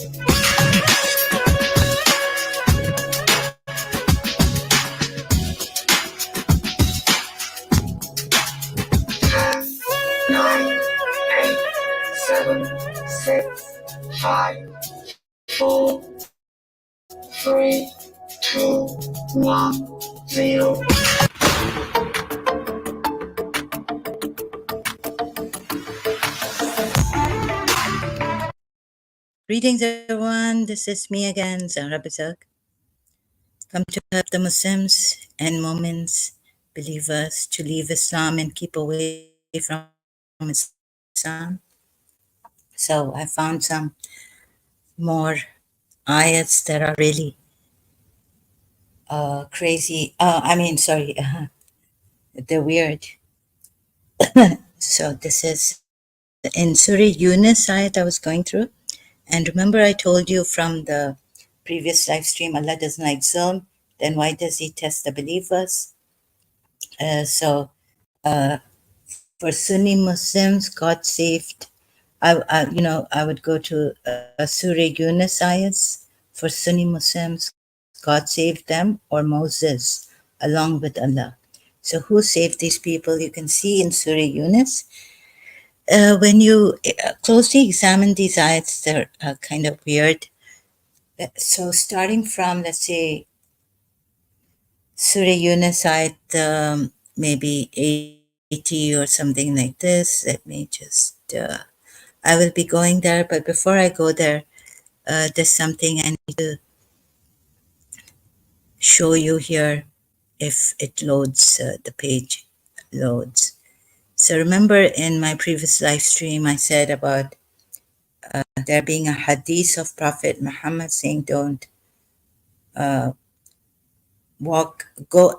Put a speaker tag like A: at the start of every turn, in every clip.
A: Nine, eight, seven, six, five, four, three, two, one, zero. Greetings, everyone. This is me again, Zahra Bazak. Come to help the Muslims and Moments, believers, to leave Islam and keep away from Islam. So I found some more ayats that are really crazy. They're weird. So this is in Surah Yunus ayat I was going through. And remember I told you from the previous live stream, Allah doesn't like zulm. Then why does he test the believers? So for Sunni Muslims, God saved. I would go to Surah Yunus ayats. For Sunni Muslims, God saved them, or Moses, along with Allah. So who saved these people? You can see in Surah Yunus. When you closely examine these ayats, they're kind of weird. So starting from, let's say, Surah Yunus ayat maybe 80 or something like this. Let me just, I will be going there, but before I go there, there's something I need to show you here if it loads, the page loads. So remember in my previous live stream, I said about there being a hadith of Prophet Muhammad saying don't go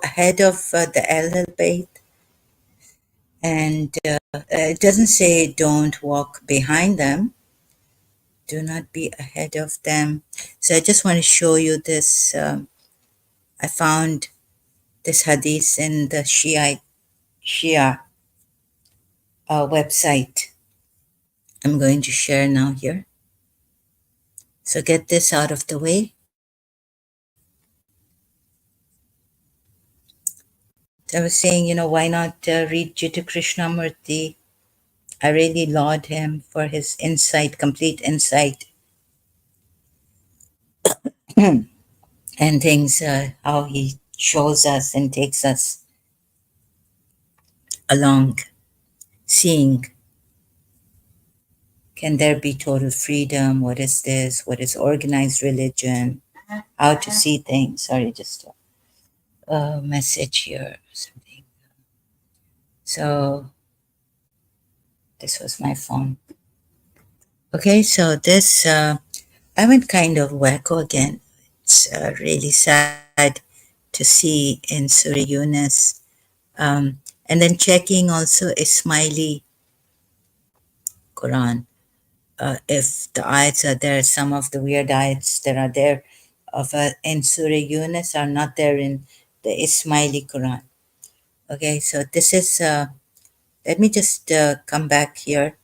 A: ahead of the Ahl Bayt. And it doesn't say don't walk behind them. Do not be ahead of them. So I just want to show you this. I found this hadith in the Shia website. I'm going to share now here. So get this out of the way. So I was saying, why not read Jita Krishnamurti? I really laud him for his insight, complete insight, and things, how he shows us and takes us along, seeing, can there be total freedom? What is this? What is organized religion? How to see things? Sorry, just a message here or something. So this was my phone. Okay, so this, I went kind of wacko again. It's really sad to see in Surah Yunus. And then checking also Ismaili Quran. If the ayats are there, some of the weird ayats that are there in Surah Yunus are not there in the Ismaili Quran. Okay, so this is, let me just come back here.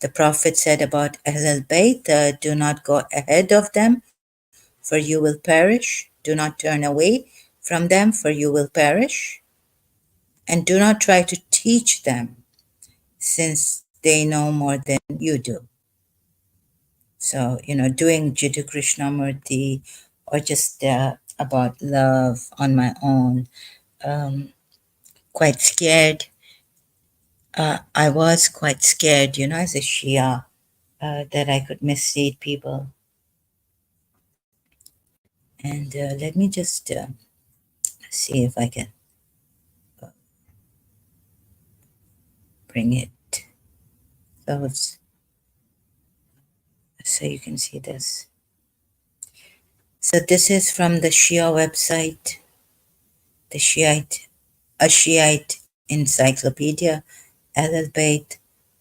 A: The Prophet said about Ahl Bayt, do not go ahead of them, for you will perish. Do not turn away from them, for you will perish. And do not try to teach them, since they know more than you do. So, doing Jiddu Krishnamurti or just about love on my own, quite scared. I was quite scared, as a Shia, that I could mislead people. And let me just see if I can bring it close so you can see this. So this is from the Shia website, the Shiite Encyclopedia, Ahl Bayt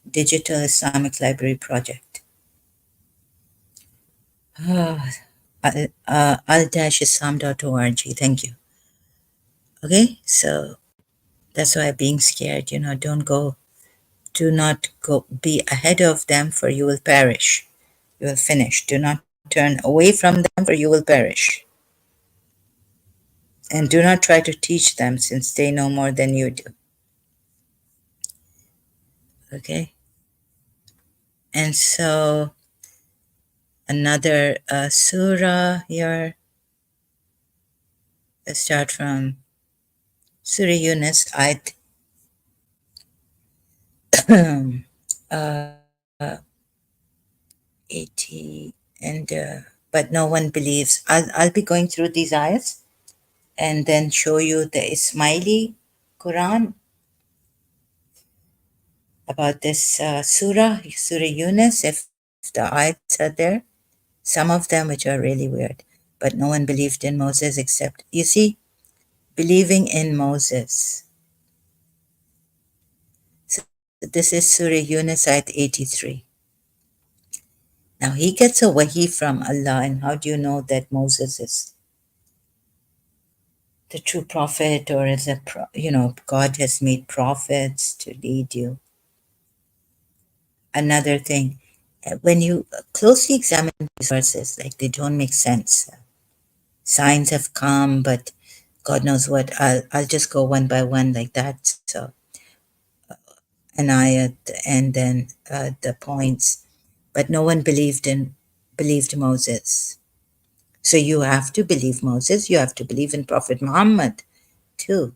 A: Digital Islamic Library Project. al-islam.org. Thank you. Okay, so that's why being scared, do not go be ahead of them, for you will perish. You will finish. Do not turn away from them, for you will perish. And do not try to teach them, since they know more than you do. Okay? And so, another surah here. Let's start from Surah Yunus, Ayat uh, 80. And but no one believes. I'll be going through these ayats and then show you the Ismaili Quran about this Surah Yunus, if the ayats are there. Some of them which are really weird. But no one believed in Moses except, you see, believing in Moses. So this is Surah Yunus, ayat 83. Now he gets a wahi from Allah, and how do you know that Moses is the true prophet, or is God has made prophets to lead you? Another thing, when you closely examine these verses, like they don't make sense. Signs have come, but God knows what. I'll just go one by one like that. So an ayat and then the points. But no one believed Moses. So you have to believe Moses. You have to believe in Prophet Muhammad too.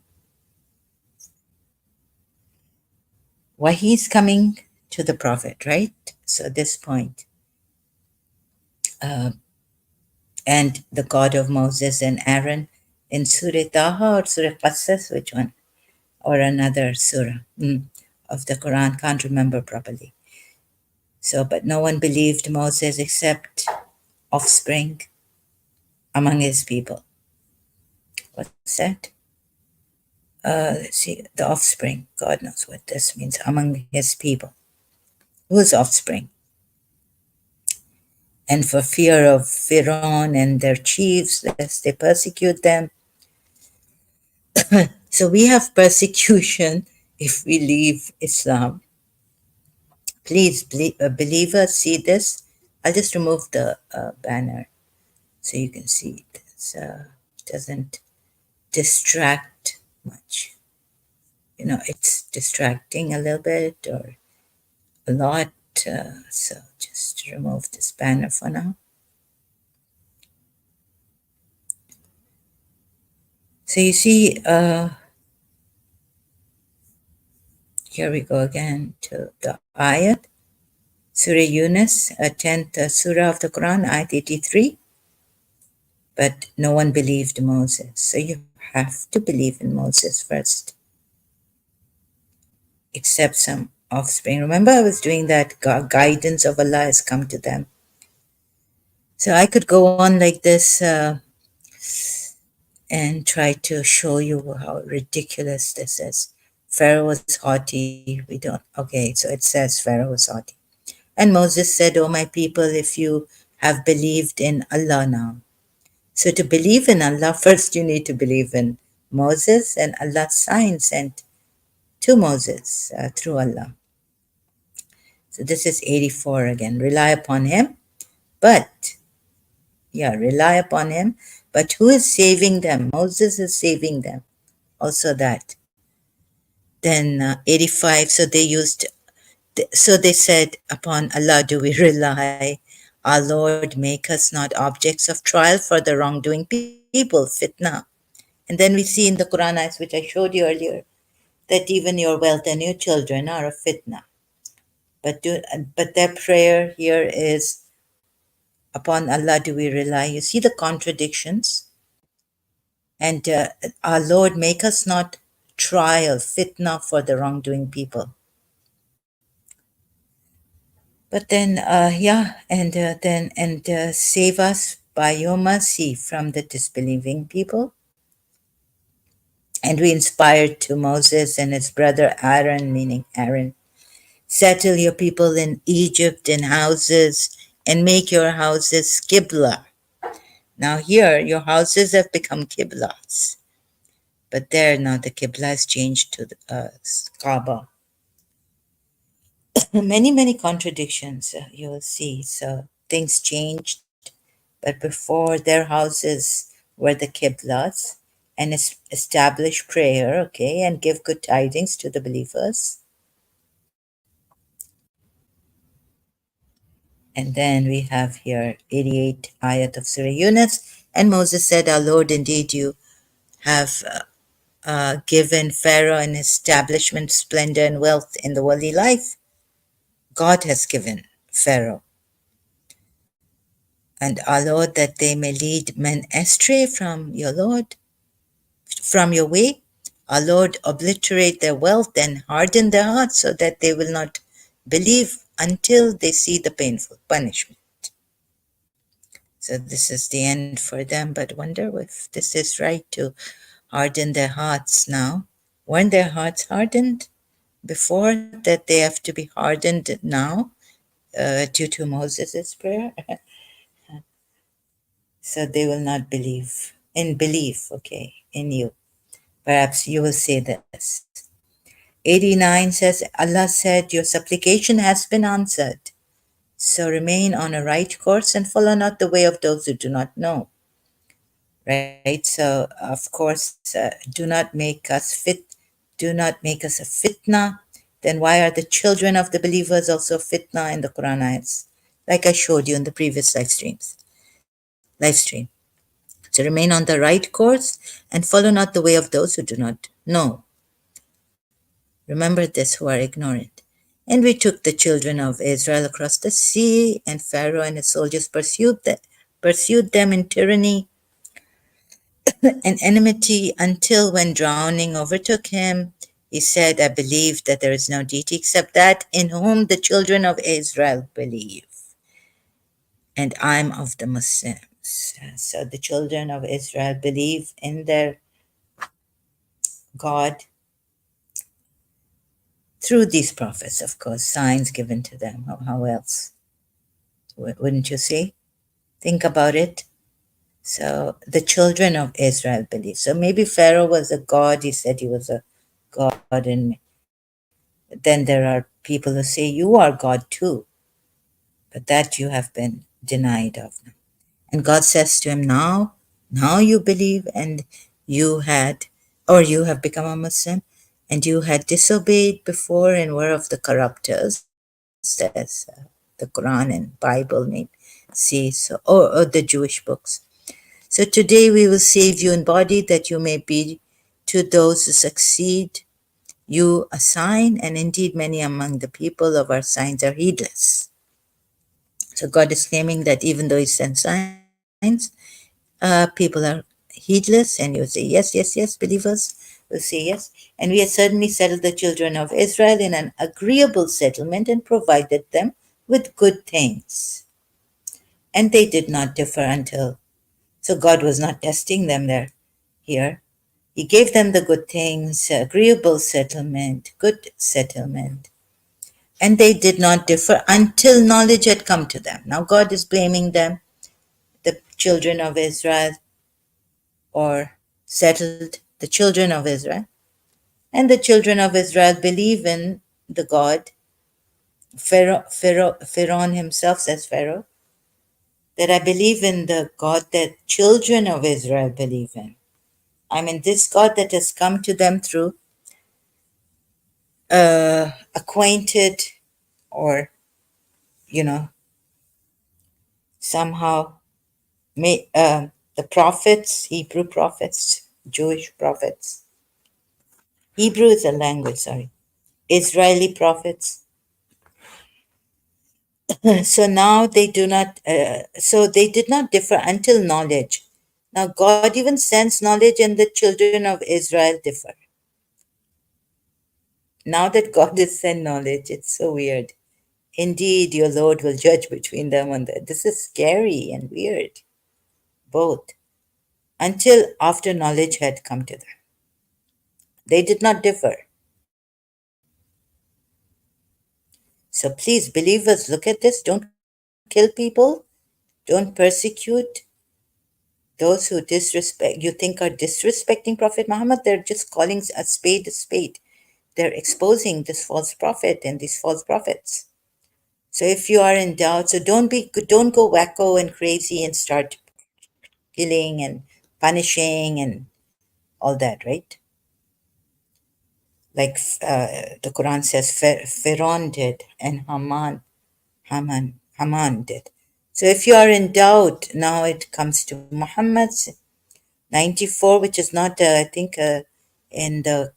A: Why he's coming to the Prophet, right? So this point. Uh, and the God of Moses and Aaron in Surah Taha or Surah Qasas, which one? Or another surah of the Quran, can't remember properly. So, but no one believed Moses except offspring among his people. What's that? Let's see, the offspring. God knows what this means. Among his people. Whose offspring? And for fear of Pharaoh and their chiefs, lest they persecute them. So we have persecution if we leave Islam. Please, believers, see this. I'll just remove the banner so you can see it. It doesn't distract much. It's distracting a little bit or a lot. So just remove this banner for now. So you see, here we go again to the ayat. Surah Yunus, a 10th surah of the Quran, ayat 83. But no one believed Moses. So you have to believe in Moses first, except some offspring. Remember, I was doing that guidance of Allah has come to them. So I could go on like this and try to show you how ridiculous this is. Pharaoh was haughty. We don't, okay, so it says Pharaoh was haughty. And Moses said, "O my people, if you have believed in Allah now." So to believe in Allah, first you need to believe in Moses and Allah's sign sent to Moses through Allah. So this is 84 again. Rely upon him, but, rely upon him. But who is saving them? Moses is saving them. Also that. Then 85, so they said, upon Allah do we rely. Our Lord, make us not objects of trial for the wrongdoing people, fitna. And then we see in the Quran ayahs, which I showed you earlier, that even your wealth and your children are a fitna. But their prayer here is, upon Allah do we rely. You see the contradictions? And our Lord, make us not trial, fitna for the wrongdoing people. But then, save us by your mercy from the disbelieving people. And we inspired to Moses and his brother Aaron, meaning Aaron, settle your people in Egypt in houses and make your houses Qibla. Now here, your houses have become Qiblas. But there now the Qibla has changed to the Kaaba. Many, many contradictions you will see. So things changed. but before their houses were the Qiblas, and establish prayer, okay, and give good tidings to the believers. And then we have here 88 ayat of Surah Yunus. And Moses said, Our Lord, indeed you have given Pharaoh an establishment, splendor, and wealth in the worldly life. God has given Pharaoh and our Lord that they may lead men astray from your Lord, from your way. Our Lord obliterate their wealth and harden their hearts so that they will not believe until they see the painful punishment. So this is the end for them, but wonder if this is right to harden their hearts now. Weren't their hearts hardened before that they have to be hardened now due to Moses' prayer? So they will not believe. In belief, okay, in you. Perhaps you will say this. 89 says, Allah said, Your supplication has been answered. So remain on a right course and follow not the way of those who do not know. Right? So, of course, do not make us a fitna. Then why are the children of the believers also fitna in the Quran ayats? Like I showed you in the previous live stream. So remain on the right course and follow not the way of those who do not know. Remember this, who are ignorant. And we took the children of Israel across the sea, and Pharaoh and his soldiers pursued them in tyranny and enmity until when drowning overtook him, he said, I believe that there is no deity except that in whom the children of Israel believe. And I'm of the Muslims. So the children of Israel believe in their God through these prophets, of course, signs given to them. How else? Wouldn't you say? Think about it. So the children of Israel believe. So maybe Pharaoh was a god. He said he was a god. And then there are people who say you are God too. But that you have been denied of. And God says to him, now you believe, and you have become a Muslim, and you had disobeyed before and were of the corrupters, as the Quran and Bible name see, so, or the Jewish books. So today we will save you in body that you may be to those who succeed you a sign, and indeed many among the people of our signs are heedless. So God is claiming that even though he sends signs, people are heedless, and you say, yes, yes, yes, believers will say yes. And we have certainly settled the children of Israel in an agreeable settlement and provided them with good things. And they did not differ until, so God was not testing them there here. He gave them the good things, agreeable settlement, good settlement. And they did not differ until knowledge had come to them. Now God is blaming them, the children of Israel, or settled the children of Israel. And the children of Israel believe in the God. Pharaoh himself says, Pharaoh, that I believe in the God that children of Israel believe in. I mean, this God that has come to them through acquainted, or, somehow the prophets, Hebrew prophets, Jewish prophets. Hebrew is a language, sorry. Israeli prophets. So now they do not, so they did not differ until knowledge. Now God even sends knowledge, and the children of Israel differ. Now that God has sent knowledge, it's so weird. Indeed, your Lord will judge between them on that. This is scary and weird, both. Until after knowledge had come to them. They did not differ. So please, believers, look at this. Don't kill people. Don't persecute those who you think are disrespecting Prophet Muhammad. They're just calling a spade a spade. They're exposing this false prophet and these false prophets. So if you are in doubt, so don't go wacko and crazy and start killing and punishing and all that, right? Like the Quran says, Pharaoh did and Haman did. So if you are in doubt, now it comes to Muhammad's 94, which is not, I think, in the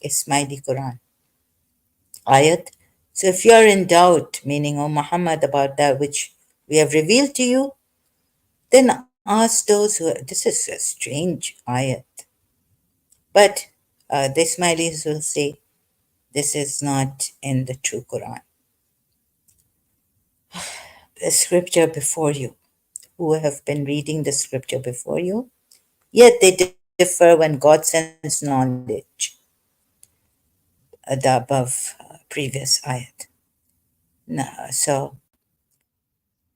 A: Ismaili Quran ayat. So if you are in doubt, meaning, O Muhammad, about that which we have revealed to you, then ask those who. This is a strange ayat. But the Ismailis will say this is not in the true Quran. The scripture before you, who have been reading the scripture before you, yet they differ when God sends knowledge, the above previous ayat. No, so,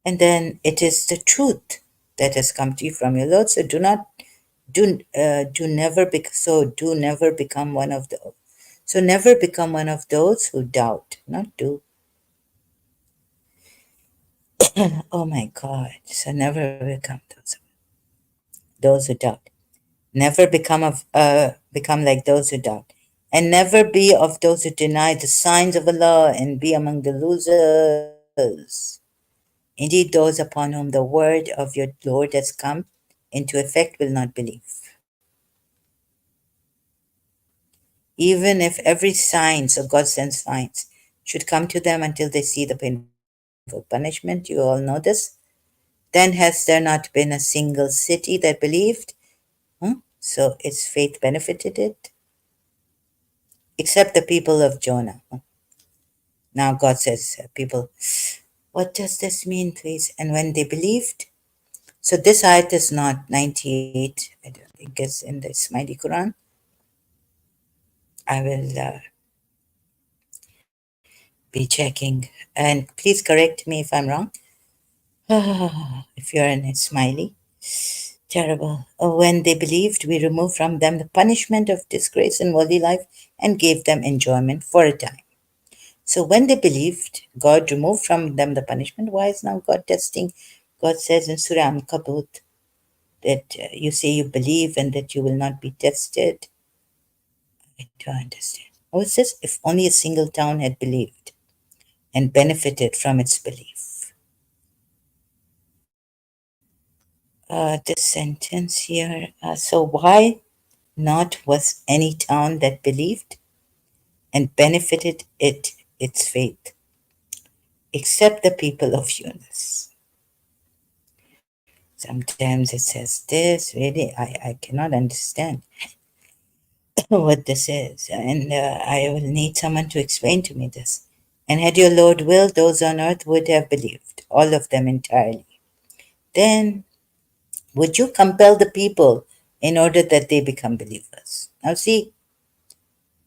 A: and then it is the truth that has come to you from your Lord. So do never become one of those. So never become one of those who doubt, not do. Oh my God! So never become those who doubt. Never become like those who doubt, and never be of those who deny the signs of Allah and be among the losers. Indeed, those upon whom the word of your Lord has come into effect will not believe. Even if every sign, so God sends signs, should come to them until they see the painful punishment, you all know this, then has there not been a single city that believed? So its faith benefited it, except the people of Jonah. Now God says, people, what does this mean, please? And when they believed, so this ayat is not 98, I don't think it's in the Ismaili Quran. I will be checking. And please correct me if I'm wrong. If you're an Ismaili. Terrible. When they believed, we removed from them the punishment of disgrace in worldly life and gave them enjoyment for a time. So when they believed, God removed from them the punishment. Why is now God testing? God says in Surah Ankabut that you say you believe and that you will not be tested. I don't understand. Oh, it says if only a single town had believed and benefited from its belief. This sentence here. So why not was any town that believed and benefited its faith, except the people of Yunus. Sometimes it says this, really, I cannot understand what this is, and I will need someone to explain to me this. And had your Lord willed, those on earth would have believed, all of them entirely. Then would you compel the people in order that they become believers? Now see,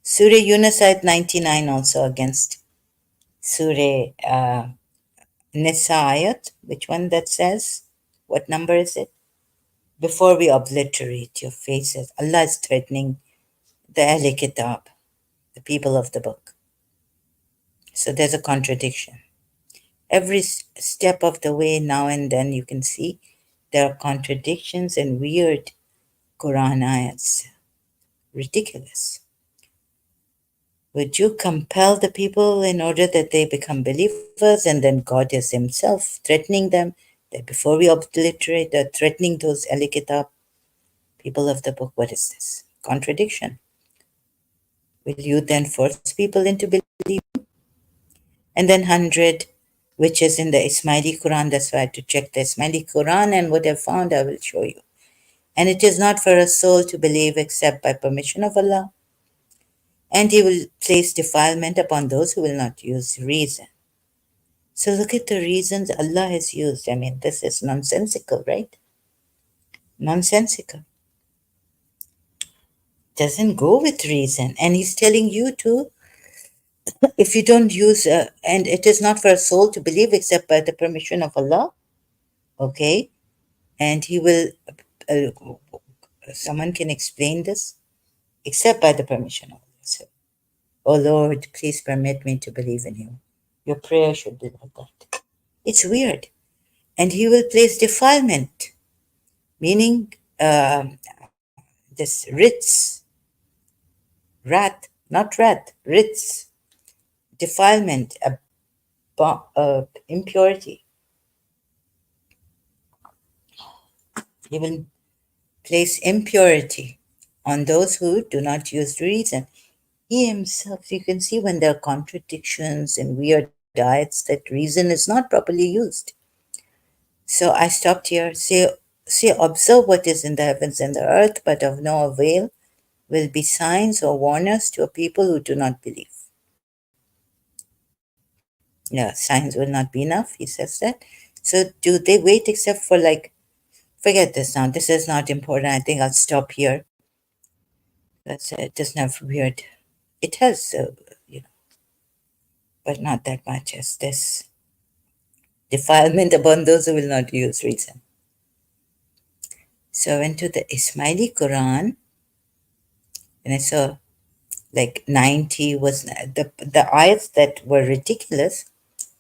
A: Surah Yunus ayat 99 also against Surah Nisa ayat, which one that says? What number is it? Before we obliterate your faces, Allah is threatening the Ahl Kitab, the people of the book. So there's a contradiction. Every step of the way, now and then, you can see there are contradictions and weird Quran ayats. Ridiculous. Would you compel the people in order that they become believers? And then God is Himself threatening them that before we obliterate, threatening those Ahl Kitab, people of the book. What is this? Contradiction. Will you then force people into believing? And then 100, which is in the Ismaili Quran. That's why I had to check the Ismaili Quran, and what I found, I will show you. And it is not for a soul to believe except by permission of Allah. And He will place defilement upon those who will not use reason. So look at the reasons Allah has used. I mean, this is nonsensical, right? Nonsensical. Doesn't go with reason. And He's telling you to, if you don't use, and it is not for a soul to believe except by the permission of Allah, okay? And He will, uh, someone can explain this, except by the permission of Allah. So, oh Lord, please permit me to believe in You. Your prayer should be like that. It's weird. And he will place defilement, meaning this ritz, wrath, not wrath, ritz, defilement, impurity. He will place impurity on those who do not use reason. He himself, you can see when there are contradictions and weird ayats that reason is not properly used. So I stopped here. Say, observe what is in the heavens and the earth, but of no avail will be signs or warners to a people who do not believe. Yeah, signs will not be enough, he says that. So do they wait except for like, forget this now, this is not important. I think I'll stop here. That's it doesn't have weird. It has, you know, but not that much as this. Defilement upon those who will not use reason. So I went to the Ismaili Quran and I saw like 90 was the ayats that were ridiculous.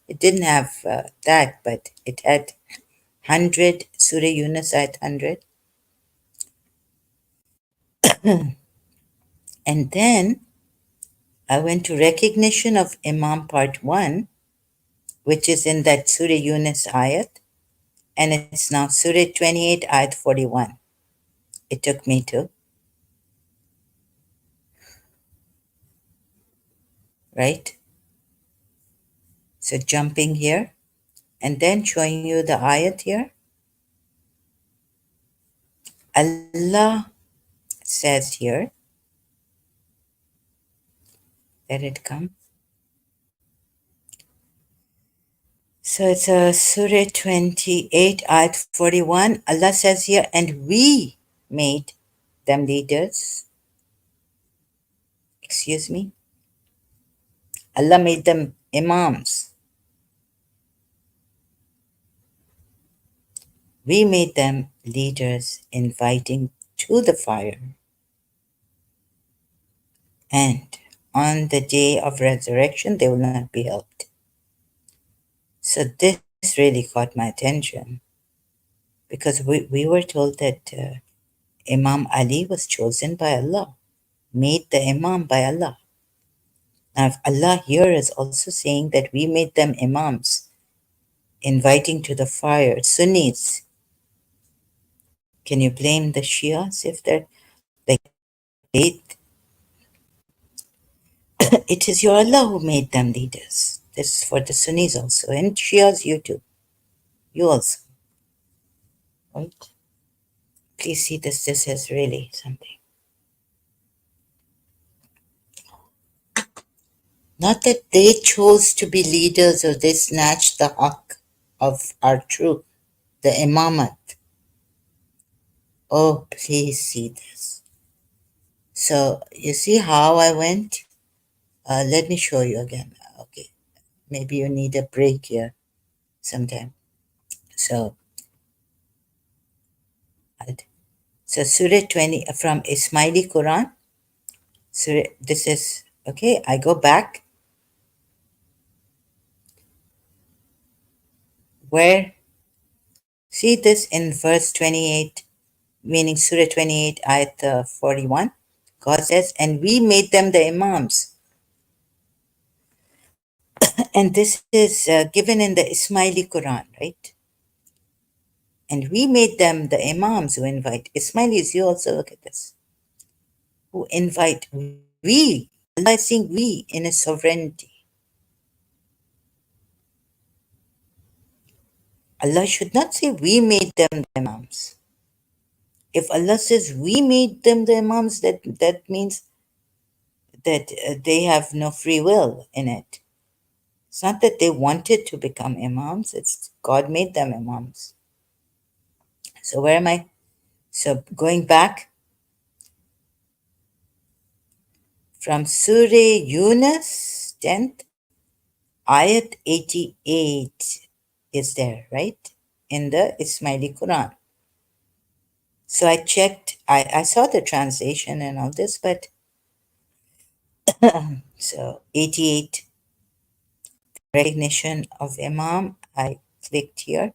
A: It didn't have that, but it had 100, Surah Yunus ayat 100. And then I went to recognition of Imam part 1, which is in that Surah Yunus ayat, and it's now Surah 28 ayat 41. It took me to, right? So jumping here and then showing you the ayat here. Allah says here, let it come. So it's a Surah 28, Ayat 41. Allah says here, and we made them leaders. Excuse me. Allah made them imams. We made them leaders inviting to the fire. And on the day of resurrection, they will not be helped. So this really caught my attention because we were told that Imam Ali was chosen by Allah, made the Imam by Allah. Now, if Allah here is also saying that we made them Imams, inviting to the fire, Sunnis, can you blame the Shias if they're like, it is your Allah who made them leaders. This is for the Sunnis also, and Shias, you too. You also, right? Please see this. This is really something. Not that they chose to be leaders or they snatched the haqq of our truth, the imamat. Oh, please see this. So, you see how I went? Let me show you again. Okay, maybe you need a break here sometime. So, so Surah 20 from Ismaili Quran. Surah, this is, okay, I go back. Where, see this in verse 28, meaning Surah 28, ayat 41. God says, and we made them the imams. And this is given in the Ismaili Quran, right? And we made them the imams who invite. Ismailis, you also look at this. Who invite we. Allah is saying we in His sovereignty. Allah should not say we made them the imams. If Allah says we made them the imams, that means that they have no free will in it. It's not that they wanted to become imams, it's God made them imams. So where am I? So going back from Surah Yunus 10th, Ayat 88 is there, right? In the Ismaili Quran. So I checked, I saw the translation and all this, but so 88, recognition of Imam. I clicked here.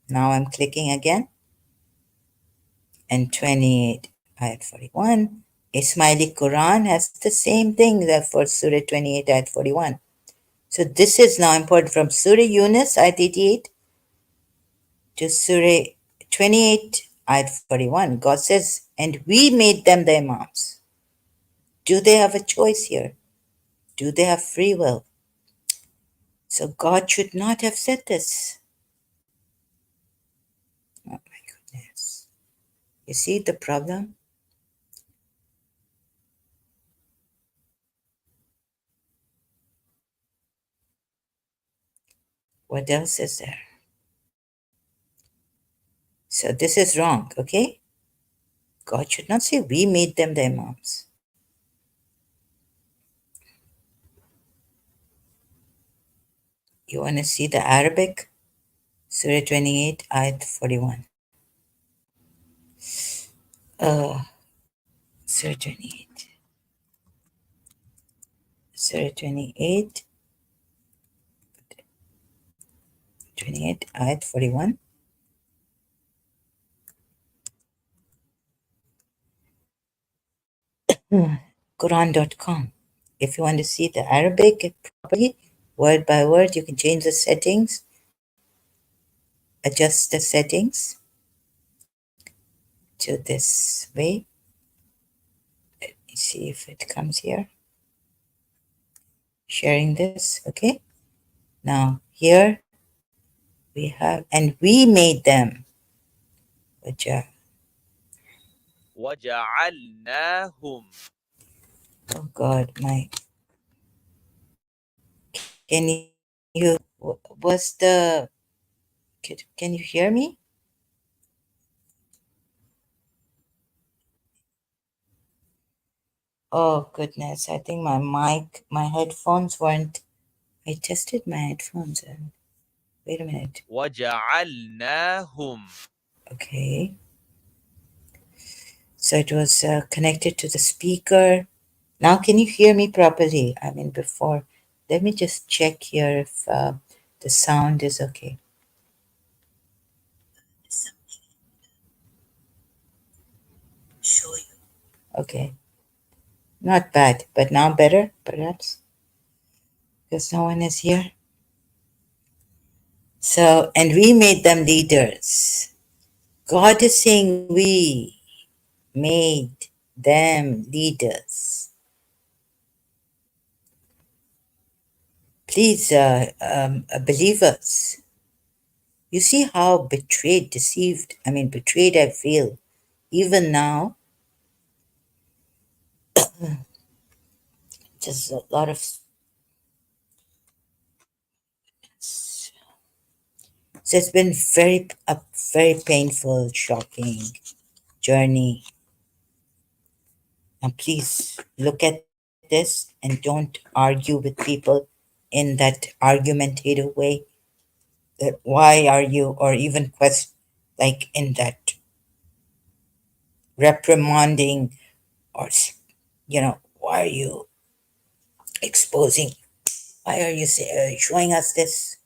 A: Now I'm clicking again. And 28, ayat 41. A smiley Quran has the same thing that for Surah 28, ayat 41. So this is now important from Surah Yunus, ayat 88, to Surah 28, ayat 41. God says, and we made them the Imams. Do they have a choice here? Do they have free will? So God should not have said this. Oh my goodness. You see the problem? What else is there? So this is wrong, okay? God should not say we made them the Imams. You want to see the Arabic? Surah 28, ayat 41. Uh, Surah 28. Surah 28, 28, ayat 41. Quran.com. If you want to see the Arabic properly, word by word, you can change the settings, adjust the settings to this way. Let me see if it comes here. Sharing this, okay? Now here we have, and we made them.
B: وجعلناهم.
A: Oh God, my, can you, what's the, can you hear me? Oh goodness, I think my mic, my headphones weren't, I tested my headphones and wait a minute.
B: وجعلناهم.
A: Okay, so it was connected to the speaker. Now can you hear me properly? I mean before, let me just check here if the sound is okay. Show you. Okay, not bad, but now better perhaps because no one is here. So, and we made them leaders. God is saying we made them leaders. Please, believers, you see how betrayed, deceived, I mean, betrayed I feel. Even now, just a lot of. So it's been a very painful, shocking journey. Now, please look at this and don't argue with people in that argumentative way. That why are you, or even like in that reprimanding, or why are you exposing? Why are you showing us this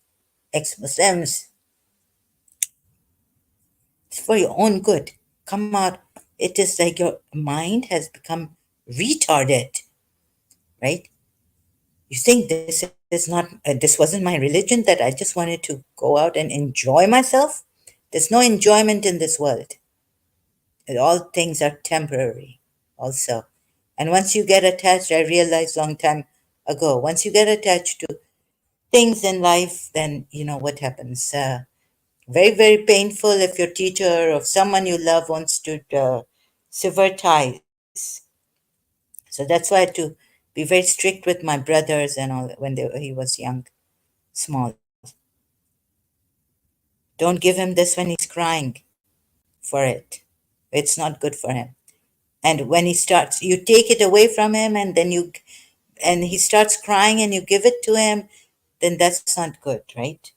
A: ex-Muslims? It's for your own good. Come out. It is like your mind has become retarded, right? You think this is not, this wasn't my religion, that I just wanted to go out and enjoy myself? There's no enjoyment in this world. All things are temporary, also. And once you get attached, I realized long time ago, once you get attached to things in life, then you know what happens. Very, very painful if your teacher or someone you love wants to sever ties. So that's why I had to be very strict with my brothers and all when he was young, small. Don't give him this when he's crying for it. It's not good for him. And when he starts, you take it away from him, and then and he starts crying, and you give it to him, then that's not good, right?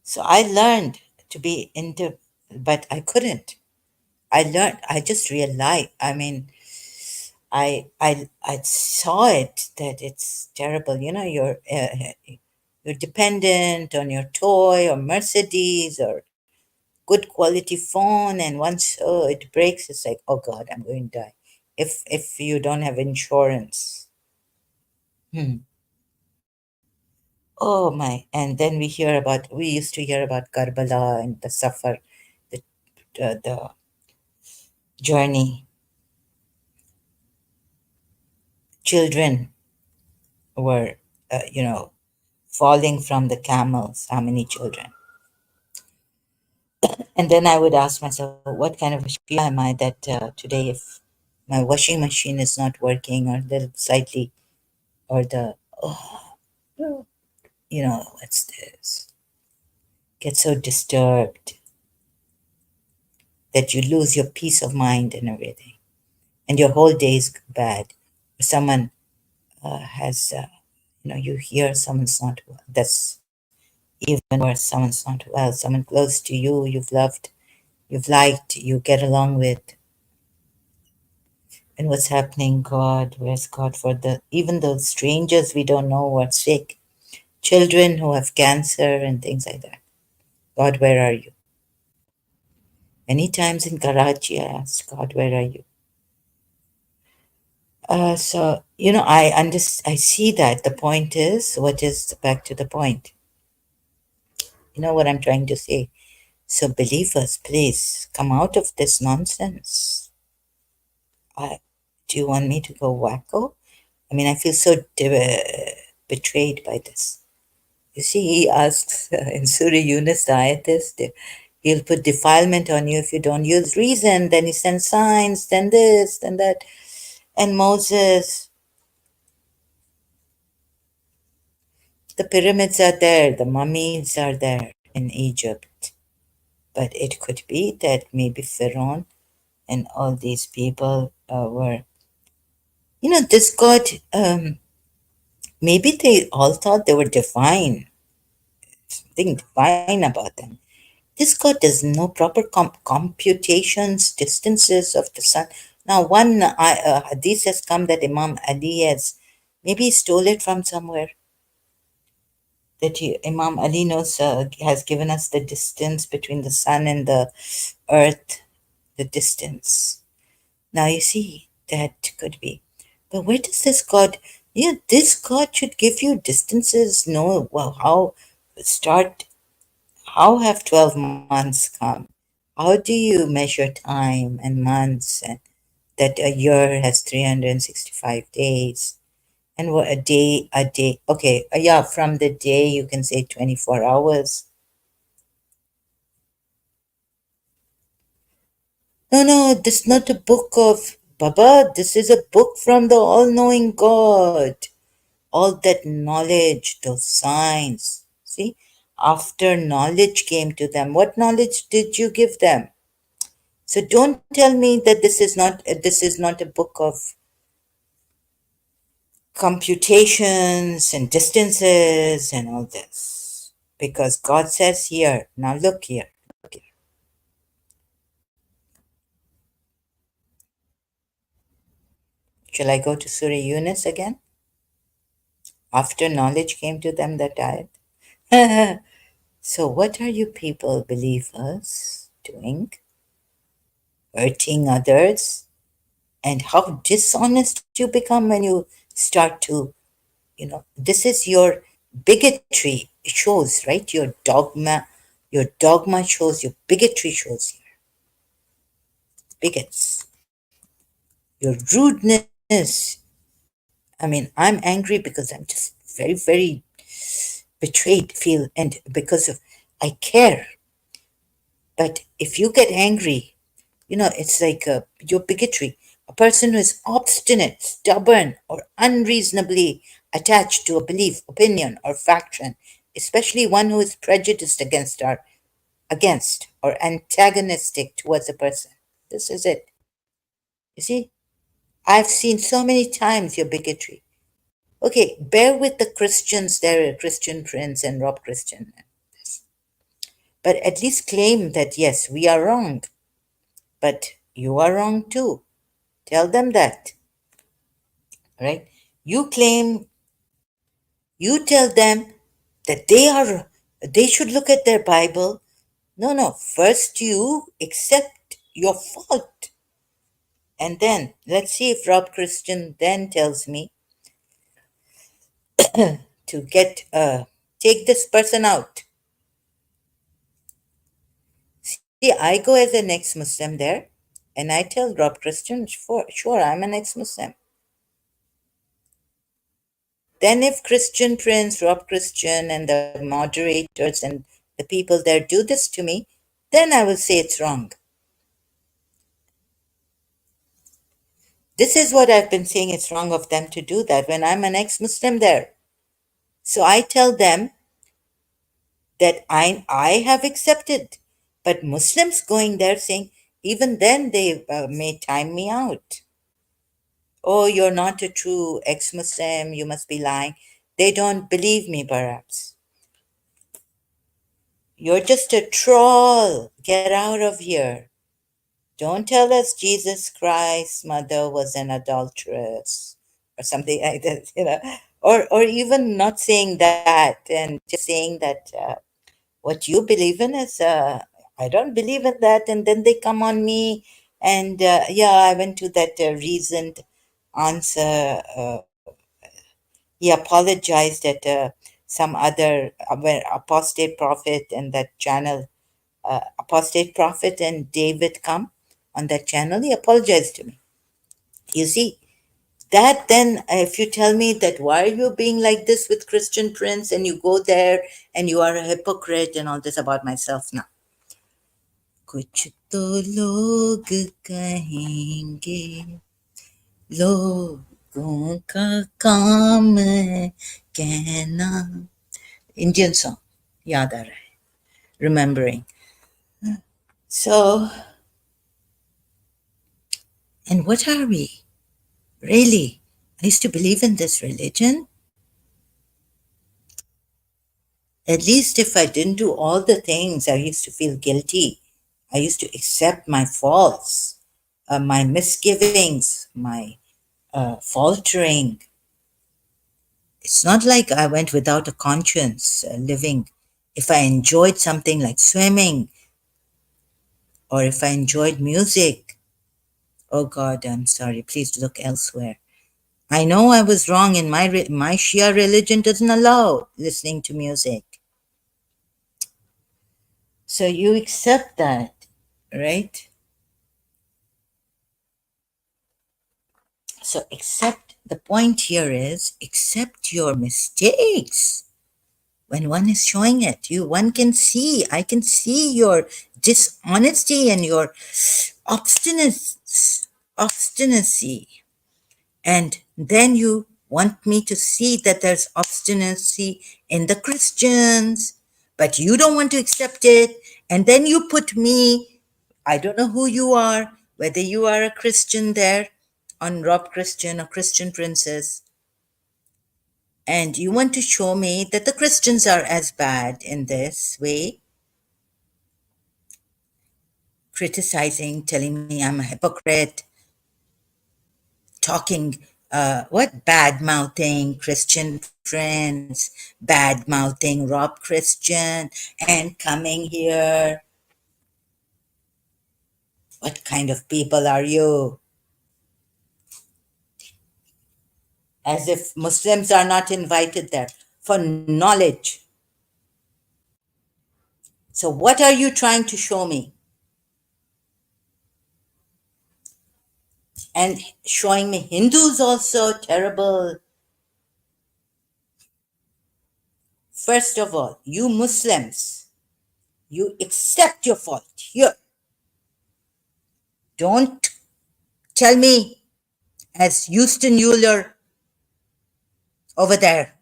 A: So I learned to be but I couldn't. I just realized, I mean, I saw it that it's terrible. You're dependent on your toy or Mercedes or good quality phone, and once it breaks, it's like, oh God, I'm going to die. If you don't have insurance. Hmm. Oh my! And then we used to hear about Karbala and the Safar, the the journey. Children were, falling from the camels. How many children? And then I would ask myself, what kind of a Shia am I that today, if my washing machine is not working or the slightly, or the, oh, what's this? Get so disturbed that you lose your peace of mind and everything, and your whole day is bad. Someone has, you hear someone's not well. That's even worse. Someone's not well. Someone close to you, you've liked, you get along with, and what's happening. God, where's God for the even those strangers we don't know who are sick, children who have cancer and things like that. God, where are you? Many times in Karachi, I asked God, where are you? So I see that the point is, what is back to the point? You know what I'm trying to say? So believers, please come out of this nonsense. I, do you want me to go wacko? I mean, I feel so betrayed by this. You see, he asks in Surah Yunus, the ayat is, he'll put defilement on you if you don't use reason. Then he sends signs, then this, then that. And Moses, the pyramids are there, the mummies are there in Egypt. But it could be that maybe Pharaoh and all these people were, this God, maybe they all thought they were divine, something divine about them. This God does no proper computations, distances of the sun. Now, one hadith has come that Imam Ali has, maybe he stole it from somewhere, that Imam Ali knows, has given us the distance between the sun and the earth, the distance. Now, you see, that could be. But where does this God, this God should give you distances, know well, start how have 12 months come? How do you measure time and months, and that a year has 365 days? And what a day, okay, yeah, from the day you can say 24 hours. No, no, this is not a book of Baba. This is a book from the all knowing God. All that knowledge, those signs. See, after knowledge came to them, what knowledge did you give them? So don't tell me that this is not a book of computations and distances and all this. Because God says here, now look here. Shall I go to Surah Yunus again? After knowledge came to them that died. So what are you people, believers, doing? Hurting others? And how dishonest you become when you start to, this is your bigotry shows, right? Your dogma shows, your bigotry shows here. Bigots. Your rudeness. I mean, I'm angry because I'm just very, very betrayed, feel, and because of, I care. But if you get angry, it's like your bigotry. A person who is obstinate, stubborn, or unreasonably attached to a belief, opinion, or faction, especially one who is prejudiced against or antagonistic towards a person. This is it. You see, I've seen so many times your bigotry. Okay, bear with the Christians there, Christian Prince and Rob Christian, but at least claim that yes, we are wrong, but you are wrong too. Tell them that. right? You claim, you tell them that they should look at their Bible. No, no. First, you accept your fault. And then, let's see if Rob Christian then tells me to take this person out. See, I go as an ex Muslim there, and I tell Rob Christian, sure, I'm an ex Muslim. Then, if Christian Prince, Rob Christian, and the moderators and the people there do this to me, then I will say it's wrong. This is what I've been saying, it's wrong of them to do that when I'm an ex Muslim there. So I tell them that I have accepted. But Muslims going there saying, even then they may time me out. Oh, you're not a true ex Muslim, you must be lying. They don't believe me, perhaps. You're just a troll. Get out of here. Don't tell us Jesus Christ's mother was an adulteress or something like that, or even not saying that and just saying that what you believe in is, I don't believe in that. And then they come on me. And yeah, I went to that reasoned answer. He apologized at some other apostate prophet and that channel, apostate prophet and David come on that channel. He apologized to me. You see, that then, if you tell me that why are you being like this with Christian Prince and you go there and you are a hypocrite and all this about myself now. कुछ तो लोग कहेंगे लोगों का काम है कहना. Indian song याद आ रहा है, remembering. So, and what are we really? I used to believe in this religion. At least if I didn't do all the things, I used to feel guilty. I used to accept my faults, my misgivings, my faltering. It's not like I went without a conscience living. If I enjoyed something like swimming, or if I enjoyed music, oh God, I'm sorry, please look elsewhere. I know I was wrong in my Shia religion doesn't allow listening to music. So you accept that, right? So accept, the point here is accept your mistakes. When one is showing it, one can see, I can see your dishonesty and your obstinacy. And then you want me to see that there's obstinacy in the Christians, but you don't want to accept it. And then you put me, I don't know who you are, whether you are a Christian there on Rob Christian or Christian Princess, and you want to show me that the Christians are as bad in this way, criticizing, telling me I'm a hypocrite, talking, bad mouthing Christian Prince, bad mouthing Rob Christian, and coming here. What kind of people are you? As if Muslims are not invited there for knowledge. So, what are you trying to show me? And showing me Hindus also terrible. First of all, you Muslims, you accept your fault here. Don't tell me, as Houston Euler over there,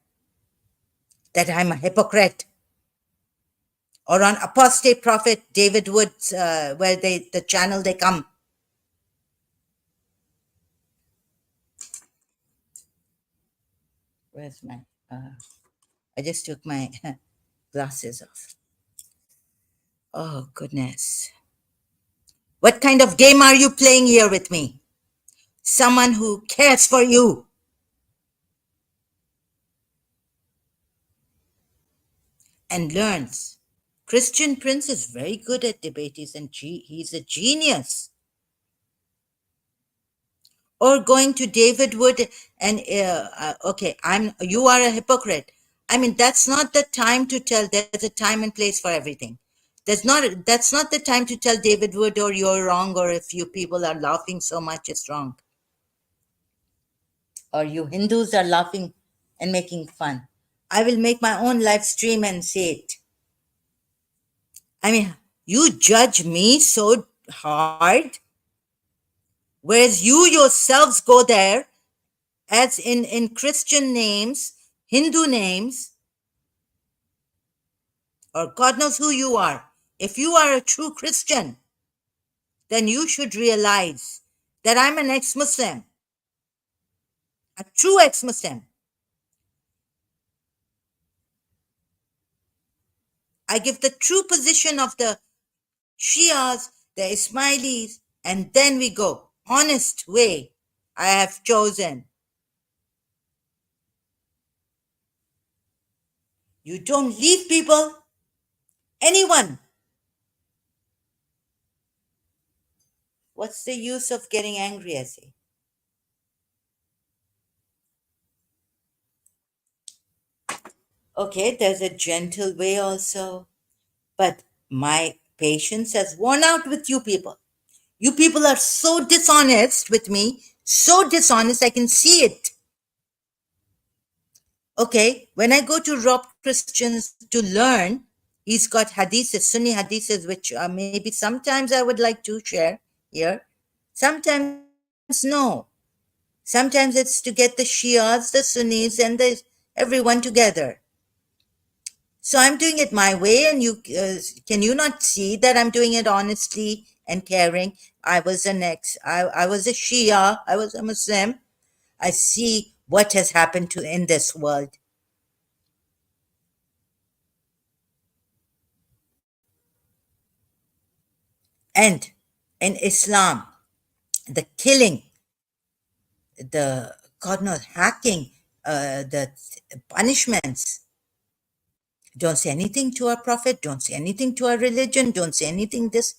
A: that I'm a hypocrite. Or on apostate prophet David Woods, where the channel they come. Where's my, I just took my glasses off. Oh, goodness. What kind of game are you playing here with me? Someone who cares for you, and learns. Christian Prince is very good at debate. He's a genius. Or going to David Wood and okay, you are a hypocrite. I mean, that's not the time to tell. There's a time and place for everything. That's not the time to tell David Wood or you're wrong, or if you people are laughing so much it's wrong, or you Hindus are laughing and making fun. I will make my own live stream and say it. I mean, you judge me so hard, whereas you yourselves go there, as in Christian names, Hindu names, or God knows who you are. If you are a true Christian, then you should realize that I'm an ex-Muslim, a true ex-Muslim. I give the true position of the Shias, the Ismailis, and then we go. Honest way I have chosen. You don't leave people, anyone. What's the use of getting angry, I say? Okay, there's a gentle way also, but my patience has worn out with you people. You people are so dishonest with me, so dishonest, I can see it. Okay, when I go to Rob Christians to learn, he's got hadiths, Sunni hadiths, which maybe sometimes I would like to share here. Sometimes no. Sometimes it's to get the Shias, the Sunnis, and everyone together. So I'm doing it my way, and you can you not see that I'm doing it honestly and caring? I was a Shia, I was a Muslim. I see what has happened to in this world. And in Islam, the killing, the God knows hacking, the punishments. Don't say anything to our prophet. Don't say anything to our religion. Don't say anything this,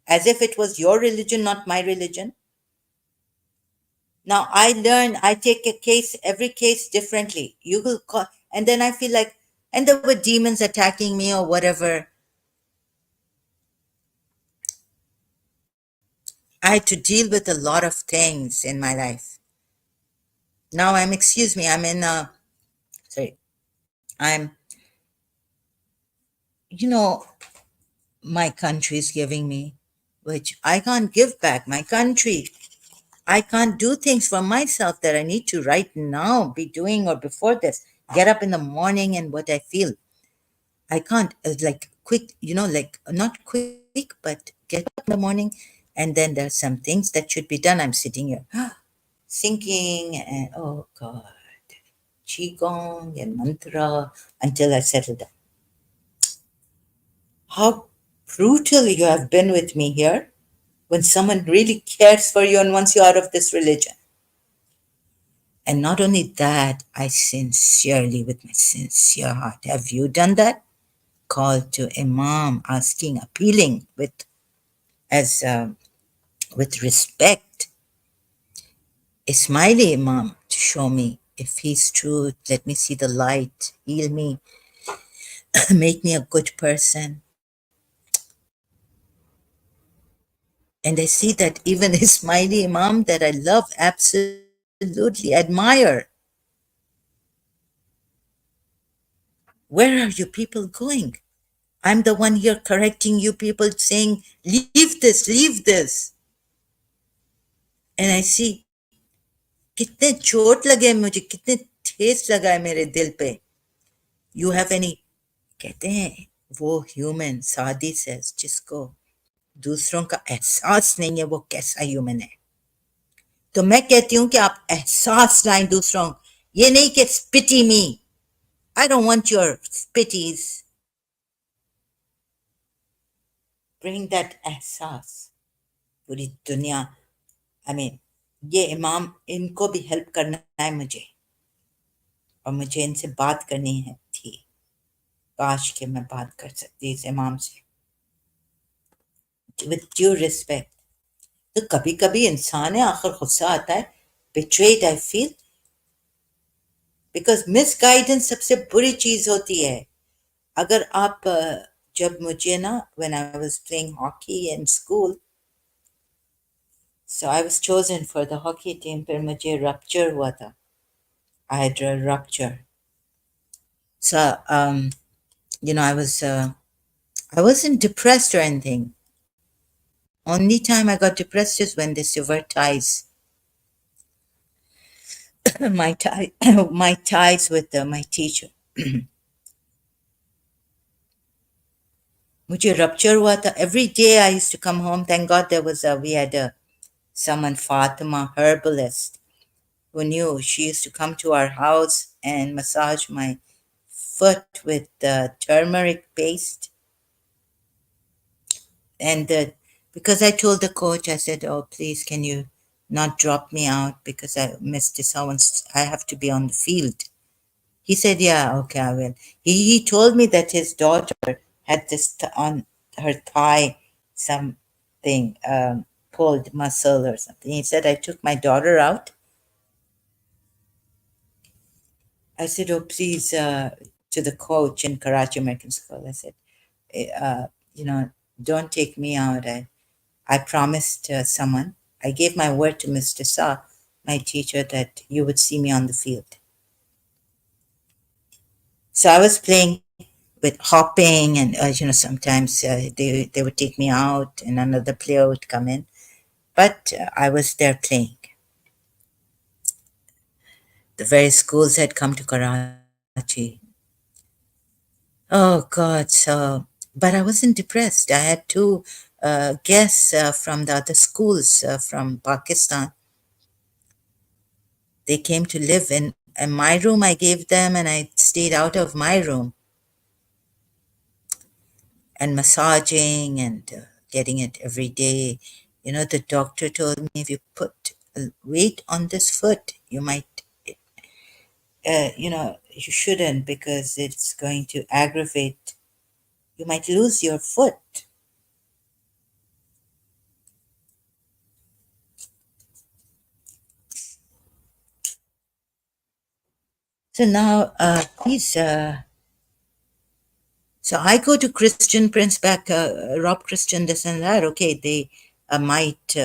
A: as if it was your religion, not my religion. Now I learn. I take a case, every case differently. You will call, and then I feel like, and there were demons attacking me or whatever. I had to deal with a lot of things in my life. Now excuse me, I'm in sorry, I'm, you know, my country is giving me, which I can't give back. My country. I can't do things for myself that I need to right now be doing or before this. Get up in the morning and what I feel. I can't, like quick, like not quick, but get up in the morning and then there's some things that should be done. I'm sitting here thinking and oh God, Qigong and mantra until I settle down. How brutal you have been with me here when someone really cares for you and wants you out of this religion. And not only that, I sincerely, with my sincere heart, have you done that? Called to Imam, asking, appealing as with respect, Ismaili Imam, to show me if he's true. Let me see the light, heal me, make me a good person. And I see that even Ismaili Imam that I love, absolutely admire. Where are you people going? I'm the one here correcting you people, saying, leave this, leave this. And I see, कितने चोट लगे मुझे, कितने ठेस लगा है मेरे दिल पे. You have any, कहते हैं वो ह्यूमन, सादी सेज, जिसको दूसरों का एहसास नहीं है, वो कैसा ह्यूमन है. तो मैं कहती हूं कि आप एहसास लाएं दूसरों, ये नहीं कि pity me. I don't want your pities. Bring that एहसास. पूरी दुनिया, I mean, ये इमाम, इनको भी हेल्प करना है मुझे, और मुझे इनसे बात करनी है थी. काश कि मैं बात कर सकती इस इमाम से विद ड्यू रिस्पेक्ट. तो कभी कभी इंसान है आखिर गुस्सा आता है. Betrayed I feel because miss guidance सबसे बुरी चीज होती है. अगर आप जब मुझे ना when I was playing hockey in school, so I was chosen for the hockey team, फिर मुझे रप्चर हुआ था. I had a rupture. So, I wasn't depressed or anything. Only time I got depressed is when they severed ties. my tie, my ties with my teacher. मुझे rupture हुआ था. Every day I used to come home. Thank God we had someone, Fatima, herbalist, who knew. She used to come to our house and massage my foot with turmeric paste. And because I told the coach, I said, "Oh, please, can you not drop me out because I missed this someone's. I have to be on the field." He said, "Yeah, okay, I will." He told me that his daughter had this on her thigh, something pulled muscle or something. He said, "I took my daughter out." I said, "Oh, please," to the coach in Karachi American School. I said, uh, "You know, don't take me out. I promised someone. I gave my word to Mr. Sa, my teacher, that you would see me on the field." So I was playing with hopping, and sometimes they would take me out, and another player would come in. But I was there playing. The various schools had come to Karachi. Oh God! But I wasn't depressed. I had two guests from the other schools from Pakistan. They came to live in my room. I gave them, and I stayed out of my room and massaging and getting it every day. The doctor told me if you put weight on this foot, you might, you shouldn't because it's going to aggravate. You might lose your foot. So now, please, so I go to Christian Prince back, Rob Christian, this and that. Okay, they might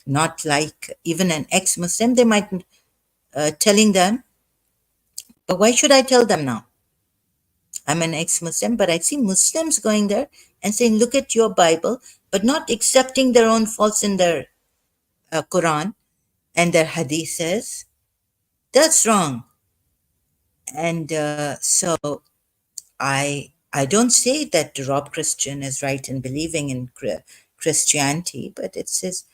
A: not like even an ex-Muslim. They might telling them, but why should I tell them now? I'm an ex-Muslim, but I see Muslims going there and saying, "Look at your Bible," but not accepting their own faults in their Quran and their Hadith says. That's wrong. And so I don't say that Rob Christian is right in believing in Christianity, but it says,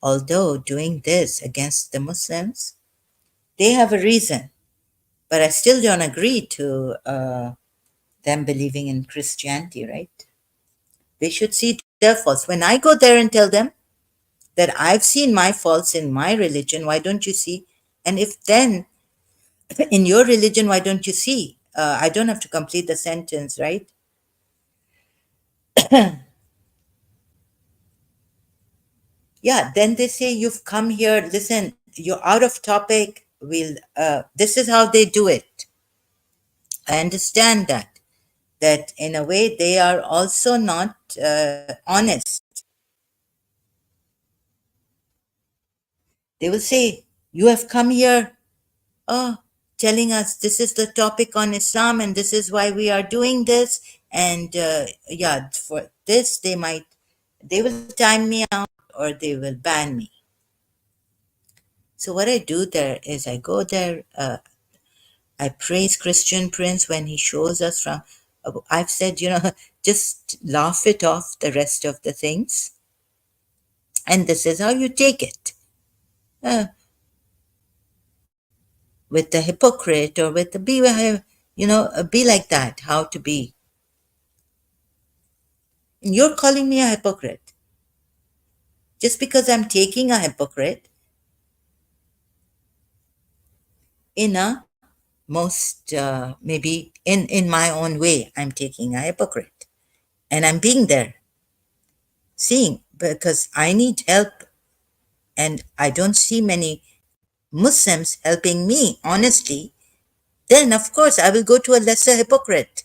A: although doing this against the Muslims, they have a reason. But I still don't agree to them believing in Christianity, right? They should see their faults. When I go there and tell them that I've seen my faults in my religion, why don't you see? And if then in your religion, why don't you see? I don't have to complete the sentence, right? Yeah, then they say, "You've come here, listen, you're out of topic. This is how they do it." I understand that in a way they are also not honest. They will say, "You have come here, oh, telling us this is the topic on Islam and this is why we are doing this." And yeah, for this, they will time me out or they will ban me. So what I do there is I go there, I praise Christian Prince when he shows us from, I've said, just laugh it off the rest of the things. And this is how you take it. Uh, with the hypocrite or with the be like that, how to be. You're calling me a hypocrite. Just because I'm taking a hypocrite in a most maybe in my own way, I'm taking a hypocrite, and I'm being there, seeing because I need help, and I don't see many Muslims helping me honestly. Then of course I will go to a lesser hypocrite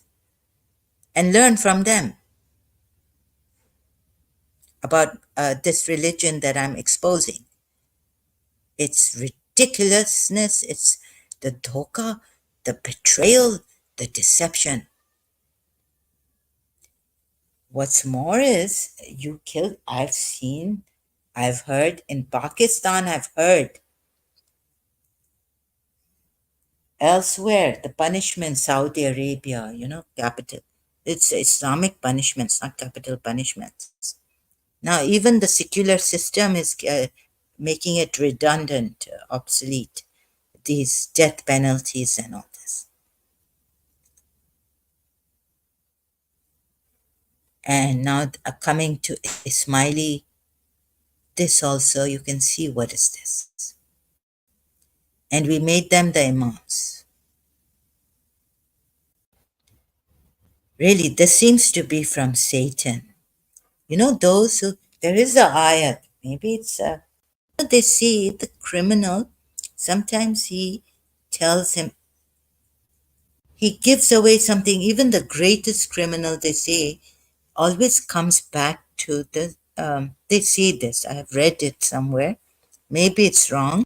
A: and learn from them about this religion that I'm exposing. Its ridiculousness, it's the dhoka, the betrayal, the deception. What's more is you kill, I've seen, I've heard in Pakistan, I've heard elsewhere the punishment, Saudi Arabia, capital. It's Islamic punishments, not capital punishments. Now, even the secular system is making it redundant, obsolete, these death penalties and all this. And now coming to Ismaili, this also, you can see what is this. And we made them the imams. Really, this seems to be from Satan. Those who, there is a ayat, maybe it's a, they see the criminal, sometimes he tells him, he gives away something, even the greatest criminal, they say, always comes back to the, they say this, I have read it somewhere, maybe it's wrong,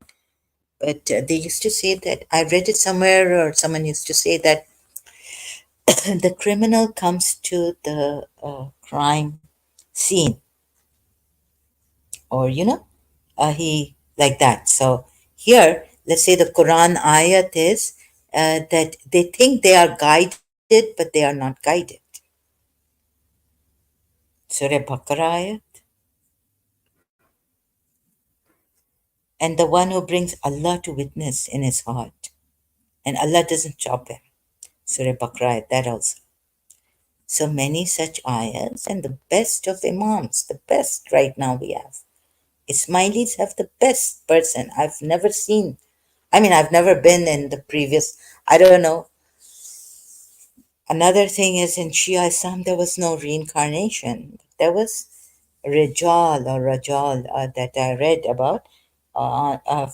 A: but they used to say that, I read it somewhere, or someone used to say that the criminal comes to the crime scene, or he like that. So here, let's say the Quran ayat is that they think they are guided, but they are not guided. Surah Baqarah ayat, and the one who brings Allah to witness in his heart, and Allah doesn't chop him. Surah Baqarah ayat, that also. So many such ayats, and the best of imams, the best right now we have. Ismailis have the best person I've never seen. I mean, I've never been in the previous, I don't know. Another thing is in Shia Islam, there was no reincarnation. There was Rijal or Rajal that I read about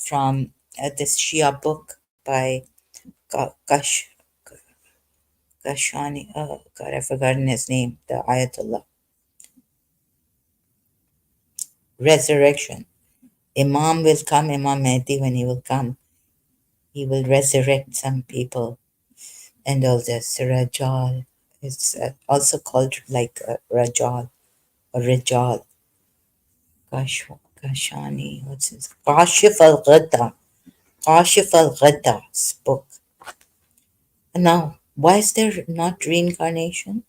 A: from this Shia book by Kashani. Oh, God, I've forgotten his name, the Ayatollah. Resurrection. Imam will come, Imam Mehdi, when he will come, he will resurrect some people and all this. Rajal. It's also called like Rajal or Rajal. Kashani, what's his? Kashif al Ghadda. Kashif al Ghadda's book. Now, why is there not reincarnation?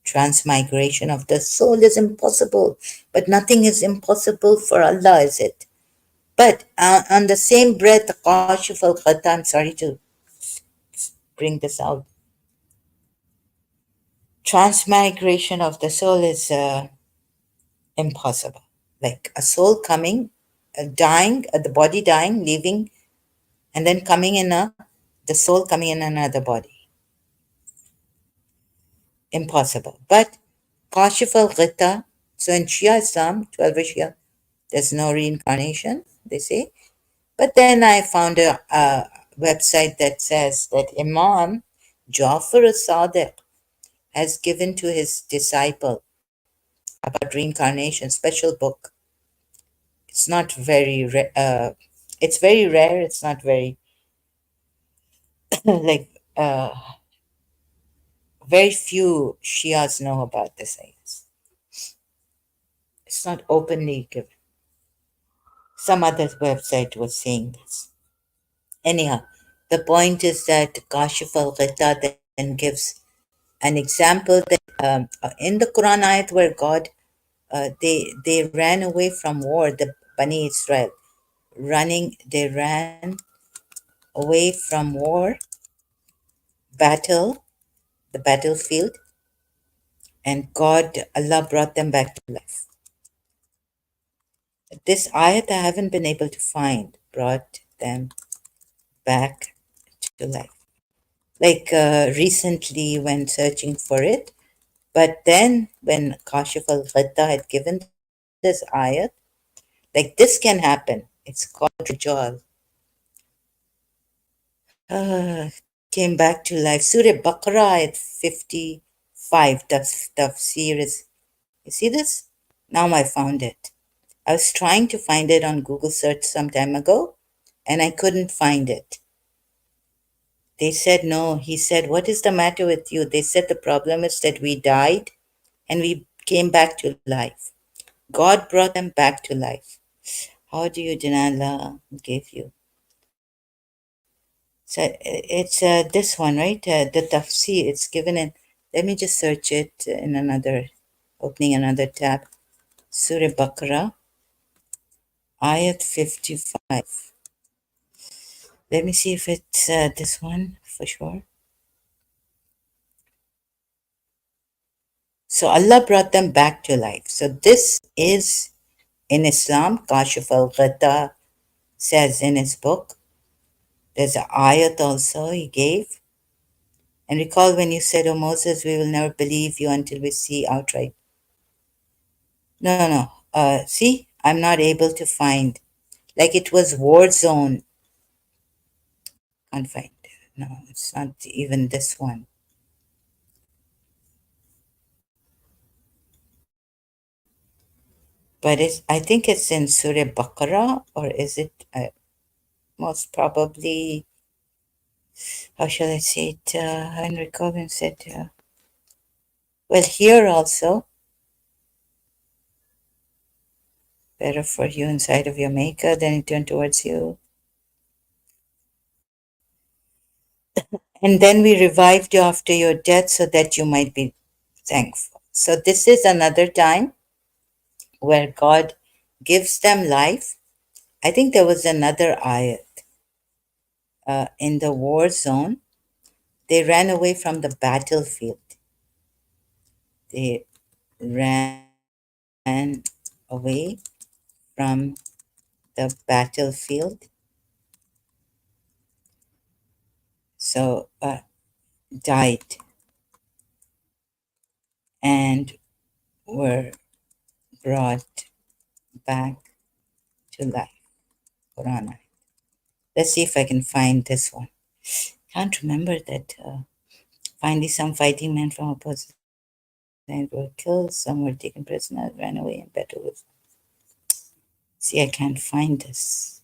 A: Transmigration of the soul is impossible, but nothing is impossible for Allah, is it? But on the same breath, Kashif al Ghadda, I'm sorry to bring this out. Transmigration of the soul is impossible. Like a soul coming, dying, the body dying, leaving, and then coming in the soul coming in another body. Impossible. But Kashif al Ghita, so in Shia Islam, 12 Shia, there's no reincarnation, they say. But then I found a website that says that Imam Jafar as-Sadiq has given to his disciple about reincarnation, special book. It's not very, it's very rare. It's not very, like, very few Shias know about this, I guess. It's not openly given. Some other website was saying this. Anyhow, the point is that Kashif al Ghita then gives an example that in the Quran ayat where God, they ran away from war, the Bani Israel, they ran away from war, battle, the battlefield, and God, Allah brought them back to life. This ayat I haven't been able to find, brought them back to life. like recently when searching for it. But then when Kashif al-Ghatta had given this ayat, like this can happen. It's called Rijal. Came back to life. Surah Baqarah at 55. Tafsir is, you see this? Now I found it. I was trying to find it on Google search some time ago and I couldn't find it. They said, no. He said, what is the matter with you? They said, the problem is that we died and we came back to life. God brought them back to life. How do you deny Allah gave you? So it's this one, right? The tafsir. It's given in. Let me just search it in another, opening another tab. Surah Baqarah, Ayat 55. Let me see if it's this one for sure. So Allah brought them back to life. So this is in Islam. Kashif al-Ghata says in his book. There's an ayat also he gave. And recall when you said, "O Moses, we will never believe you until we see outright." No, no. See, I'm not able to find. Like it was war zone. Can't find. No, it's not even this one. But it's, I think it's in Surah Baqarah, or is it most probably, how shall I say it? Henry Corbin said, well, here also, better for you inside of your maker, then it turned towards you. And then we revived you after your death so that you might be thankful. So this is another time where God gives them life. I think there was another ayat in the war zone. They ran away from the battlefield. They ran away from the battlefield. So died and were brought back to life. Quran. Let's see if I can find this one. Can't remember that. Finally, some fighting men from opposite sides were killed. Some were taken prisoners, ran away, and battle with. See, I can't find this.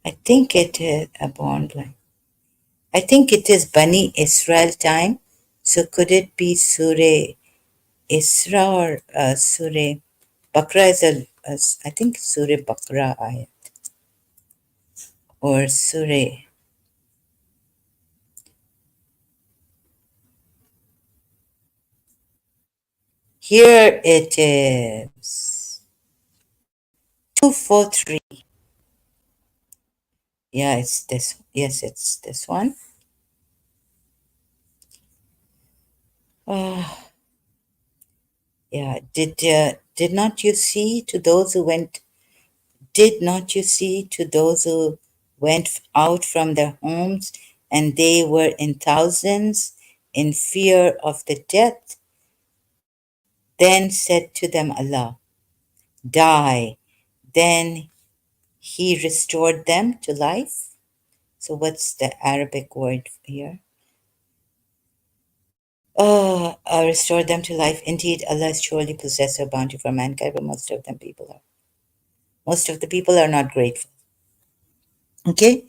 A: I think it is a bond line. I think it is Bani Israel time. So could it be Surah Isra or Surah Bakra is I think Surah Bakra ayat or Surah. Here it is 243. Yeah, it's this. Yes, it's this one. Uh, yeah. Did not you see to those who went? Did not you see to those who went out from their homes, and they were in thousands, in fear of the death? Then said to them Allah, die. Then He restored them to life. So what's the Arabic word here? Restore them to life. Indeed, Allah is surely possessor of bounty for mankind, but most of them people are. Most of the people are not grateful. Okay.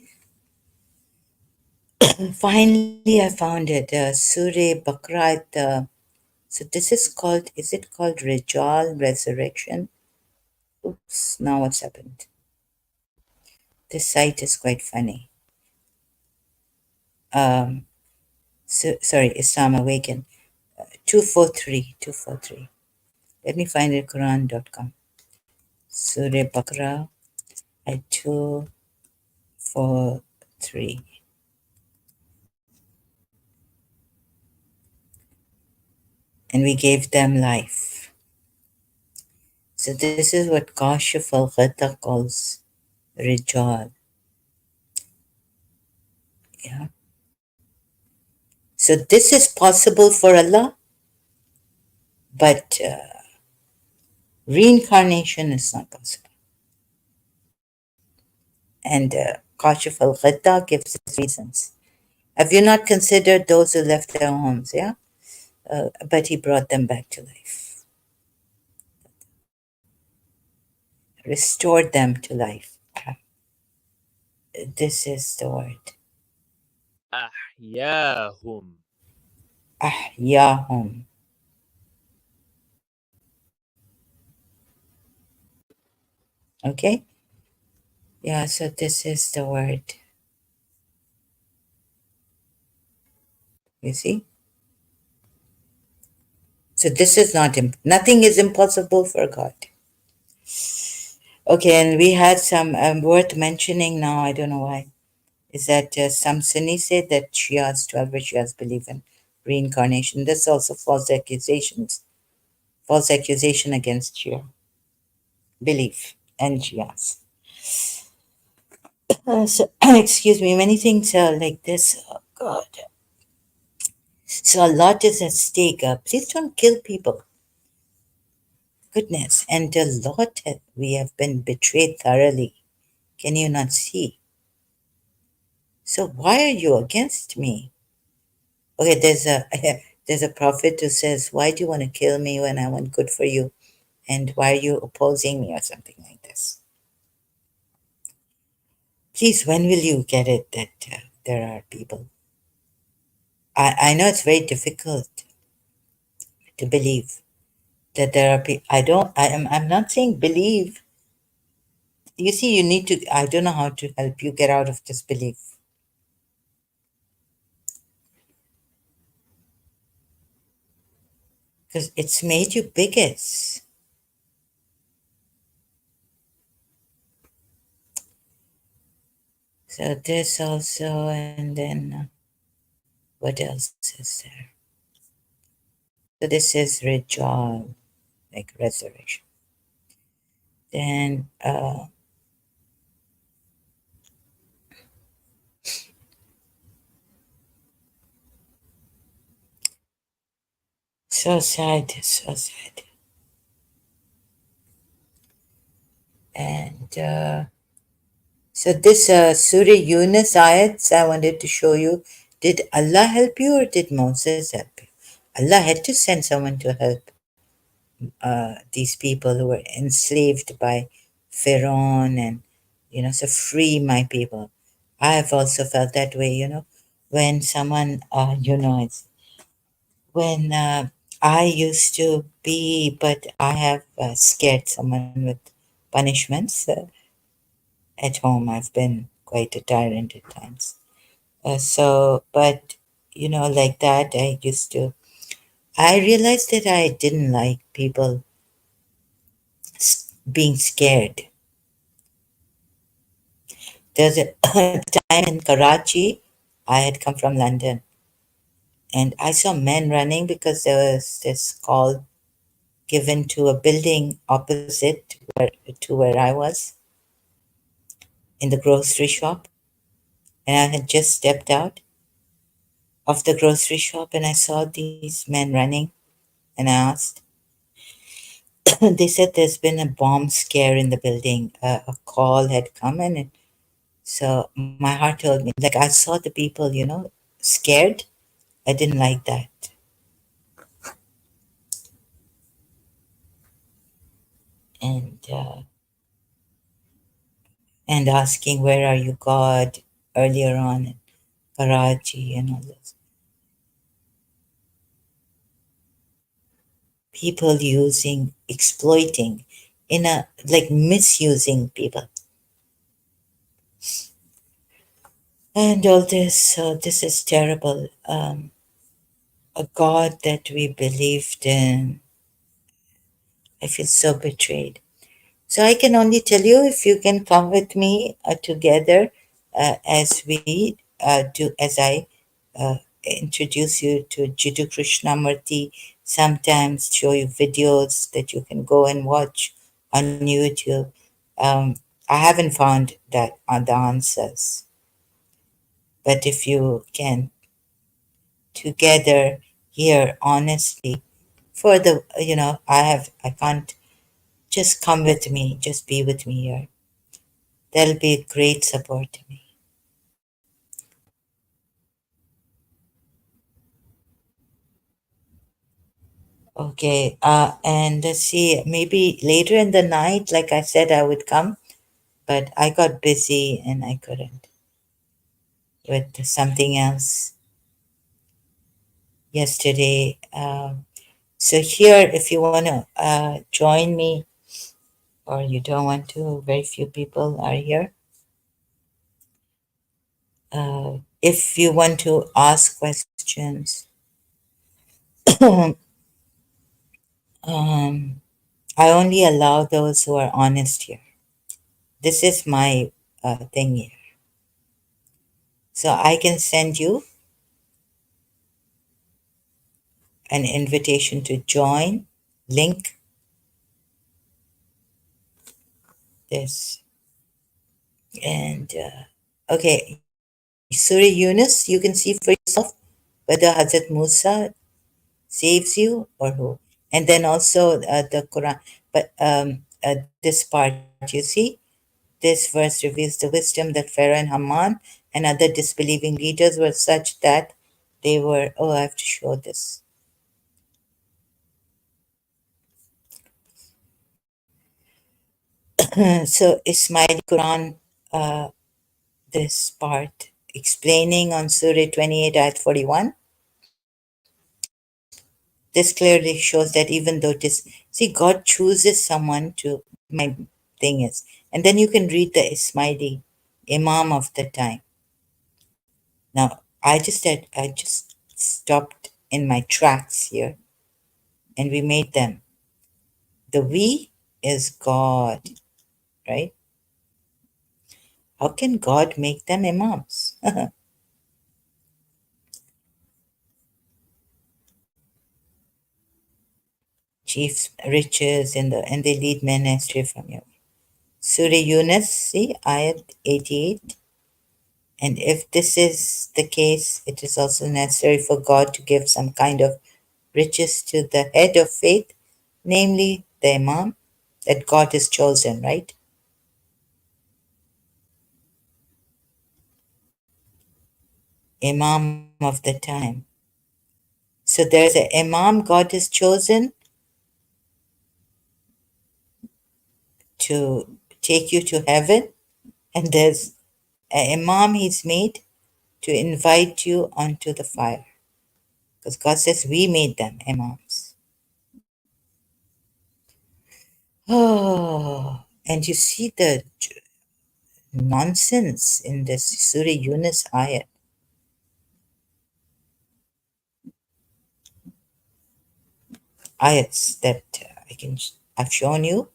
A: Finally, I found it. Surah Baqarah. So this is called. Is it called Rijal Resurrection? Oops. Now what's happened? This site is quite funny. Sorry, Islam Awaken. 243. 243. Let me find it. Quran.com. Surah Baqarah at 243. And we gave them life. So this is what Kashif al-Ghata calls. Rijal. Yeah. So this is possible for Allah, but reincarnation is not possible. And Kashif al-Ghitta gives his reasons. Have you not considered those who left their homes? Yeah. But he brought them back to life, restored them to life. This is the word.
B: أحياهم.
A: Ahyahum. Okay? Yeah, so this is the word. You see? So this is not, nothing is impossible for God. Okay, and we had some worth mentioning now, I don't know why, is that some Sunnis say that Shias, 12 Shias believe in reincarnation. That's also false accusation against Shia belief and Shias. So, excuse me, many things are like this. Oh, God. So a lot is at stake. Please don't kill people. Goodness. And a lot we have been betrayed thoroughly. Can you not see? So why are you against me? Okay, there's a prophet who says, why do you want to kill me when I want good for you? And why are you opposing me or something like this? Please, when will you get it that there are people? I know it's very difficult to believe that there are people. I'm not saying believe. You see, you need to, I don't know how to help you get out of this belief because it's made you bigots. So this also, and then what else is there? So this is Rijal, like resurrection. Then, so sad, so sad. And so this Surah Yunus ayats I wanted to show you. Did Allah help you or did Moses help you? Allah had to send someone to help these people who were enslaved by Pharaoh and, so free my people. I have also felt that way, when someone, it's when I used to be, but I have scared someone with punishments. At home, I've been quite a tyrant at times. But, like that, I realized that I didn't like people being scared. There's a time in Karachi, I had come from London, and I saw men running because there was this call given to a building opposite to where I was in the grocery shop. And I had just stepped out of the grocery shop and I saw these men running. And I asked, they said there's been a bomb scare in the building. A call had come in. And so my heart told me, like, I saw the people, scared. I didn't like that. And, and asking, where are you, God, earlier on in Karachi and all this. People using, exploiting, like misusing people. And all this, this is terrible. A God that we believed in. I feel so betrayed. So I can only tell you if you can come with me together as I introduce you to Jiddu Krishnamurti, sometimes show you videos that you can go and watch on YouTube. Um, I haven't found that the answers, but if you can together here honestly for the I can't just come with me, just be with me here. That'll be a great support to me. Okay, and let's see, maybe later in the night, like I said, I would come, but I got busy and I couldn't with something else yesterday. So here, if you want to join me, or you don't want to, very few people are here. If you want to ask questions, um, I only allow those who are honest here. This is my thing here. So I can send you an invitation to join, link this. And okay, Surah Yunus, you can see for yourself whether Hazrat Musa saves you or who. And then also the Quran. But this part, you see, this verse reveals the wisdom that Pharaoh and Haman and other disbelieving leaders were such that they were. Oh, I have to show this. So, Ismaili Quran, uh, this part explaining on Surah 28, Ayat 41. This clearly shows that even though it is, see, God chooses someone to, my thing is, and then you can read the Ismaili Imam of the time. Now, I just stopped in my tracks here and we made them. The we is God, right? How can God make them imams? Chiefs, riches, and they lead men astray from you. Surah Yunus, see, Ayat 88. And if this is the case, it is also necessary for God to give some kind of riches to the head of faith, namely the Imam, that God has chosen, right? Imam of the time. So there's an Imam God has chosen to take you to heaven, and there's an Imam He's made to invite you onto the fire. Because God says we made them Imams. Oh, and you see the nonsense in this Surah Yunus ayat. Ayats that I've shown you,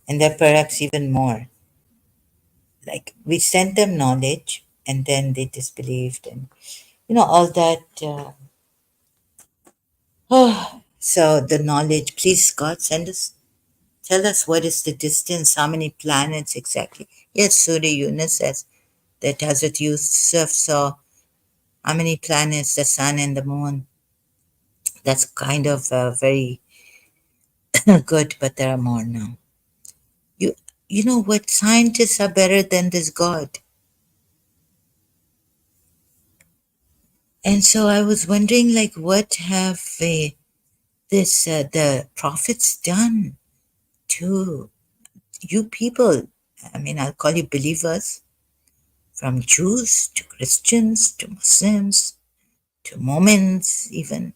A: and there are perhaps even more. Like we sent them knowledge, and then they disbelieved, and all that. So the knowledge, please God, send us. Tell us what is the distance, how many planets exactly. Yes, Surah Yunus says that Hazrat Yusuf saw how many planets, the sun and the moon. That's kind of very good, but there are more now. You, you know what? Scientists are better than this God. And so I was wondering, like, what have the prophets done to you people? I mean, I'll call you believers, from Jews to Christians to Muslims to Mormons, even.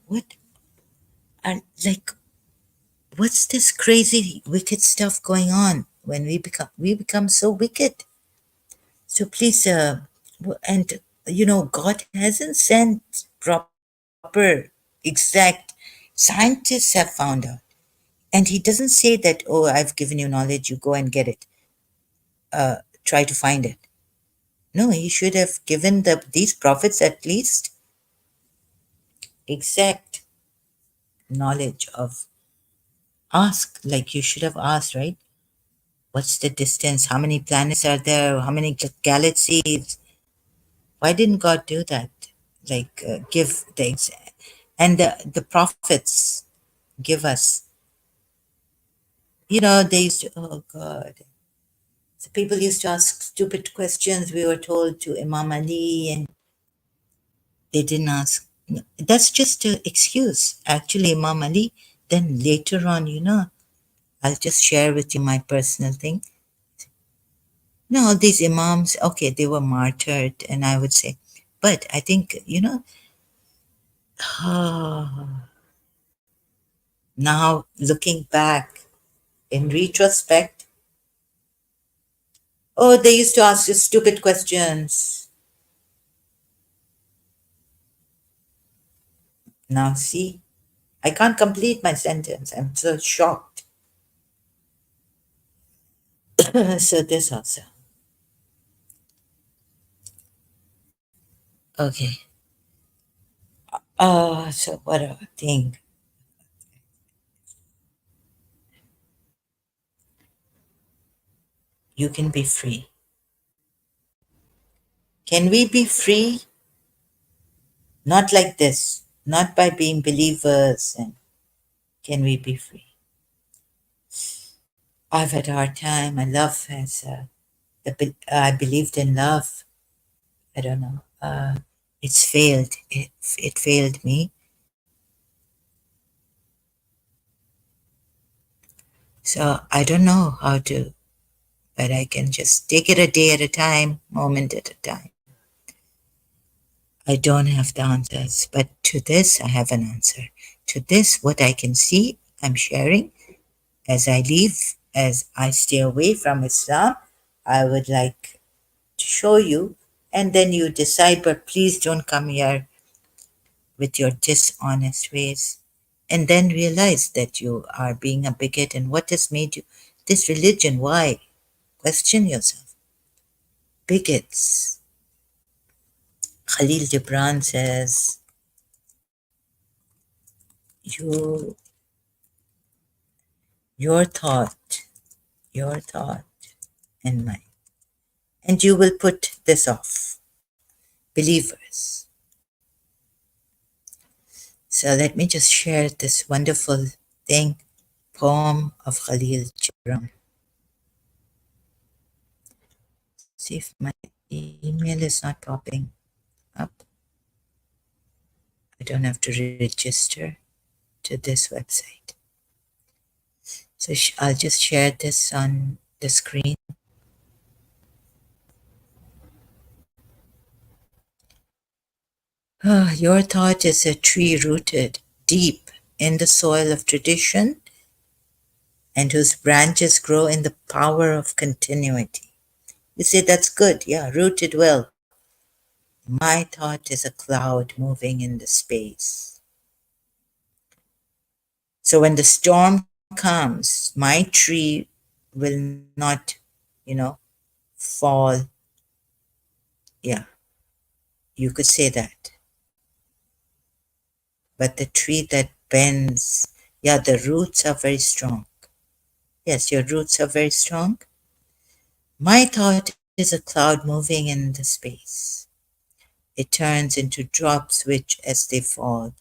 A: What are like? What's this crazy, wicked stuff going on when we become so wicked? So please, and God hasn't sent proper, exact. Scientists have found out, and He doesn't say that. Oh, I've given you knowledge. You go and get it. Try to find it. No, He should have given these prophets at least exact knowledge of Ask, like you should have asked, right? What's the distance? How many planets are there? How many galaxies? Why didn't God do that? Like, give the and the prophets give us. They used to. Oh God. So people used to ask stupid questions. We were told to Imam Ali, and they didn't ask. No, that's just an excuse. Actually, Imam Ali. Then later on, I'll just share with you my personal thing. No, all these imams, okay, they were martyred, and I would say, but I think, now looking back in retrospect, oh, they used to ask you stupid questions. Now, see, I can't complete my sentence. I'm so shocked. So, this also. Okay. So what a thing. You can be free. Can we be free? Not like this. Not by being believers. And can we be free? I've had a hard time. My love has. I believed in love. I don't know. It's failed. It failed me. So I don't know how to, but I can just take it a day at a time, moment at a time. I don't have the answers, but to this, I have an answer. To this, what I can see, I'm sharing. As I leave, as I stay away from Islam, I would like to show you, and then you decide, but please don't come here with your dishonest ways. And then realize that you are being a bigot and what has made you this religion. Why? Question yourself. Bigots. Khalil Gibran says, you, your thought, your thought and mine. And you will put this off. Believers. So let me just share this wonderful thing, poem of Khalil Gibran. See if my email is not popping up. I don't have to register to this website. So I'll just share this on the screen. Your thought is a tree rooted deep in the soil of tradition and whose branches grow in the power of continuity. You say that's good, yeah, rooted well. My thought is a cloud moving in the space. So when the storm comes, my tree will not, you know, fall. Yeah, you could say that. But the tree that bends, yeah, the roots are very strong. Yes, your roots are very strong. My thought is a cloud moving in the space. It turns into drops which, as they fall,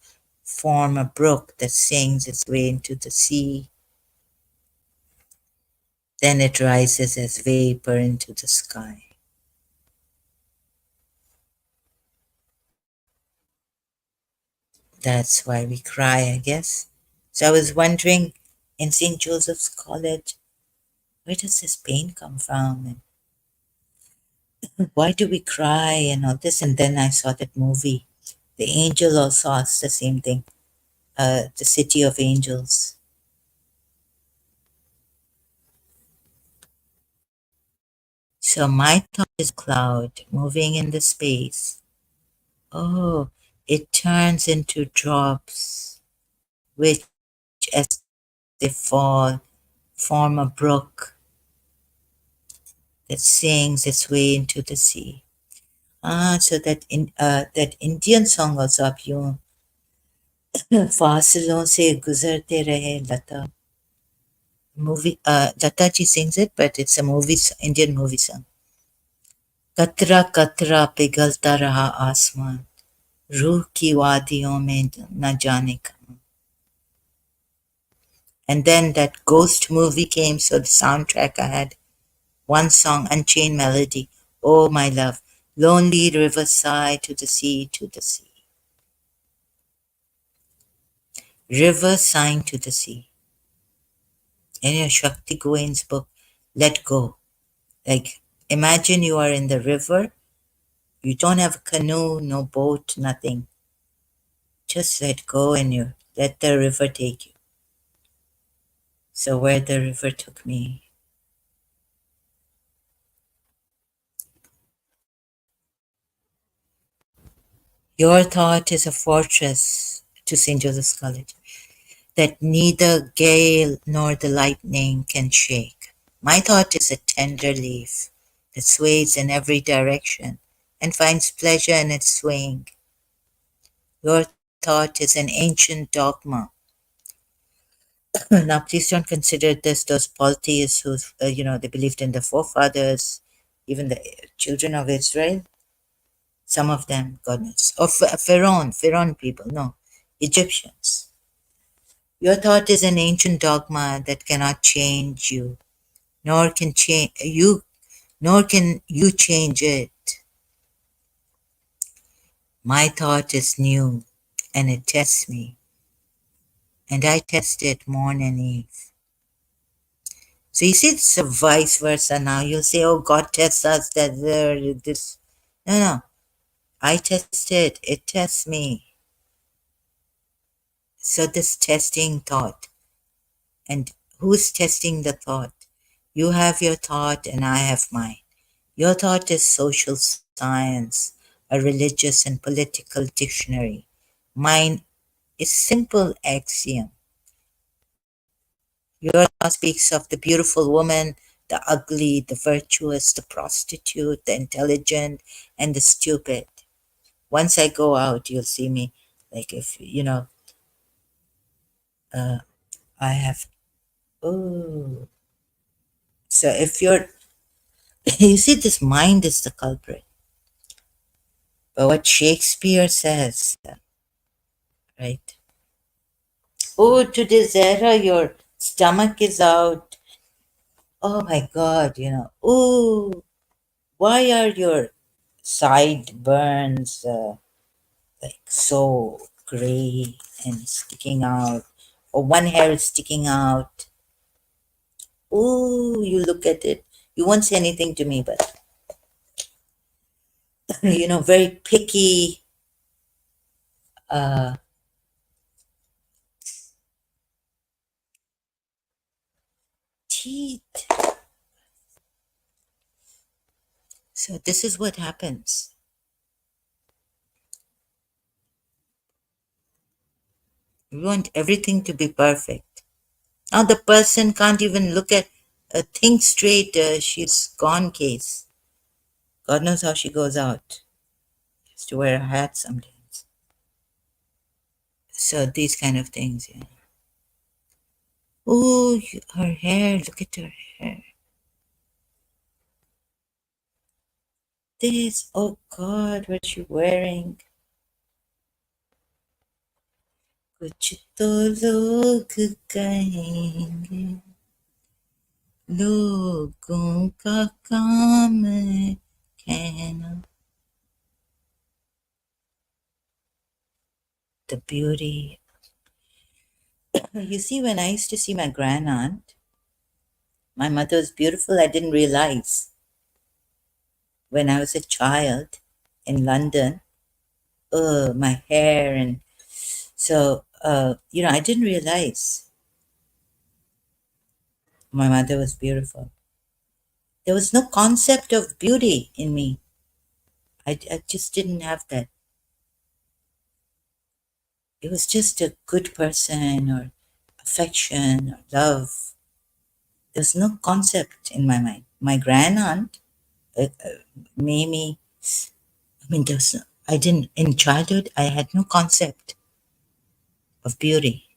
A: form a brook that sings its way into the sea. Then it rises as vapor into the sky. That's why we cry, I guess. So I was wondering, in St. Joseph's College, where does this pain come from? And why do we cry and all this? And then I saw that movie. The angel also asked the same thing. The City of Angels. So my thought is cloud moving in the space. Oh, it turns into drops, which as they fall, form a brook that sings its way into the sea. So that Indian song also आप यूं फासलों से गुजरते रहे लता. movie. Lataji sings it, but it's a Indian movie song. कतरा कतरा पिघलता रहा आसमान रूह की वादियों में न जाने कहाँ. And then that ghost movie came, so the soundtrack I had one song, Unchained Melody. Oh, my love, lonely riverside to the sea, to the sea. River sighing to the sea. In your Shakti Gawain's book, Let Go. Like, imagine you are in the river. You don't have a canoe, no boat, nothing. Just let go and you let the river take you. So where the river took me. Your thought is a fortress to St. Joseph's College that neither gale nor the lightning can shake. My thought is a tender leaf that sways in every direction and finds pleasure in its swaying. Your thought is an ancient dogma. Now, please don't consider this those polytheists who, they believed in the forefathers, even the children of Israel. Some of them, God knows. Or Pharaoh people, no, Egyptians. Your thought is an ancient dogma that cannot change you, nor can change you, nor can you change it. My thought is new, and it tests me, and I test it morn and eve. So you see, it's a vice versa now. You'll say, oh, God tests us, that there, this. No, no. I test it. It tests me. So this testing thought. And who's testing the thought? You have your thought and I have mine. Your thought is social science, a religious and political dictionary. Mine is simple axiom. Your thought speaks of the beautiful woman, the ugly, the virtuous, the prostitute, the intelligent, and the stupid. Once I go out, you'll see me. Like if, I have, oh. So if you're, you see, this mind is the culprit. But what Shakespeare says, right? Oh, today, Zara, your stomach is out. Oh my God, Oh, why are your sideburns like so gray and sticking out? Or one hair is sticking out. Oh, you look at it. You won't say anything to me, but, very picky uh, teeth. So this is what happens. We want everything to be perfect. Now the person can't even look at a think straight. She's gone case. God knows how she goes out. She has to wear a hat sometimes. So these kind of things, yeah. Oh, her hair. Look at her hair. This. Oh God, what's she wearing? कुछ तो लोग कहेंगे लोगों का काम है कहना. The beauty. You see, when I used to see my grand aunt, my mother was beautiful. I didn't realize when I was a child in London. My hair and so I didn't realize my mother was beautiful. There was no concept of beauty in me. I just didn't have that. It was just a good person or affection or love. There's no concept in my mind. My grand aunt, Mamie, I mean, I didn't, in childhood, I had no concept of beauty.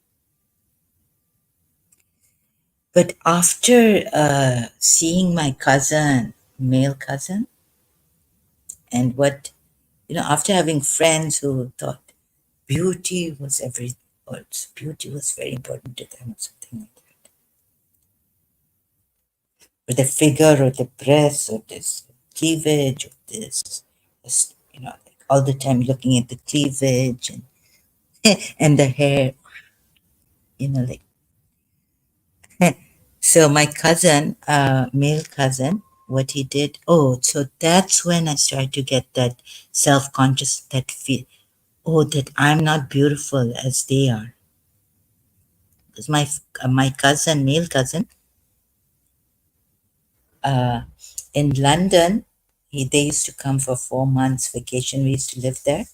A: But after seeing my cousin, male cousin, and what, after having friends who thought beauty was beauty was very important to them or something like that, or the figure or the breasts or this cleavage or this, like all the time looking at the cleavage and and the hair, like. So my cousin, male cousin, what he did, so that's when I started to get that self-conscious, that feel, that I'm not beautiful as they are. Because my cousin, male cousin, uh, in London, they used to come for 4 months vacation. We used to live there.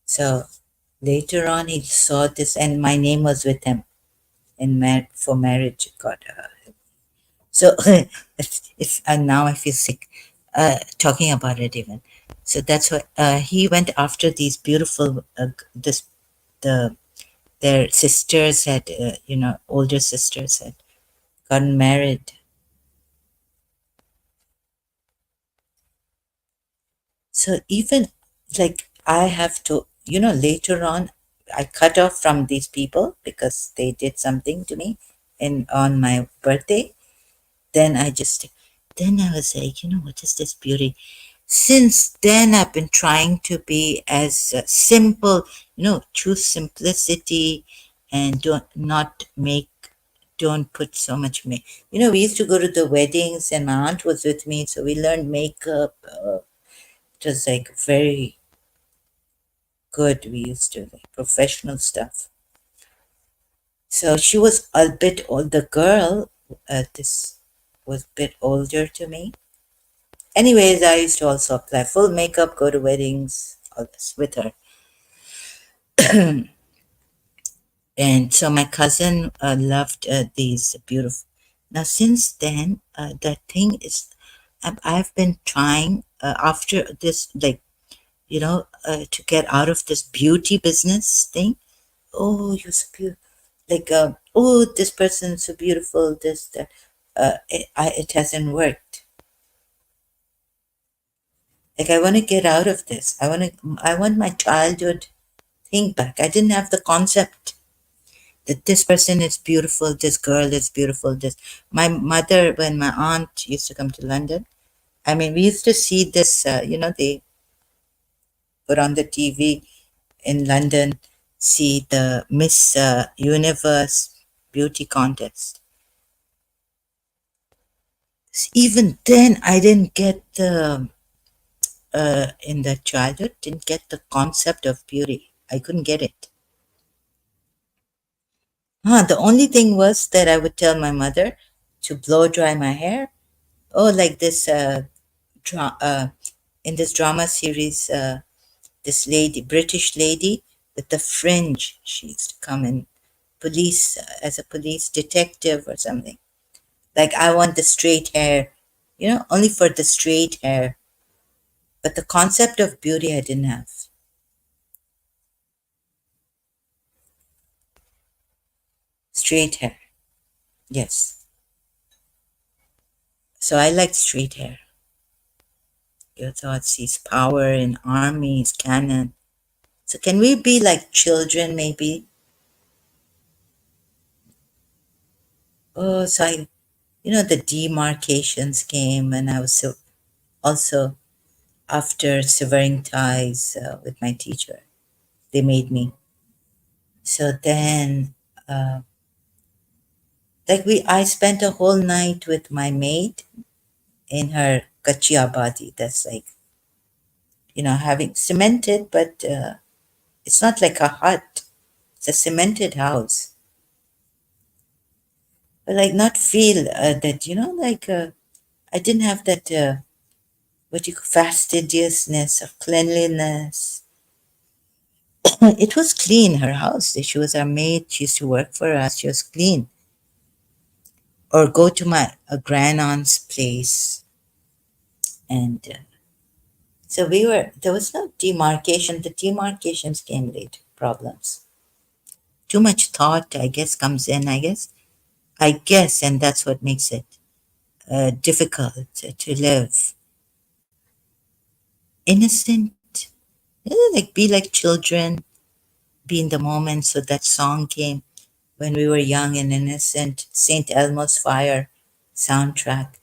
A: So later on, he saw this, and my name was with him for marriage. God, so it's and now I feel sick talking about it even. So that's what he went after these beautiful this the their sisters had older sisters had gotten married. So even like I have to, later on, I cut off from these people because they did something to me on my birthday. Then then I was like, what is this beauty? Since then, I've been trying to be as simple, choose simplicity and don't put so much make. We used to go to the weddings and my aunt was with me, so we learned makeup. It was like very good. We used to like professional stuff. So she was a bit old. The girl, this was a bit older to me. Anyways, I used to also apply full makeup, go to weddings, all this with her. And so my cousin loved these beautiful. Now, since then, the thing is, I've been trying after this, like, to get out of this beauty business thing. Oh, you're so beautiful. Like, this person's so beautiful, this, that. It hasn't worked. Like, I want to get out of this. I want my childhood thing back. I didn't have the concept that this person is beautiful, this girl is beautiful, this. My mother, when my aunt used to come to London, I mean, we used to see this, they put on the TV in London, see the Miss Universe beauty contest. Even then, I didn't get in the childhood, didn't get the concept of beauty. I couldn't get it. The only thing was that I would tell my mother to blow dry my hair. Oh, like this in this drama series, this lady, British lady with the fringe, she used to come in police as a police detective or something. Like I want the straight hair, only for the straight hair. But the concept of beauty I didn't have. Straight hair, yes. So I like straight hair. Your thoughts sees power in armies, cannon. So can we be like children maybe? Oh, so the demarcations came, and I was so also after severing ties with my teacher, they made me. So then, I spent a whole night with my maid in her kachia body. That's like, having cemented, but it's not like a hut. It's a cemented house. But like not feel that, I didn't have that, fastidiousness of cleanliness. It was clean, her house. She was our maid. She used to work for us. She was clean. Or go to my a grand aunt's place. And so there was no demarcation. The demarcations came later, problems. Too much thought, I guess, comes in, I guess. I guess, and that's what makes it difficult to live. Innocent, like be like children, be in the moment. So that song came when we were young and innocent, St. Elmo's Fire soundtrack.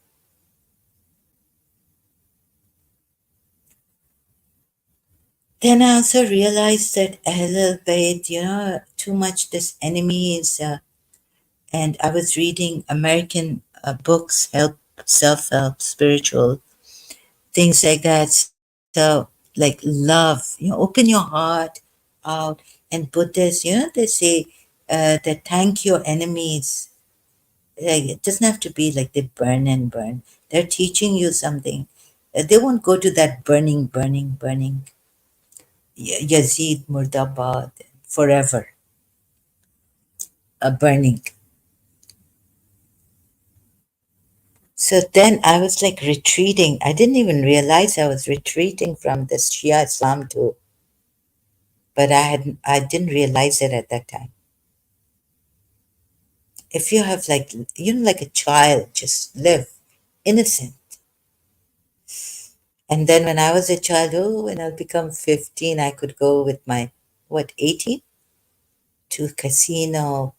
A: Then I also realized that Ahlul Bayt, too much this enemies. And I was reading American books, self-help, spiritual, things like that. So, like love, open your heart out. And Buddhists, they say that thank your enemies. Like, it doesn't have to be like they burn and burn. They're teaching you something. They won't go to that burning, burning, burning. Yazid Murdabad forever, burning. So then I was like retreating. I didn't even realize I was retreating from this Shia Islam too, but I didn't realize it at that time. If you have like like a child, just live innocent. And then when I was a child, when I'll become 15, I could go with my 18 to casino.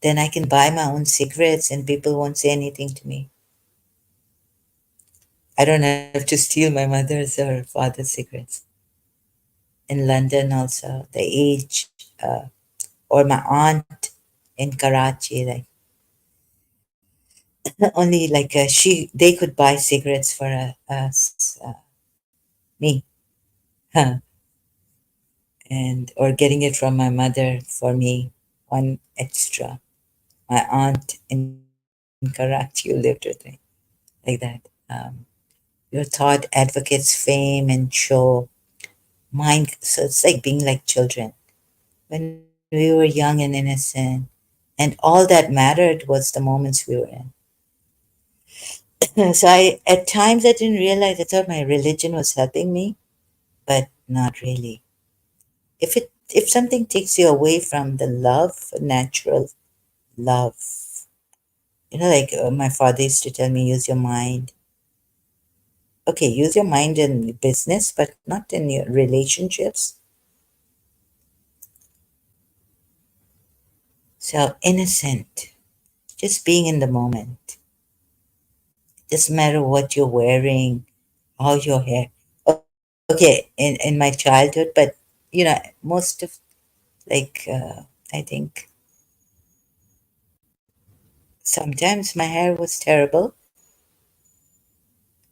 A: Then I can buy my own cigarettes and people won't say anything to me. I don't have to steal my mother's or father's cigarettes. In London also, the age, or my aunt in Karachi, like only like they could buy cigarettes for us, me, and or getting it from my mother for me, one extra. My aunt in Karachi who lived with me, like that. Your thought advocates fame and show, mind. So it's like being like children when we were young and innocent, and all that mattered was the moments we were in. So at times I didn't realize. I thought my religion was helping me, but not really. If something takes you away from the love, natural love, like my father used to tell me, use your mind. Okay, use your mind in business, but not in your relationships. So innocent, just being in the moment. Doesn't matter what you're wearing, how your hair. Okay, in my childhood, but most of like I think sometimes my hair was terrible.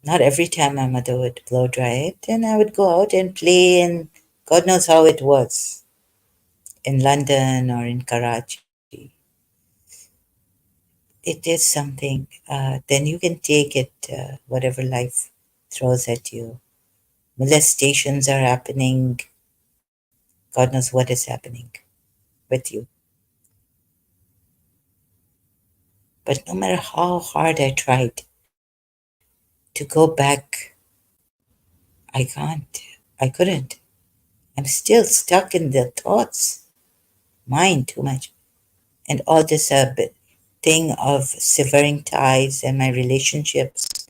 A: Not every time my mother would blow dry it, and I would go out and play, and God knows how it was in London or in Karachi. It is something. Then you can take it, whatever life throws at you. Molestations are happening. God knows what is happening with you. But no matter how hard I tried to go back, I can't. I couldn't. I'm still stuck in the thoughts, mind too much, and all this thing of severing ties and my relationships,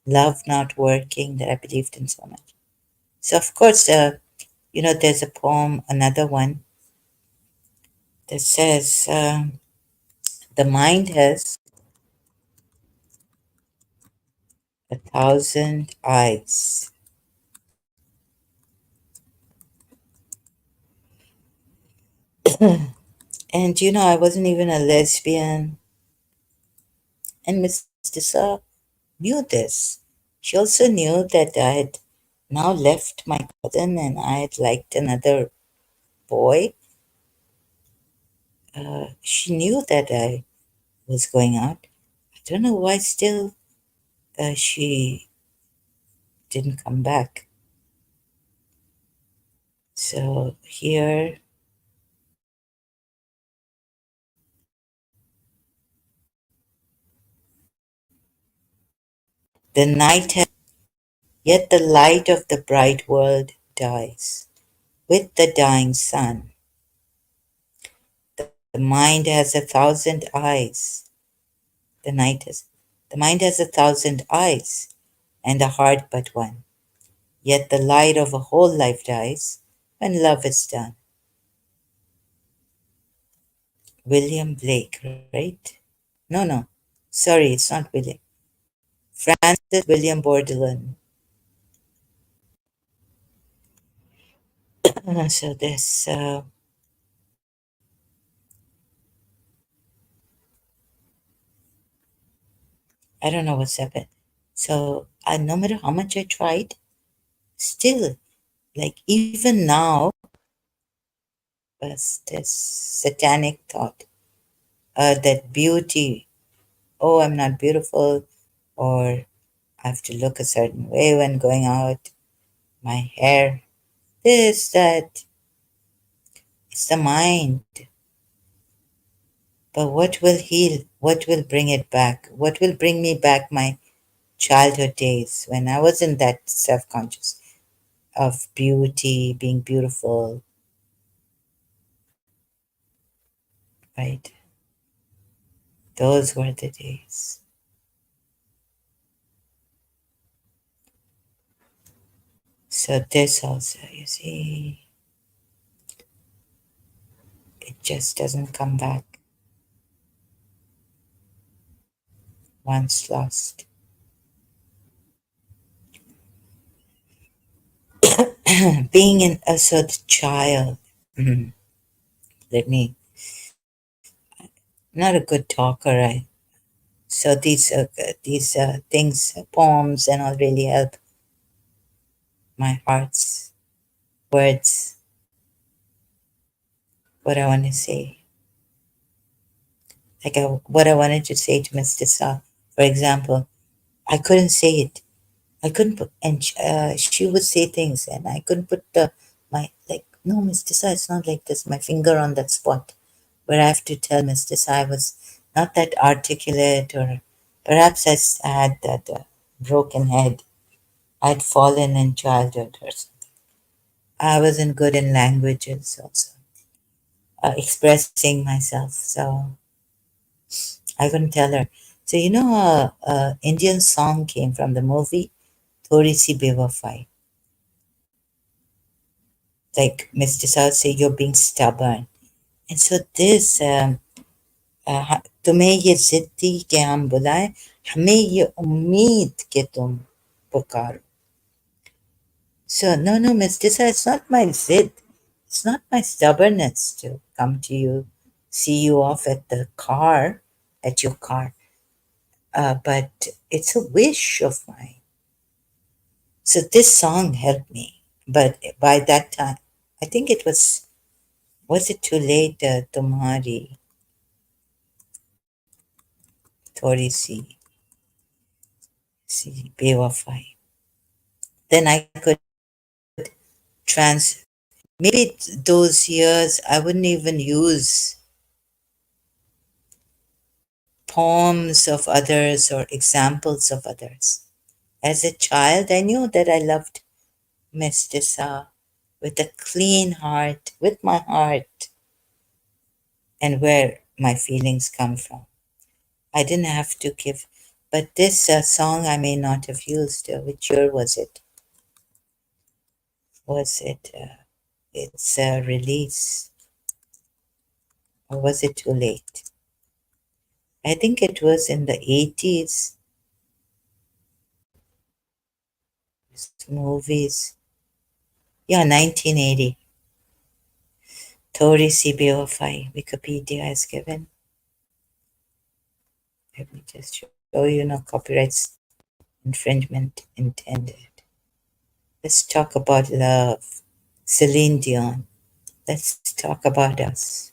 A: love not working that I believed in so much. So of course, there's a poem, another one that says, "The mind has 1,000 eyes." And I wasn't even a lesbian, and Miss Tissa knew this. She also knew that I had now left my cousin and I had liked another boy. She knew that I was going out. I don't know why still she didn't come back. So here, the night has, yet the light of the bright world dies. With the dying sun, the mind has 1,000 eyes. The night has, the mind has 1,000 eyes and a heart but one. Yet the light of a whole life dies when love is done. William Blake, right? No, no. Sorry, it's not William. Francis William Bordelon. So this, I don't know what's happened. So no matter how much I tried, still, like even now, was this satanic thought that beauty, oh, I'm not beautiful, or I have to look a certain way when going out, my hair, this, that. It's the mind. But what will heal? What will bring it back? What will bring me back my childhood days when I wasn't that self conscious of beauty, being beautiful, right? Those were the days. So, this also, you see, it just doesn't come back once lost. Being in a sort of child, let me, not a good talker, I. So these things, poems, and all really help my heart's words, what I want to say. Like what I wanted to say to Mr. Sa, for example, I couldn't say it. I couldn't put, and she would say things, and I couldn't put my, like, no, Mr. Sa, it's not like this, my finger on that spot where I have to tell Mr. Sa I was not that articulate, or perhaps I had that broken head. I'd fallen in childhood or something. I wasn't good in languages also, expressing myself. So I couldn't tell her. So Indian song came from the movie Thodi Si Bewafai. Like Mr. South say, you're being stubborn. And so this, तुम्हें ये जिद्दी के हम बुलाए, हमें ये उम्मीद के तुम पुकारो. So no, no, Mr. Sa, it's not my zid. It's not my stubbornness to come to you, see you off at the car, at your car. But it's a wish of mine. So this song helped me. But by that time, I think it was it too late, Tumhari Thodi Si Bewafai. Then I could trans, maybe those years I wouldn't even use poems of others or examples of others. As a child, I knew that I loved Mr. Sa with a clean heart, with my heart, and where my feelings come from. I didn't have to give, but this song I may not have used. Which year was it? Was it its release, or was it too late? I think it was in the 80s. Movies. Yeah, 1980. Tori CBO5, Wikipedia has given. Let me just show you, no copyrights infringement intended. Let's talk about love. Celine Dion. Let's talk about us.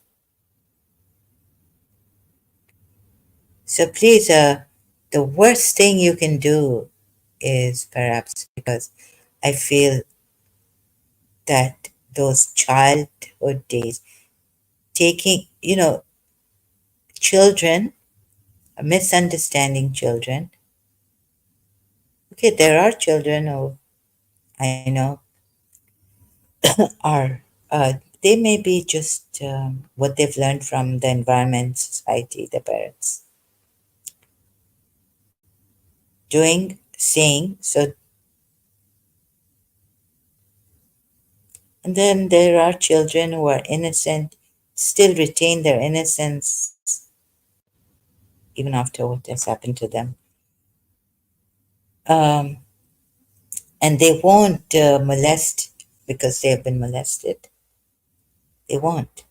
A: So please, the worst thing you can do is perhaps, because I feel that those childhood days, taking, children, misunderstanding children. Okay, there are children who I know are, they may be just what they've learned from the environment, society, their parents. doing, saying. So, and then there are children who are innocent, still retain their innocence even after what has happened to them. Um, and they won't molest because they have been molested. They won't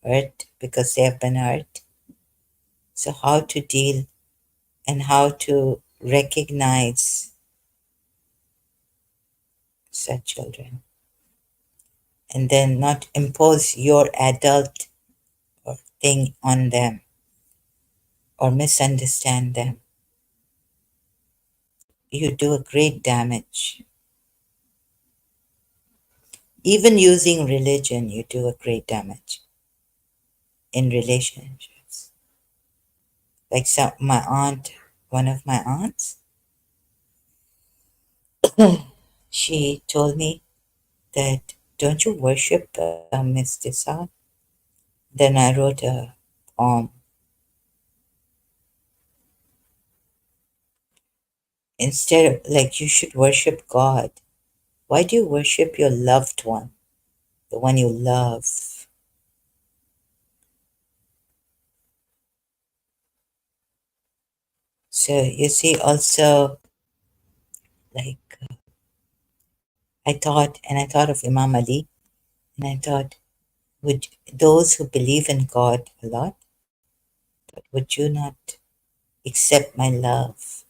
A: hurt because they have been hurt. So, how to deal and how to recognize such children and then not impose your adult or thing on them or misunderstand them. You do a great damage. Even using religion, you do a great damage in relationships. Like my aunt, one of my aunts, she told me that, don't you worship Miss Tisa? Then I wrote a poem. Instead of, like, you should worship God. Why do you worship your loved one, the one you love? So you see, also, like, I thought of Imam Ali, and I thought, would those who believe in God a lot, but would you not accept my love?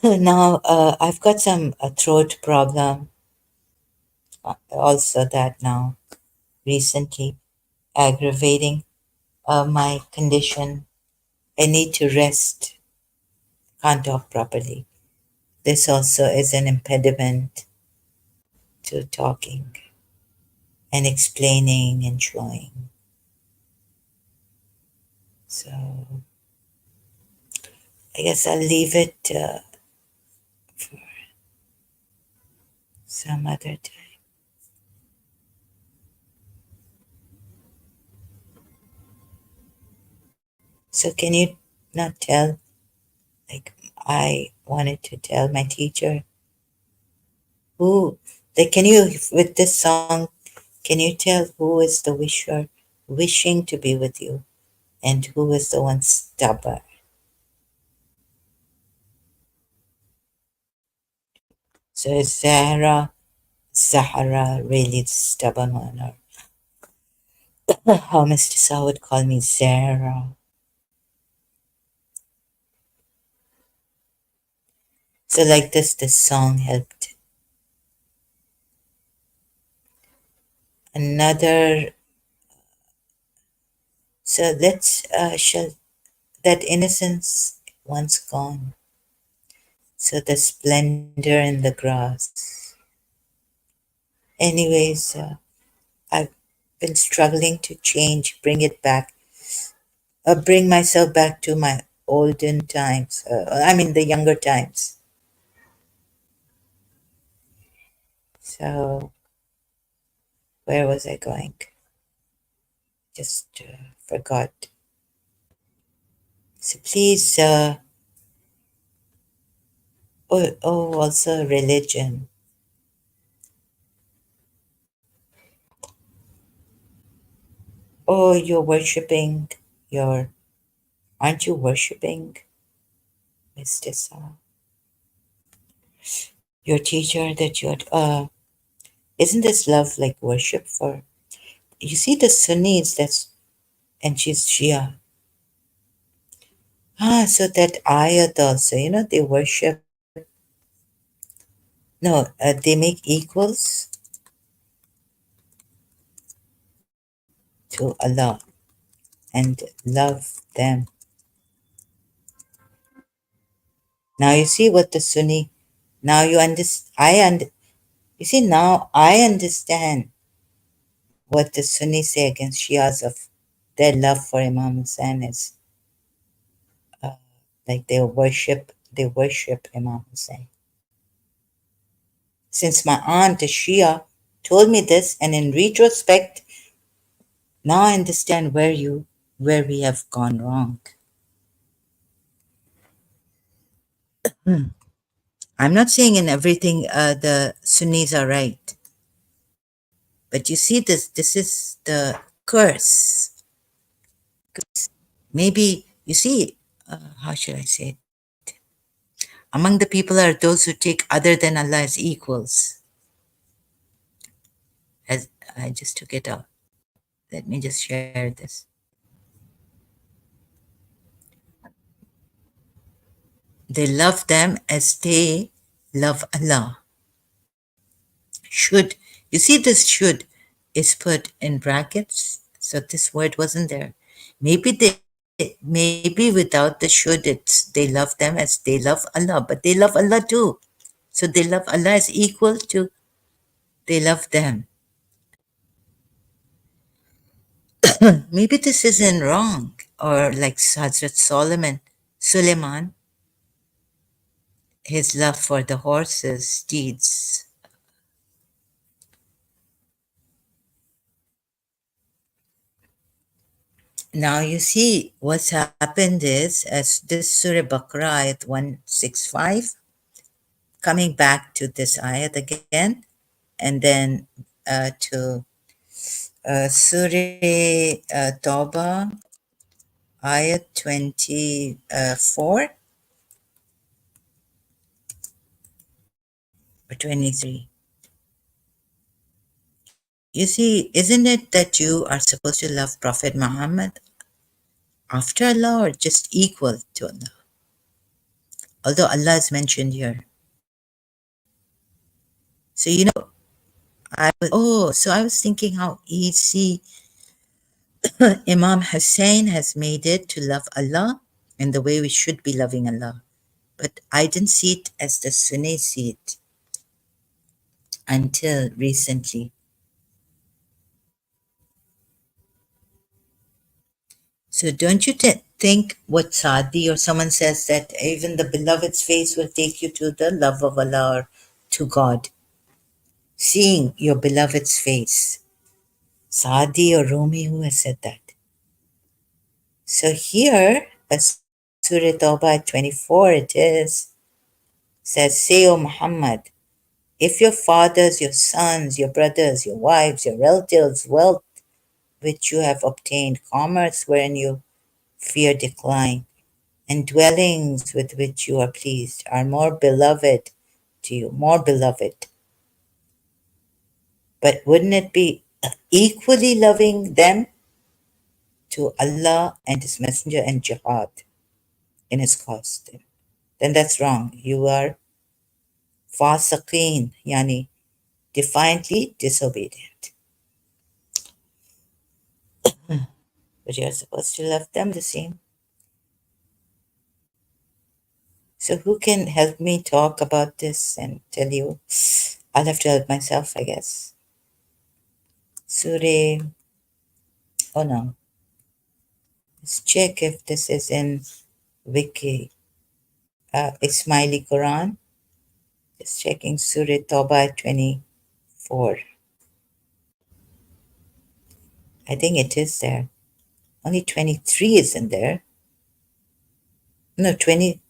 A: Now, I've got some throat problem, also that now recently aggravating my condition. I need to rest, can't talk properly. This also is an impediment to talking and explaining and showing. So I guess I'll leave it for some other time. So can you not tell, like I wanted to tell my teacher, who, like, can you, with this song, can you tell who is the wisher, wishing to be with you, and who is the one stubborn? So is Zahara really the stubborn one, or how Mr. Sa would call me, Zara? So like this song helped. Another, so let's, shall, that innocence once gone, so the splendor in the grass. Anyways, I've been struggling to change, bring it back, bring myself back to my olden times. I mean, the younger times. So, where was I going? Just forgot. So, please, also religion. Oh, you're worshipping your, aren't you worshipping Mr. Sa? Your teacher that you're, isn't this love like worship for, you see the Sunnis, that's, and she's Shia. Ah, so that ayat also, they worship, no, they make equals to Allah and love them. Now you see what the Sunni, now you understand, you see, now I understand what the Sunnis say against Shias of their love for Imam Hussein is, uh, like they worship Imam Hussein. Since my aunt, a Shia, told me this, and in retrospect, now I understand where we have gone wrong. Hmm. I'm not saying in everything the Sunnis are right, but you see this is the curse. Maybe you see, how should I say it? Among the people are those who take other than Allah as equals. As I just took it out. Let me just share this. They love them as they love Allah. Should. You see, this should is put in brackets, so this word wasn't there. Maybe without the should, it's they love them as they love Allah, but they love Allah too. So they love Allah as equal to they love them. Maybe this isn't wrong, or like Hazrat Suleiman, his love for the horses, steeds. Now you see what's happened is, as this Surah Baqarah ayat 165, coming back to this ayat again, and then to Surah Tawbah ayat 24 or 23. You see, isn't it that you are supposed to love Prophet Muhammad after Allah or just equal to Allah? Although Allah is mentioned here. So, I was thinking how easy Imam Hussein has made it to love Allah in the way we should be loving Allah. But I didn't see it as the Sunnis see it until recently. So don't you think what Sadi or someone says that even the beloved's face will take you to the love of Allah or to God? Seeing your beloved's face. Sadi or Rumi, who has said that? So here, Surah Tawbah 24, it is, says, say, O Muhammad, if your fathers, your sons, your brothers, your wives, your relatives, wealth which you have obtained, commerce wherein you fear decline, and dwellings with which you are pleased are more beloved to you, more beloved. But wouldn't it be equally loving them to Allah and His Messenger and jihad in His cause? Then that's wrong. You are fasiqeen, yani defiantly disobedient. But you're supposed to love them the same. So who can help me talk about this and tell you? I'll have to help myself, I guess. Surah, oh no, let's check if this is in Wiki. Ismaili Quran. Just checking Surah Tawbah 24. I think it is there. Only 23 isn't there. No, 20.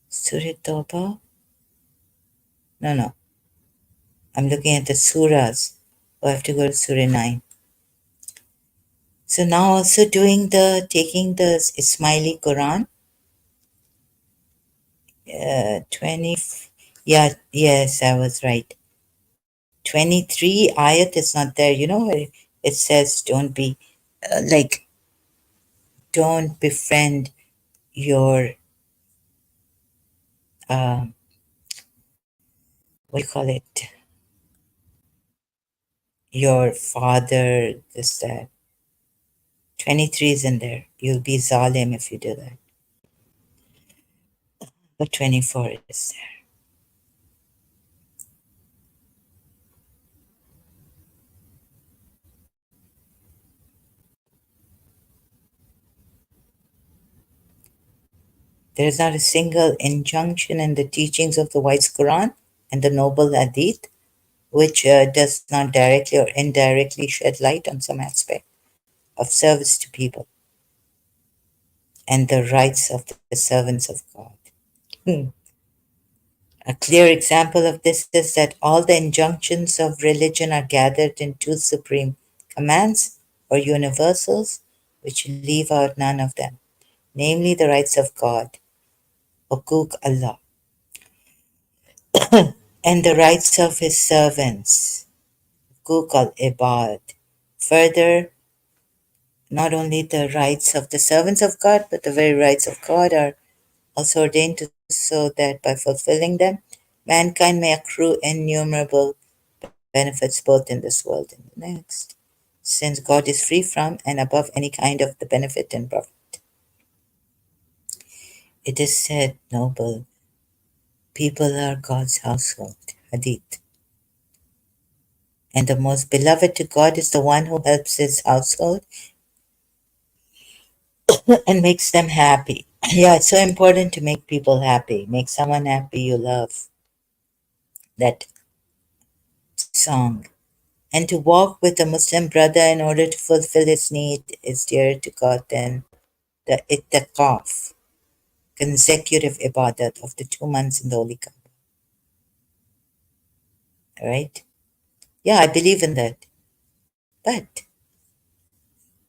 A: Surah Tawbah? No, no. I'm looking at the surahs. Oh, I have to go to Surah 9. So now also taking the Ismaili Quran. 20, yeah, yes, I was right. 23 ayat is not there. You know, it says like, don't befriend your, uh, what do you call it? Your father, this, that. 23 is in there. You'll be zalim if you do that. But 24 is there. There is not a single injunction in the teachings of the wise Quran and the noble Hadith which does not directly or indirectly shed light on some aspect of service to people and the rights of the servants of God. A clear example of this is that all the injunctions of religion are gathered in two supreme commands or universals, which leave out none of them, namely the rights of God, Hukuk Allah, and the rights of His servants, Hukuk al Ibad. Further, not only the rights of the servants of God, but the very rights of God are also ordained to so that by fulfilling them, mankind may accrue innumerable benefits both in this world and the next, since God is free from and above any kind of the benefit and profit. It is said, noble people are God's household, Hadith, and the most beloved to God is the one who helps his household and makes them happy. Yeah, it's so important to make people happy, make someone happy you love. That song. And to walk with a Muslim brother in order to fulfill his need is dearer to God than the itikaf, consecutive ibadat of the 2 months in the Holy Kaaba. Right? Yeah, I believe in that. But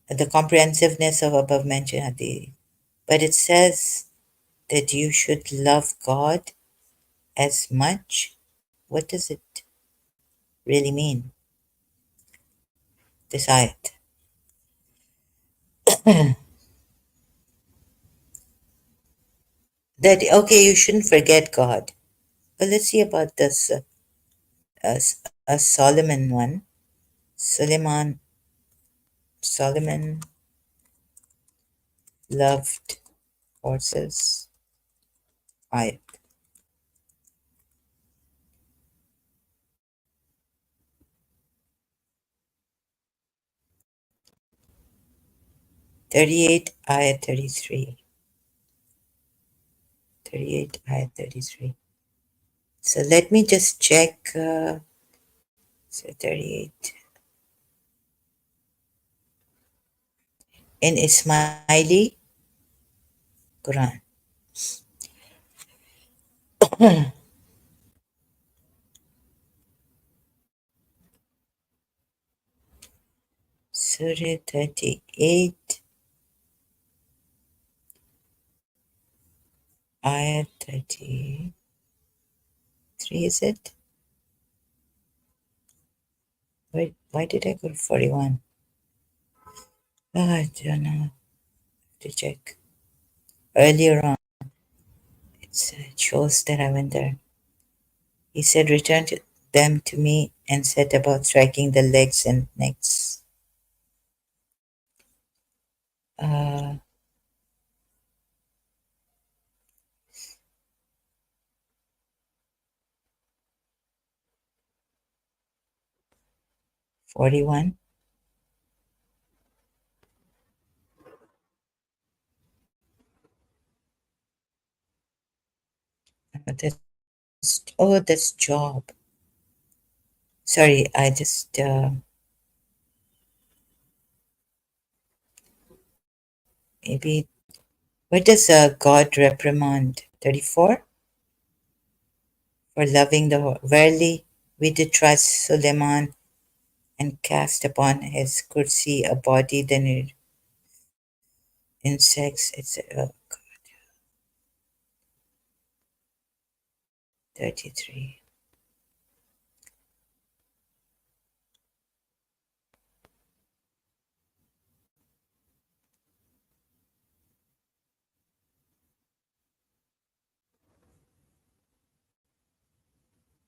A: the comprehensiveness of above mentioned hadith. But it says that you should love God as much. What does it really mean? This ayat. That, okay, you shouldn't forget God. But let's see about this Solomon one. Solomon loved horses. Ayat. 38 ayat 33. 38 ayat 33. So let me just check. So 38. In Ismaili Quran. Surah 38 ayat 33, is it? Why did I go to 41? Oh, I don't know. I have to check. Earlier on, it shows that I went there. He said, return them to me and set about striking the legs and necks. 41. That's job. Sorry, I just maybe. Where does God reprimand? 34. For loving the verily we did trust Suleiman and cast upon his kursi a body than insects. It's 33.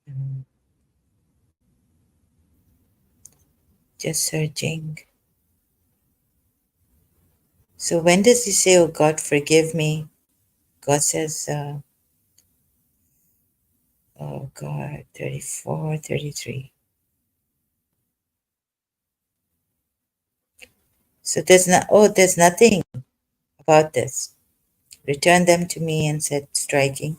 A: Mm, just searching. So when does he say, "Oh God, forgive me"? God says, "Oh God," 34, 33. So there's nothing about this. Return them to me and said, striking.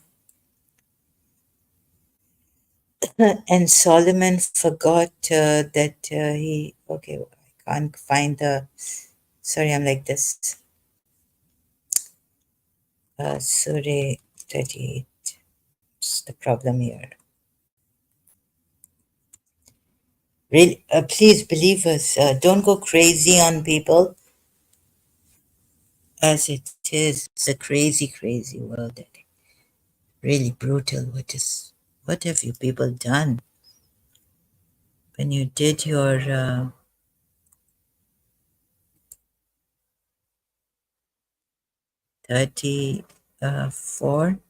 A: And Solomon forgot that he. Okay, I can't find the. Sorry, I'm like this. Surah 38. That's the problem here. Really, please believe us. Don't go crazy on people as it is. It's a crazy, crazy world. Really brutal. What have you people done when you did your 34?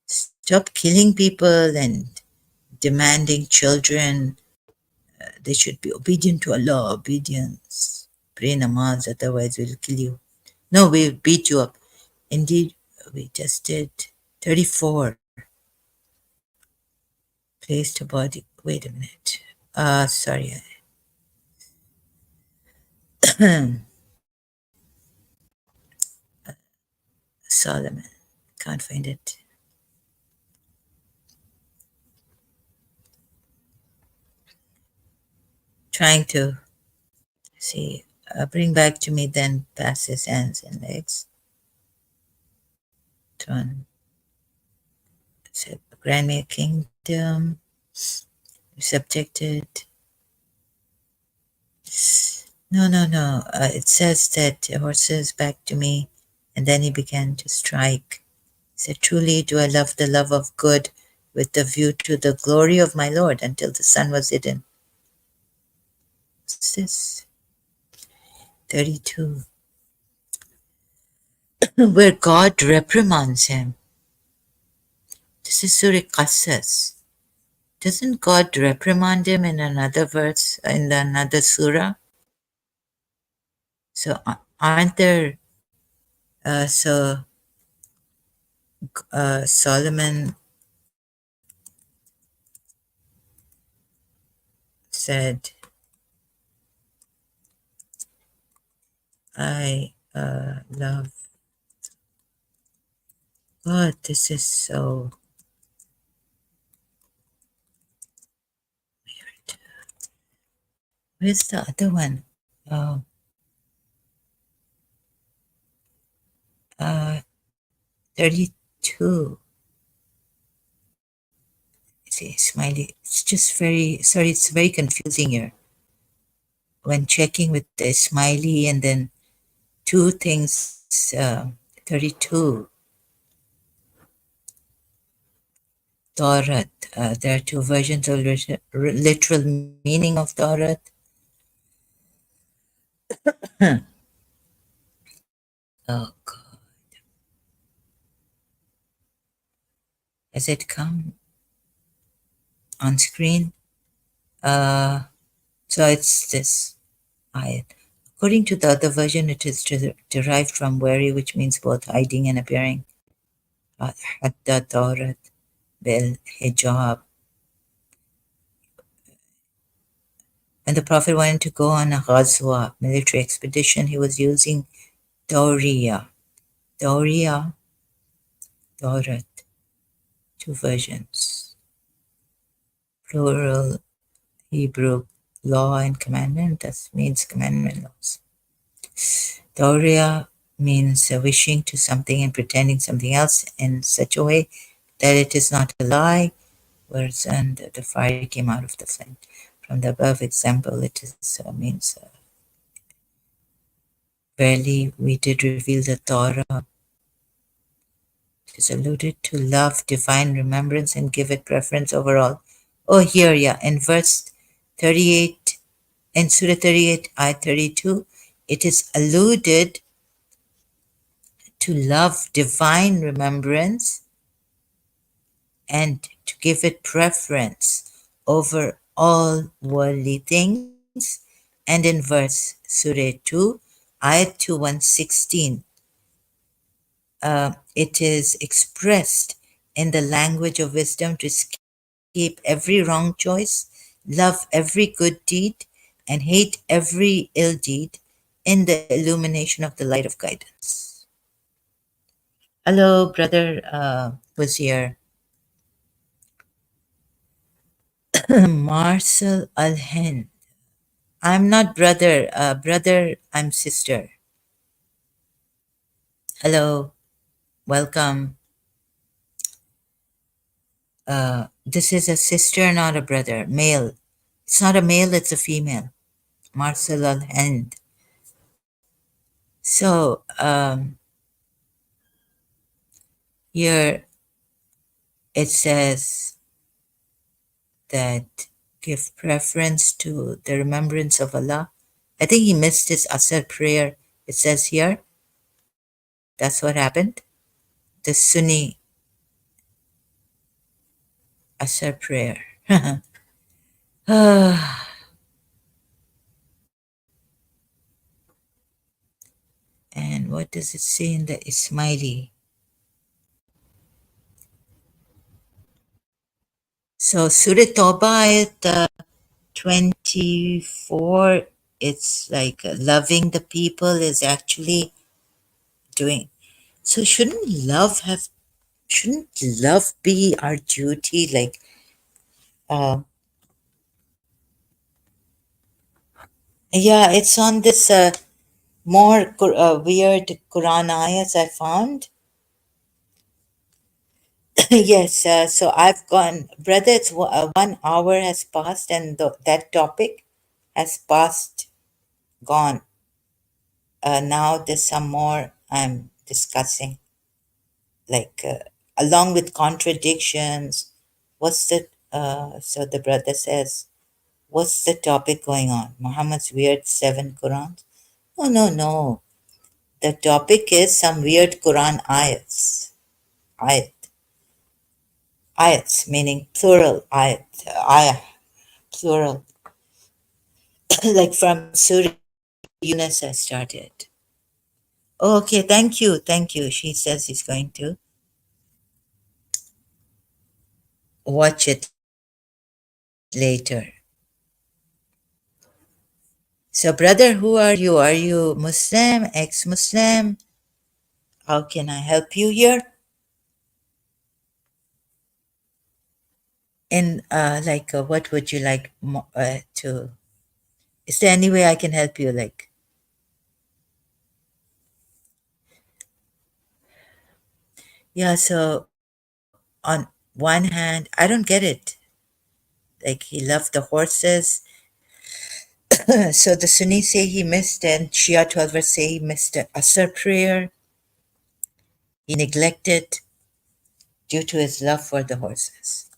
A: Stop killing people and demanding children. They should be obedient to Allah. Obedience. Pray namaz, otherwise we'll kill you. No, we'll beat you up. Indeed, we just did 34. Placed a body. Wait a minute. Sorry. Solomon. Can't find it. Trying to see. Bring back to me then passes hands and legs. Turn. Grant me a kingdom. Subjected. No, no, no. It says that horses back to me, and then he began to strike. He said, truly do I love the love of good with the view to the glory of my Lord until the sun was hidden. What's this? 32. Where God reprimands him. This is Surah Qasas. Doesn't God reprimand him in another verse, in another surah? So aren't there, so Solomon said, I love God. This is so weird. Where's the other one? Oh, 32. See, smiley. It's just very, sorry, it's very confusing here. When checking with the smiley and then two things, 32. Taurat. There are two versions of literal meaning of Taurat. Oh God. Has it come on screen? So it's this ayat. According to the other version, it is derived from wari, which means both hiding and appearing. Hatta Taurat bil hijab. When the Prophet wanted to go on a ghazwa, military expedition, he was using Dawriya. Dawriya, Taurat. Two versions. Plural Hebrew law and commandment. That means commandment laws. Dauria means wishing to something and pretending something else in such a way that it is not a lie, whereas and the fire came out of the flame. From the above example, it is means verily we did reveal the Torah. It is alluded to love, divine remembrance, and give it preference over all. Oh, here, yeah, in verse 38, in Surah 38, Ayat 32, it is alluded to love divine remembrance and to give it preference over all worldly things. And in verse Surah 2, Ayat 2, 116, it is expressed in the language of wisdom to escape every wrong choice, love every good deed, and hate every ill deed in the illumination of the light of guidance. Hello, brother Wazir. Marcel Alhen. I'm not brother. Brother, I'm sister. Hello. Welcome. This is a sister, not a brother. Male. It's not a male, it's a female. Marcel Al Hind. So here it says that give preference to the remembrance of Allah. I think he missed his Asr prayer. It says here. That's what happened. The Sunni Asr prayer. And what does it say in the Ismaili? So Surah Tawbah ayat 24, it's like loving the people is actually doing. So shouldn't love be our duty? Like, uh, yeah, it's on this more weird Quran ayats I found. Yes, so I've gone, brother, 1 hour has passed and that topic has passed, gone. Now there's some more I'm discussing, like along with contradictions. What's the, so the brother says, what's the topic going on? Muhammad's weird 7 Qurans? Oh, no, no. The topic is some weird Quran ayats. Ayat. Ayats, meaning plural ayat. Ayah, plural. Like from Surah Yunus I started. Oh, okay, thank you, thank you. She says he's going to watch it later. So, brother, who are you? Are you Muslim, ex-Muslim? How can I help you here? And like, what would you like to? Is there any way I can help you? Like, yeah. So on one hand, I don't get it. Like he loved the horses. So the Sunnis say he missed, and Shia 12ers say he missed the Asr prayer. He neglected due to his love for the horses.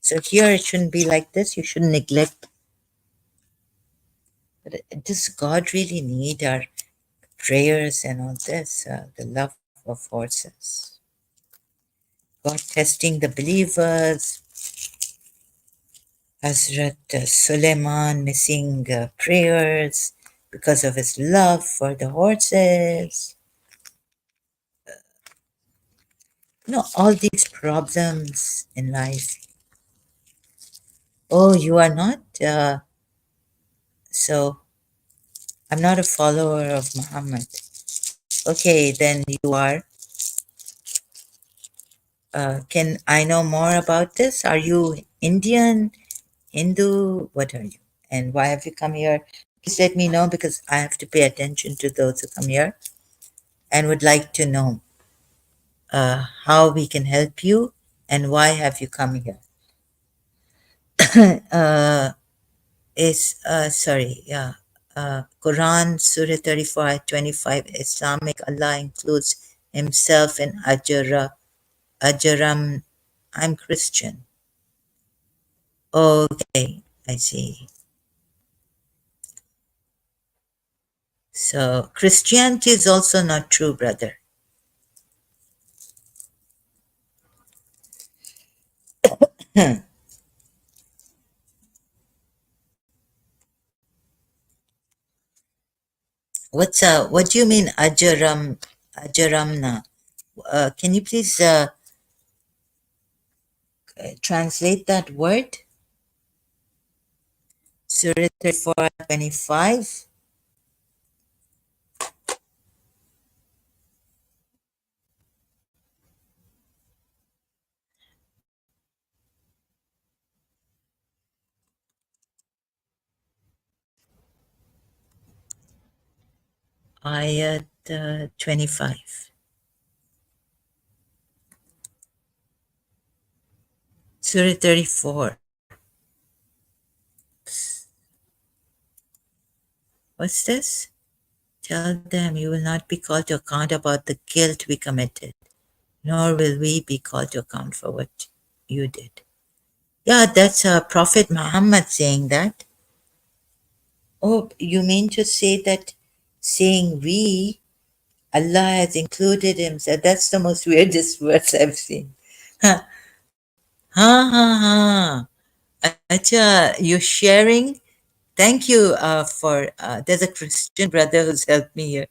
A: So here it shouldn't be like this. You shouldn't neglect. But does God really need our prayers and all this? The love of horses. God testing the believers. Hazrat Suleiman missing prayers because of his love for the horses. All these problems in life. Oh, you are not? So I'm not a follower of Muhammad. Okay, then you are. Can I know more about this? Are you Indian, Hindu? What are you? And why have you come here? Please let me know because I have to pay attention to those who come here and would like to know how we can help you and why have you come here. uh, sorry, yeah. Quran, Surah 34, Ayat 25, Islamic Allah includes himself in Ajaram. I'm Christian. Okay, I see. So Christianity is also not true, brother. What do you mean ajaramna? Can you please translate that word? Surah 34:25. Ayat 25. Surah 34. What's this? Tell them you will not be called to account about the guilt we committed, nor will we be called to account for what you did. Yeah, that's Prophet Muhammad saying that. Oh, you mean to say that saying we, Allah has included himself? That's the most weirdest verse I've seen. Ha ha ha. Acha, you're sharing. Thank you for. There's a Christian brother who's helped me here.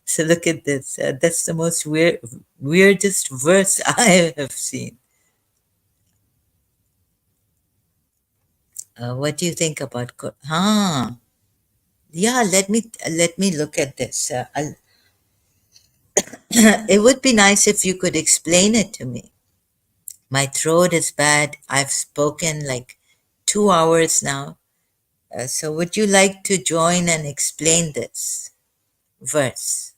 A: So look at this. That's the most weirdest verse I have seen. What do you think about? Yeah. Let me look at this. It would be nice if you could explain it to me. My throat is bad. I've spoken like 2 hours now. So would you like to join and explain this verse?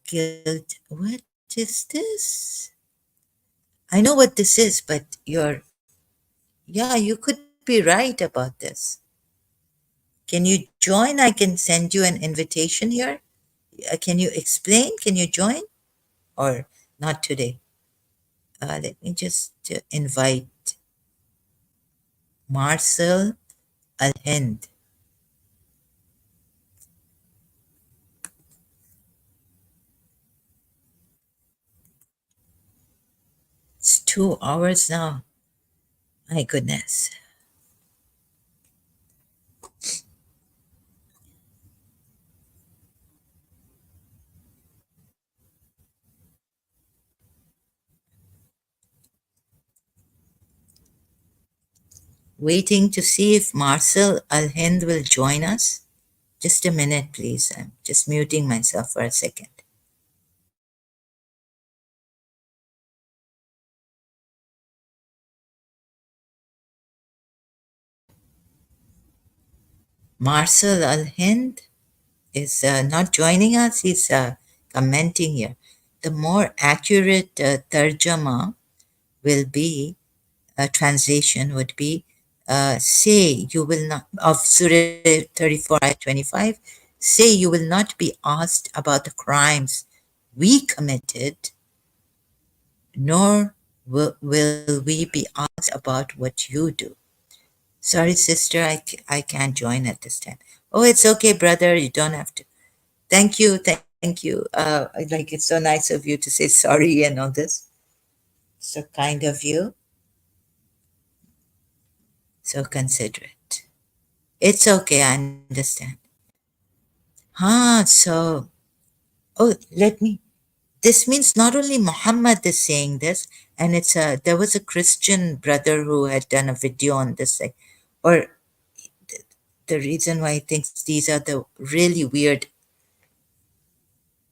A: Guilt. What is this? I know what this is, but yeah, you could be right about this. Can you join? I can send you an invitation here. Can you explain? Can you join? Or not today? Let me just invite Marcel Al Hind. It's 2 hours now. My goodness. Waiting to see if Marcel Al Hind will join us. Just a minute, please. I'm just muting myself for a second. Marcel Al Hind is not joining us. He's commenting here. The more accurate tarjama will be, translation would be, say you will not, of Surah 34, ayat 25, say you will not be asked about the crimes we committed, nor will we be asked about what you do. Sorry, sister, I can't join at this time. Oh, it's okay, brother. You don't have to. Thank you. Thank you. Like, it's so nice of you to say sorry and all this. So kind of you. So considerate. It's okay. I understand. So, oh, let me. This means not only Muhammad is saying this, and there was a Christian brother who had done a video on this, like, or the reason why he thinks these are the really weird,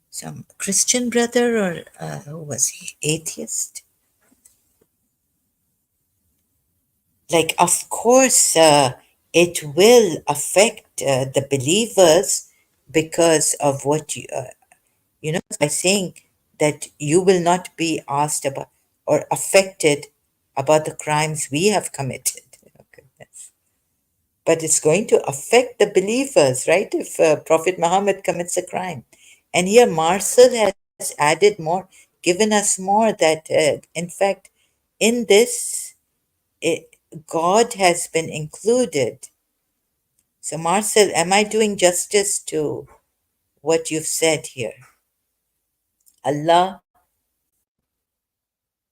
A: some Christian brother, or who was he, atheist? Like, of course, it will affect the believers because of what by saying that you will not be asked about or affected about the crimes we have committed. Okay, but it's going to affect the believers, right? If Prophet Muhammad commits a crime. And here Marcel has added more, given us more that, in fact, in this, it, God has been included. So, Marcel, am I doing justice to what you've said here? Allah,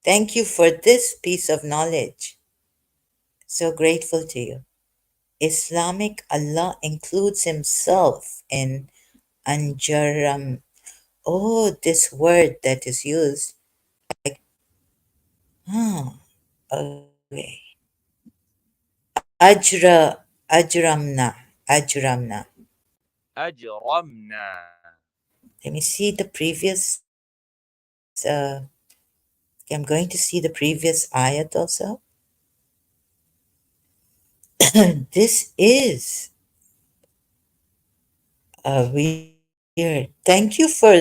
A: thank you for this piece of knowledge. So grateful to you. Islamic Allah includes himself in Anjaram. Oh, this word that is used. Like, oh, okay. Ajramna. Ajramna.
B: أجرمنا.
A: Let me see the previous. I'm going to see the previous ayat also. This is weird. Thank you for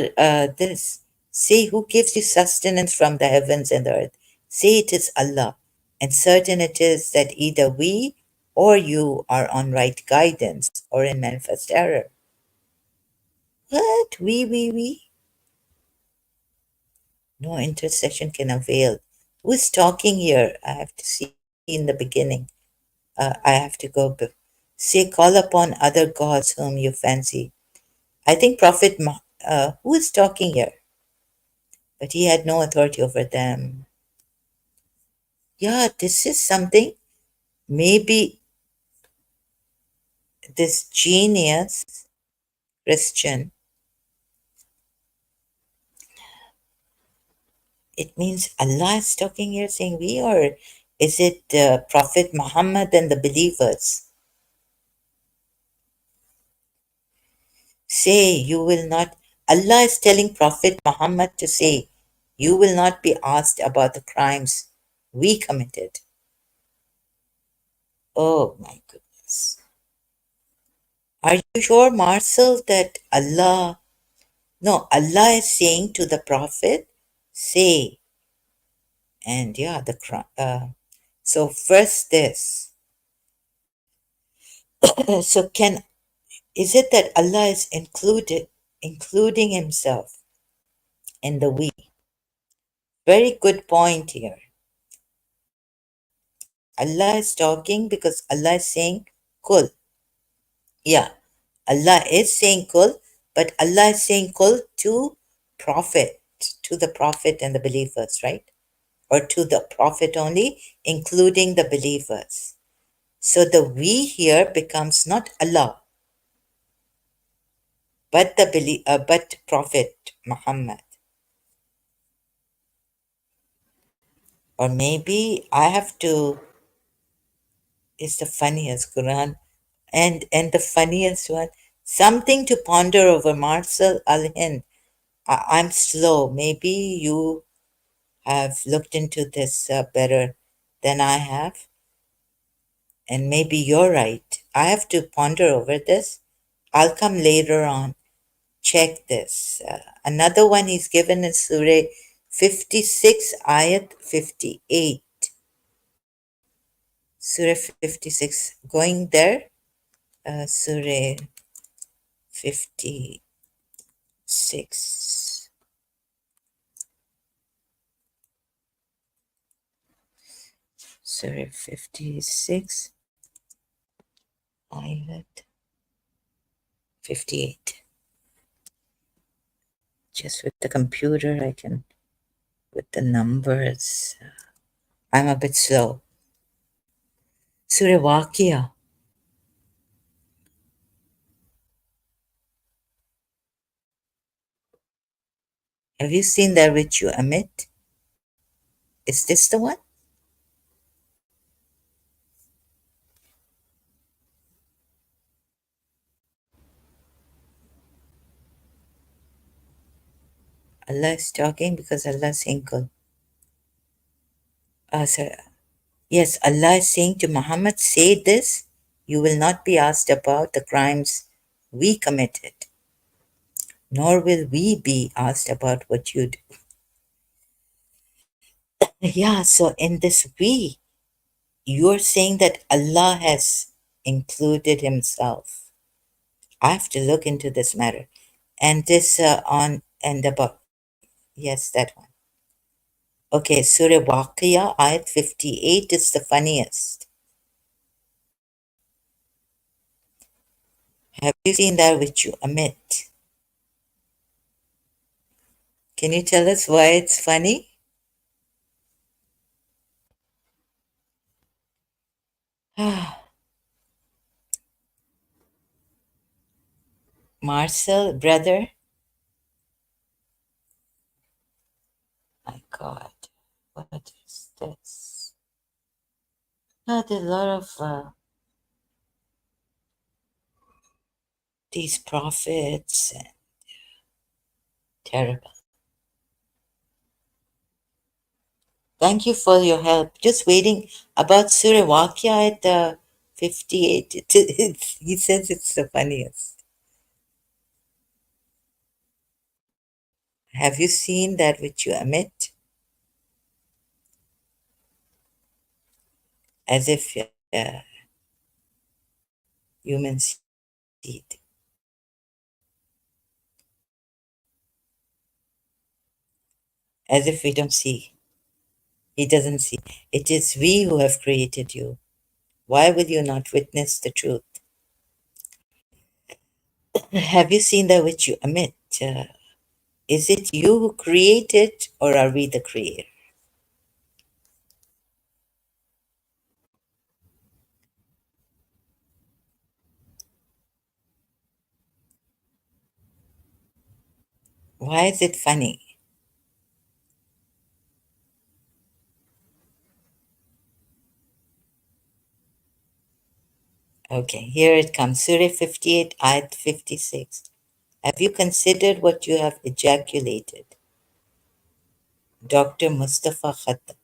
A: this. Say, who gives you sustenance from the heavens and the earth? Say it is Allah, and certain it is that either we or you are on right guidance or in manifest error. What? We? No intercession can avail. Who is talking here? I have to see in the beginning. I have to go. Say, call upon other gods whom you fancy. I think who is talking here? But he had no authority over them. Yeah, this is something. Maybe this genius Christian, it means Allah is talking here saying we, or is it Prophet Muhammad and the believers? Say, you will not, Allah is telling Prophet Muhammad to say, you will not be asked about the crimes we committed. Oh my goodness. Are you sure, Marcel, that Allah is saying to the Prophet, say, and yeah, so first this. So is it that Allah is including himself in the we? Very good point here. Allah is talking because Allah is saying kul. Yeah, Allah is saying kul, but Allah is saying kul to Prophet, to the Prophet and the believers, right? Or to the Prophet only, including the believers. So the we here becomes not Allah, but but Prophet Muhammad. Or maybe I have to. Is the funniest Quran, and the funniest one. Something to ponder over, Marcel Al Hind. I'm slow. Maybe you have looked into this better than I have, and maybe you're right. I have to ponder over this. I'll come later on. Check this. Another one he's given in Surah 56, Ayat 58. Surah 56. Going there, Surah 56. Surah 56, Ayat 58. Just with the computer, I can, with the numbers. I'm a bit slow. Surah Waqia. Have you seen that which you emit? Is this the one? Allah is talking because Allah is saying, sorry. Yes, Allah is saying to Muhammad, say this, you will not be asked about the crimes we committed, nor will we be asked about what you do. Yeah, so in this we, you're saying that Allah has included himself. I have to look into this matter. And this on and about, yes, that one. Okay, Surah Waqiyah, Ayat 58 is the funniest. Have you seen that which you omit? Can you tell us why it's funny? Marcel, brother, my God, what is this? Not a lot of these prophets. Terrible. Thank you for your help. Just waiting about Surah Waqia at 58. He says it's the funniest. Have you seen that which you emit? As if humans see it. As if we don't see. He doesn't see. It is we who have created you. Why will you not witness the truth? Have you seen that which you emit? Is it you who create it, or are we the creator? Why is it funny? Okay, here it comes. Surah 58, Ayat 56. Have you considered what you have ejaculated? Dr. Mustafa Khattab.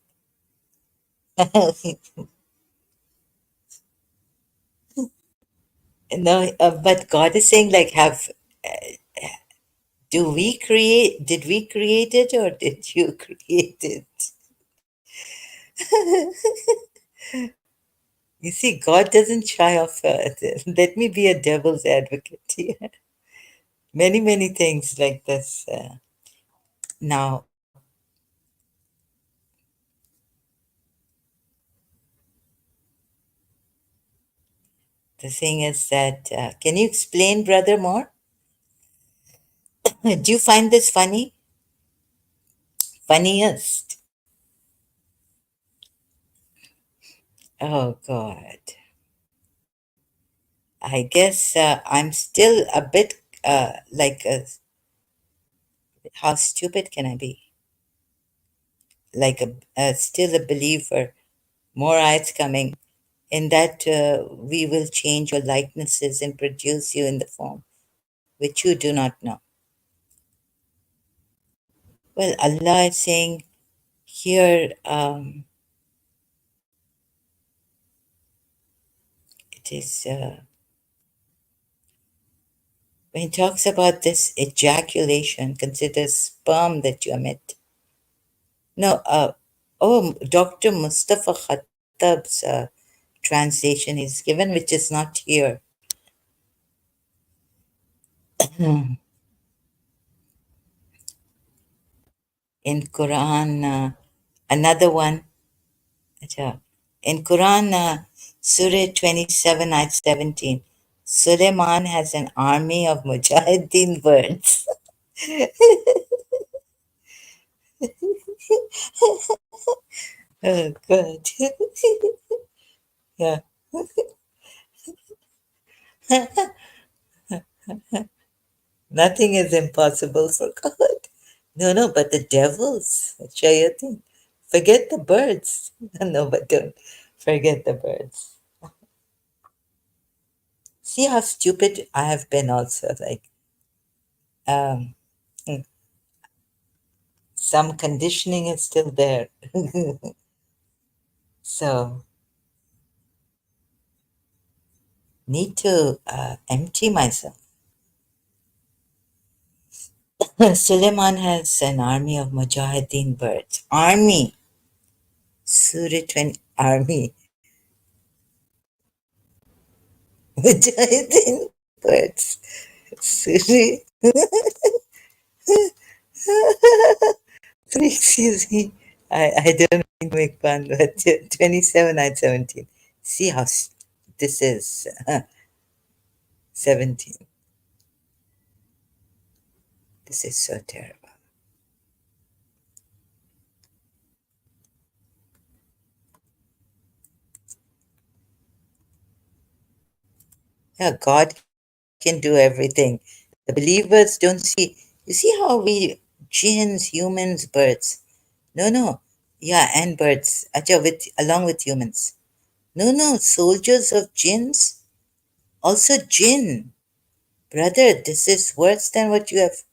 A: No, but God is saying, like, did we create it or did you create it? You see, God doesn't shy off. Let me be a devil's advocate here. Many, many things like this. Now, the thing is that, can you explain, brother, more? Do you find this funny? Funniest? Oh, God. I guess I'm still a bit how stupid can I be? Like still a believer. More ayats coming. In that we will change your likenesses and produce you in the form which you do not know. Well, Allah is saying here, it is when he talks about this ejaculation, consider sperm that you emit. No, Dr. Mustafa Khattab's translation is given, which is not here. In Quran, another one. Acha. In Quran, Surah 27, Ayat 17, Suleiman has an army of mujahideen birds. Oh, good. Yeah. Nothing is impossible for God. No, no, but the devils, shayateen. Forget the birds. No, but don't forget the birds. See how stupid I have been also. Like, um, hmm, some conditioning is still there. So, need to empty myself. Suleiman has an army of mujahideen birds. Army. Surah 20, army. Mujahideen birds. Surah. Sorry, excuse me. I don't mean to make fun, but 27 and 17. See how this is 17. This is so terrible. Yeah, God can do everything. The believers don't see. You see how we, jinns, humans, birds. No, no. Yeah, and birds. Acha, along with humans. No, no. Soldiers of jinns. Also jinn. Brother, this is worse than what you have.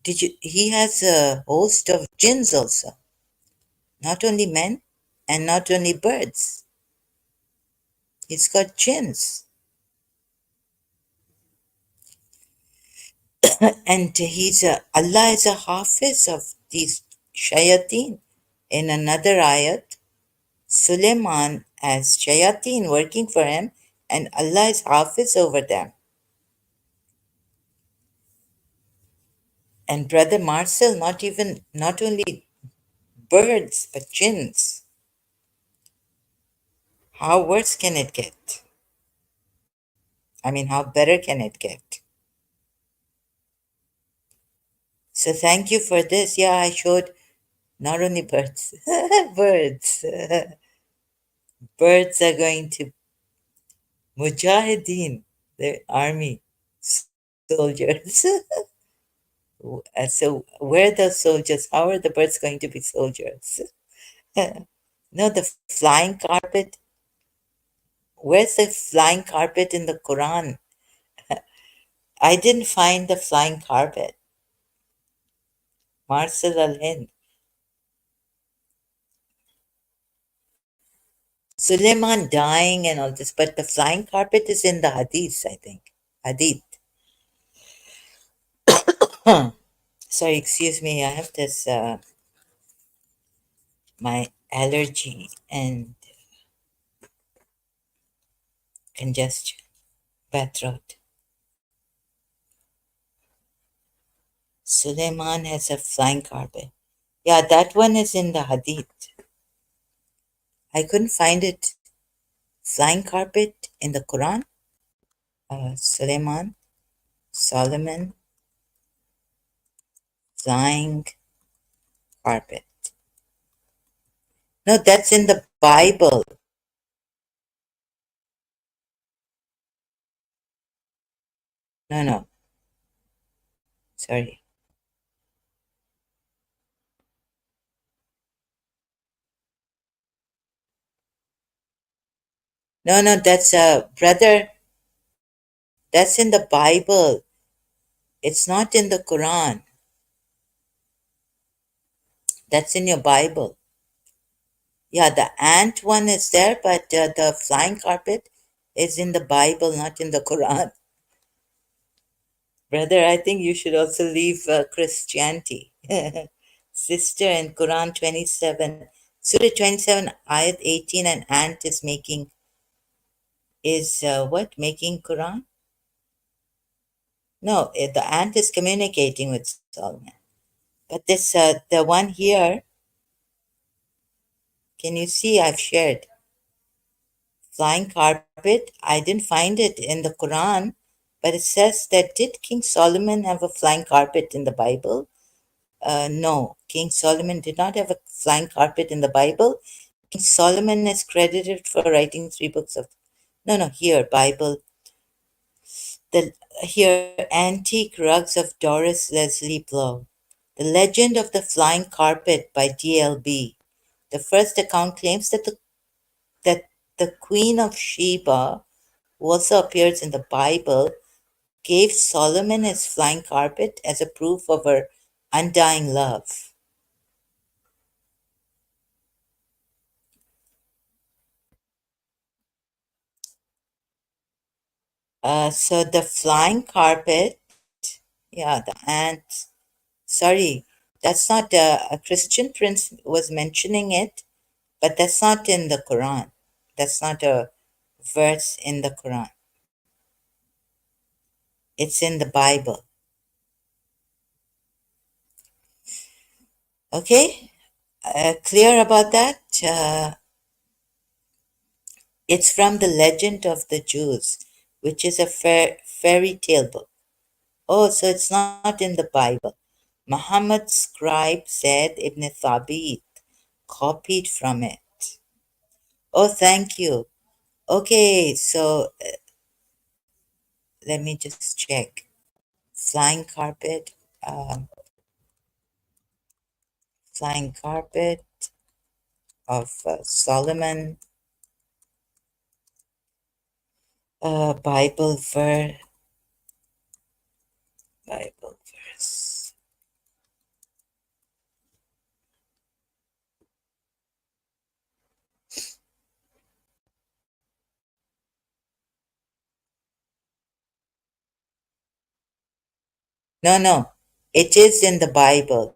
A: Did you? He has a host of jinns also. Not only men and not only birds. He's got jinns. And Allah is a hafiz of these shayateen. In another ayat, Suleiman has shayateen working for him, and Allah is hafiz over them. And Brother Marcel, not only birds, but jinns. How worse can it get? I mean, how better can it get? So thank you for this. Yeah, I showed not only birds, birds. Birds are going to Mujahideen, the army soldiers. So where are the soldiers? How are the birds going to be soldiers? No, the flying carpet. Where's the flying carpet in the Quran? I didn't find the flying carpet. Marcel Al Hind. Suleiman dying and all this, but the flying carpet is in the Hadith, I think. Hadith. Sorry, excuse me. I have this, my allergy and congestion, bad throat. Suleiman has a flying carpet. Yeah, that one is in the Hadith. I couldn't find it. Flying carpet in the Quran. Suleiman, Solomon, flying carpet. No, that's in the Bible. No, no, sorry. No, no, that's brother. That's in the Bible. It's not in the Quran. That's in your Bible. Yeah, the ant one is there, but the flying carpet is in the Bible, not in the Quran. Brother, I think you should also leave Christianity. Sister, in Quran 27, Surah 27, Ayat 18, an ant is making, is what? Making Quran? No, the ant is communicating with Solomon. But this, the one here, can you see I've shared? Flying carpet, I didn't find it in the Quran, but it says that did King Solomon have a flying carpet in the Bible? No, King Solomon did not have a flying carpet in the Bible. King Solomon is credited for writing 3 books of. No, no, here, Bible. The Here, Antique Rugs of Doris Leslie Blow. The Legend of the Flying Carpet by D.L.B. The first account claims that the Queen of Sheba, who also appears in the Bible, gave Solomon his flying carpet as a proof of her undying love. So the flying carpet, yeah, the ants. Sorry, that's not a Christian prince was mentioning it, but that's not in the Quran. That's not a verse in the Quran. It's in the Bible. Okay, clear about that? It's from the Legend of the Jews, which is a fairy tale book. Oh, so it's not in the Bible. Muhammad's scribe said Ibn Thabit copied from it. Oh, thank you. Okay, so let me just check. Flying carpet, um, flying carpet of Solomon, Bible verse, Bible verse. No, no. It is in the Bible.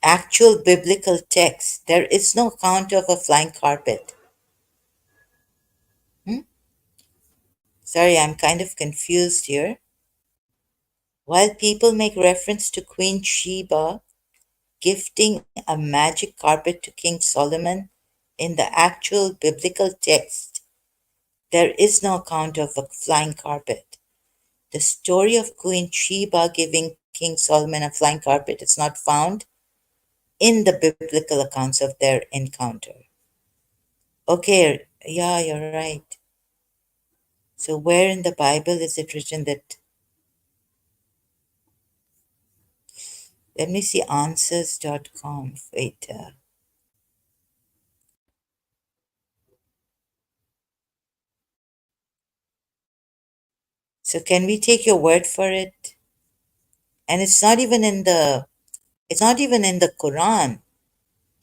A: Actual biblical text. There is no account of a flying carpet. Hmm? Sorry, I'm kind of confused here. While people make reference to Queen Sheba gifting a magic carpet to King Solomon, in the actual biblical text, there is no account of a flying carpet. The story of Queen Sheba giving King Solomon a flying carpet is not found in the biblical accounts of their encounter. Okay, yeah, you're right. So, where in the Bible is it written that? Let me see answers.com. Wait. So, can we take your word for it? And it's not even in the Quran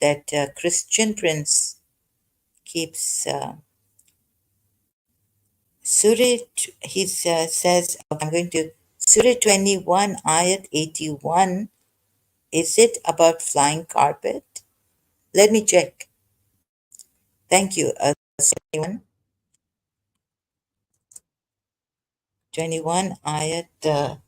A: that Christian Prince keeps. He says, I'm going to Surah 21, Ayat 81. Is it about flying carpet? Let me check. Thank you. 21, 21 Ayat.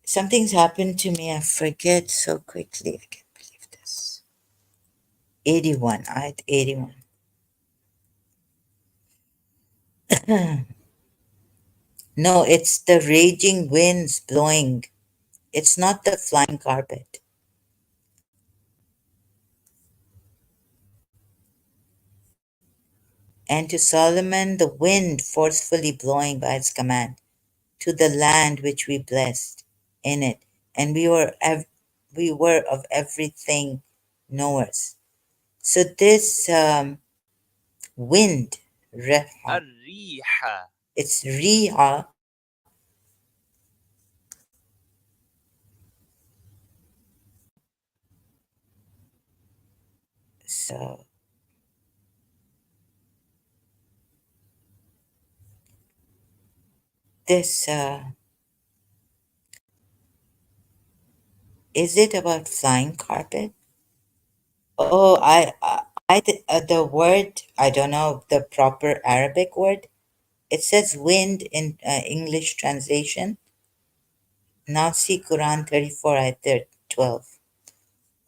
A: Something's happened to me. I forget so quickly. I can't believe this. 81, Ayat 81. No, it's the raging winds blowing. It's not the flying carpet. And to Solomon the wind forcefully blowing by its command to the land which we blessed in it, and we were of everything knowers. So this wind, reha,
B: الريح.
A: it's riha. So this is it about flying carpet? Oh, the word, I don't know the proper Arabic word. It says wind in English translation. Now see Quran 34 ayat 12.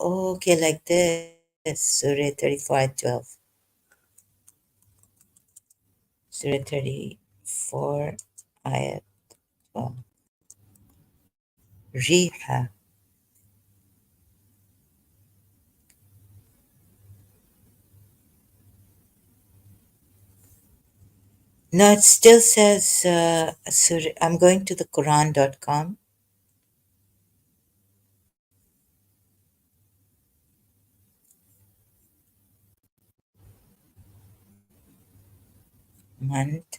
A: Okay, like this. Surah 34 ayat 12. Surah 34 ayat 12. Riha. No, it still says, Surah, I'm going to the Quran.com. Month.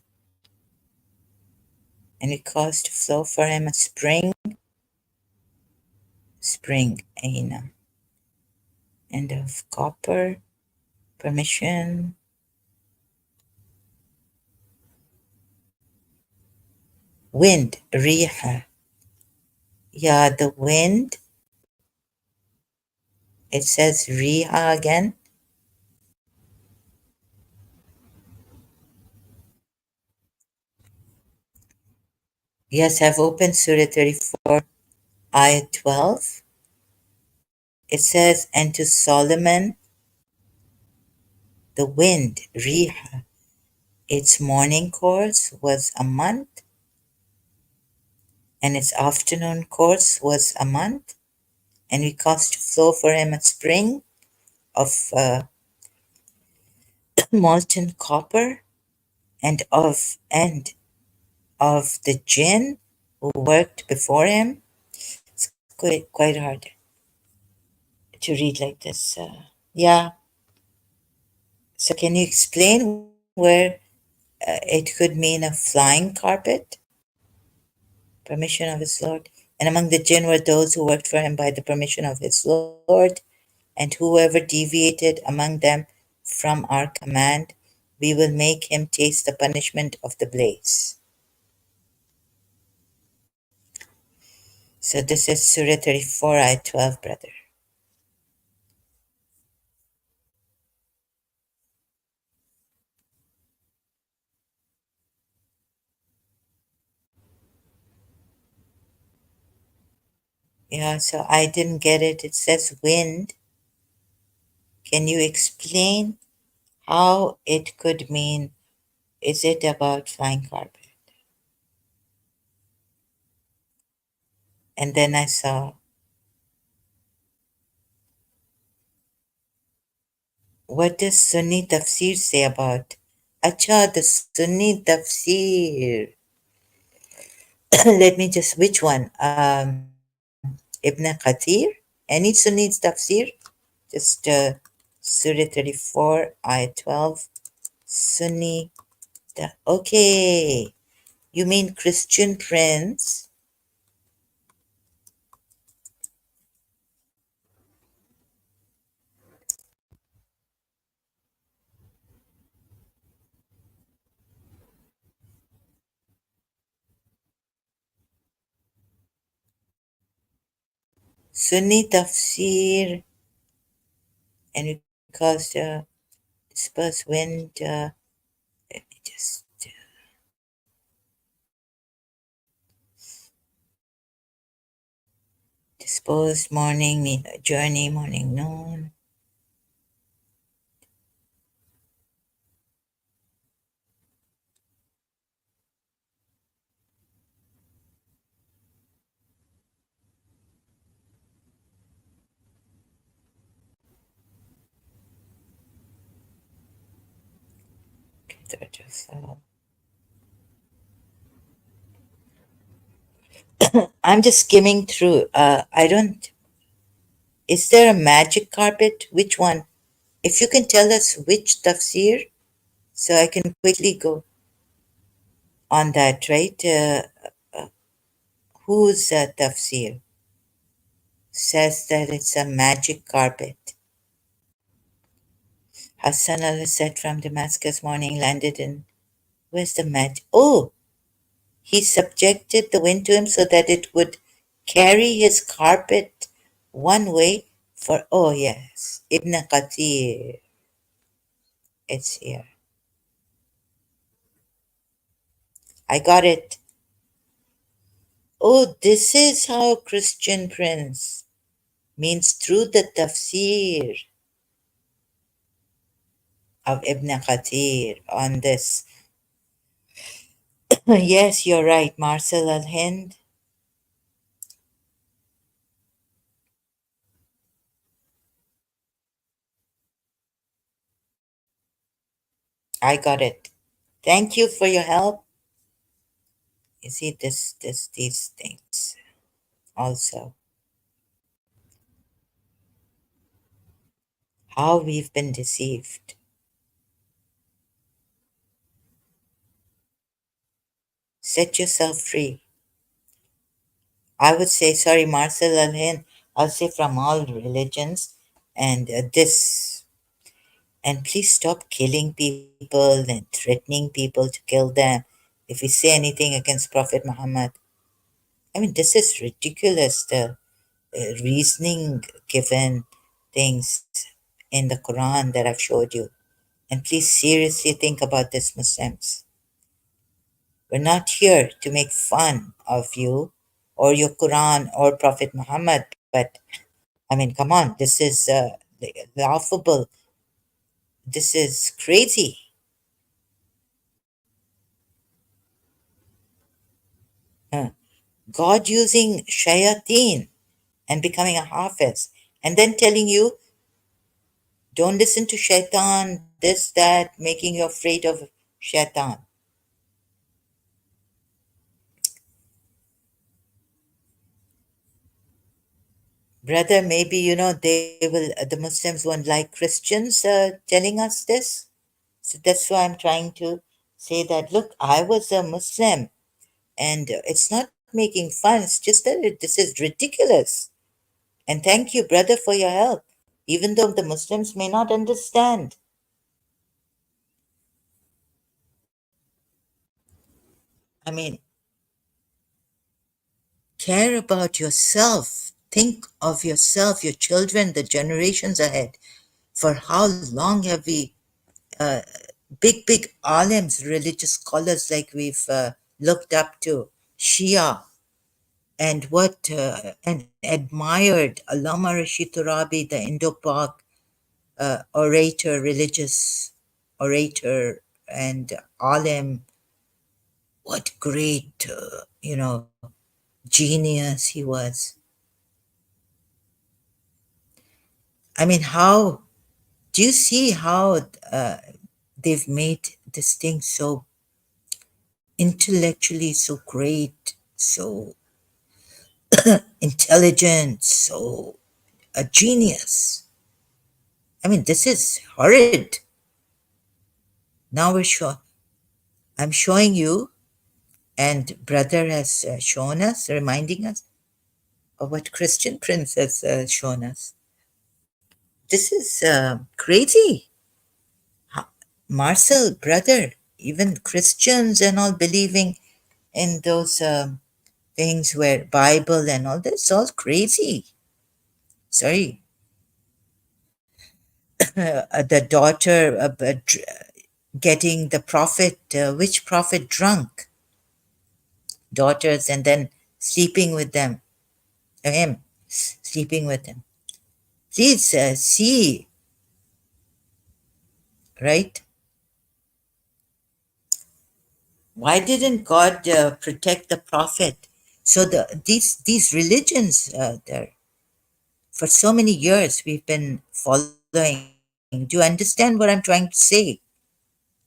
A: And it caused to flow for him a spring, Aina. And of copper, permission, wind, Riha. Yeah, the wind, it says Riha again. Yes, I've opened Surah 34, Ayah 12. It says, and to Solomon, the wind, Riha, its morning course was a month, and its afternoon course was a month, and we caused to flow for him a spring of molten copper, and of the jinn who worked before him. It's quite hard to read like this. Yeah. So can you explain where it could mean a flying carpet? Permission of his Lord. And among the jinn were those who worked for him by the permission of his Lord, and whoever deviated among them from our command, we will make him taste the punishment of the blaze. So this is Surah 34, Ayat 12, brother. Yeah, so I didn't get it. It says wind. Can you explain how it could mean? Is it about flying carpet? And then I saw, what does Sunni Tafsir say about? Acha, the Sunni Tafsir. Let me just, which one? Ibn Qatir? Any Sunni Tafsir? Just Surah 34, Ayah 12. Sunni. Okay. You mean Christian Prince? Sunni Tafsir, and because dispersed wind, let me just, disposed morning, journey, morning, noon. I'm just skimming through. I don't. Is there a magic carpet? Which one? If you can tell us which tafsir, so I can quickly go on that, right? Whose tafsir says that it's a magic carpet? Hassan al said from Damascus morning landed in. Where's the magic? Oh, he subjected the wind to him so that it would carry his carpet one way for. Oh, yes. Ibn Qatir. It's here. I got it. Oh, this is how Christian Prince means through the tafsir of Ibn Qatir on this. Yes, you're right, Marcel Al Hind. I got it. Thank you for your help. You see, these things also. How we've been deceived. Set yourself free. I would say, sorry, Marcel Al Hind, I'll say from all religions, and this. And please stop killing people and threatening people to kill them if we say anything against Prophet Muhammad. I mean, this is ridiculous. The reasoning given things in the Quran that I've showed you. And please seriously think about this, Muslims. We're not here to make fun of you or your Quran or Prophet Muhammad, but I mean, come on, this is laughable. This is crazy. Huh. God using shayateen and becoming a hafiz and then telling you, don't listen to shaitan, this, that, making you afraid of shaitan. Brother, maybe, they will, the Muslims won't like Christians telling us this. So that's why I'm trying to say that, look, I was a Muslim and it's not making fun, it's just that this is ridiculous. And thank you, brother, for your help, even though the Muslims may not understand. I mean, Care about yourself. Think of yourself, your children, the generations ahead. For how long have we, uh, big alims, religious scholars like we've looked up to, Shia, and what and admired Allama Rashid Turabi, the Indo-Pak orator, religious orator, and alim. What great, genius he was. I mean, how do you see how they've made this thing so intellectually so great, so intelligent, so a genius? I mean, this is horrid. Now I'm showing you, and brother has shown us, reminding us of what Christian Prince has shown us. This is crazy. Marcel, brother, even Christians and all believing in those things where Bible and all this, all crazy. Sorry. The daughter getting the prophet, which prophet drunk? Daughters, and then sleeping with them, him, sleeping with him. Please see, right? Why didn't God protect the prophet? So these religions there for so many years we've been following. Do you understand what I'm trying to say?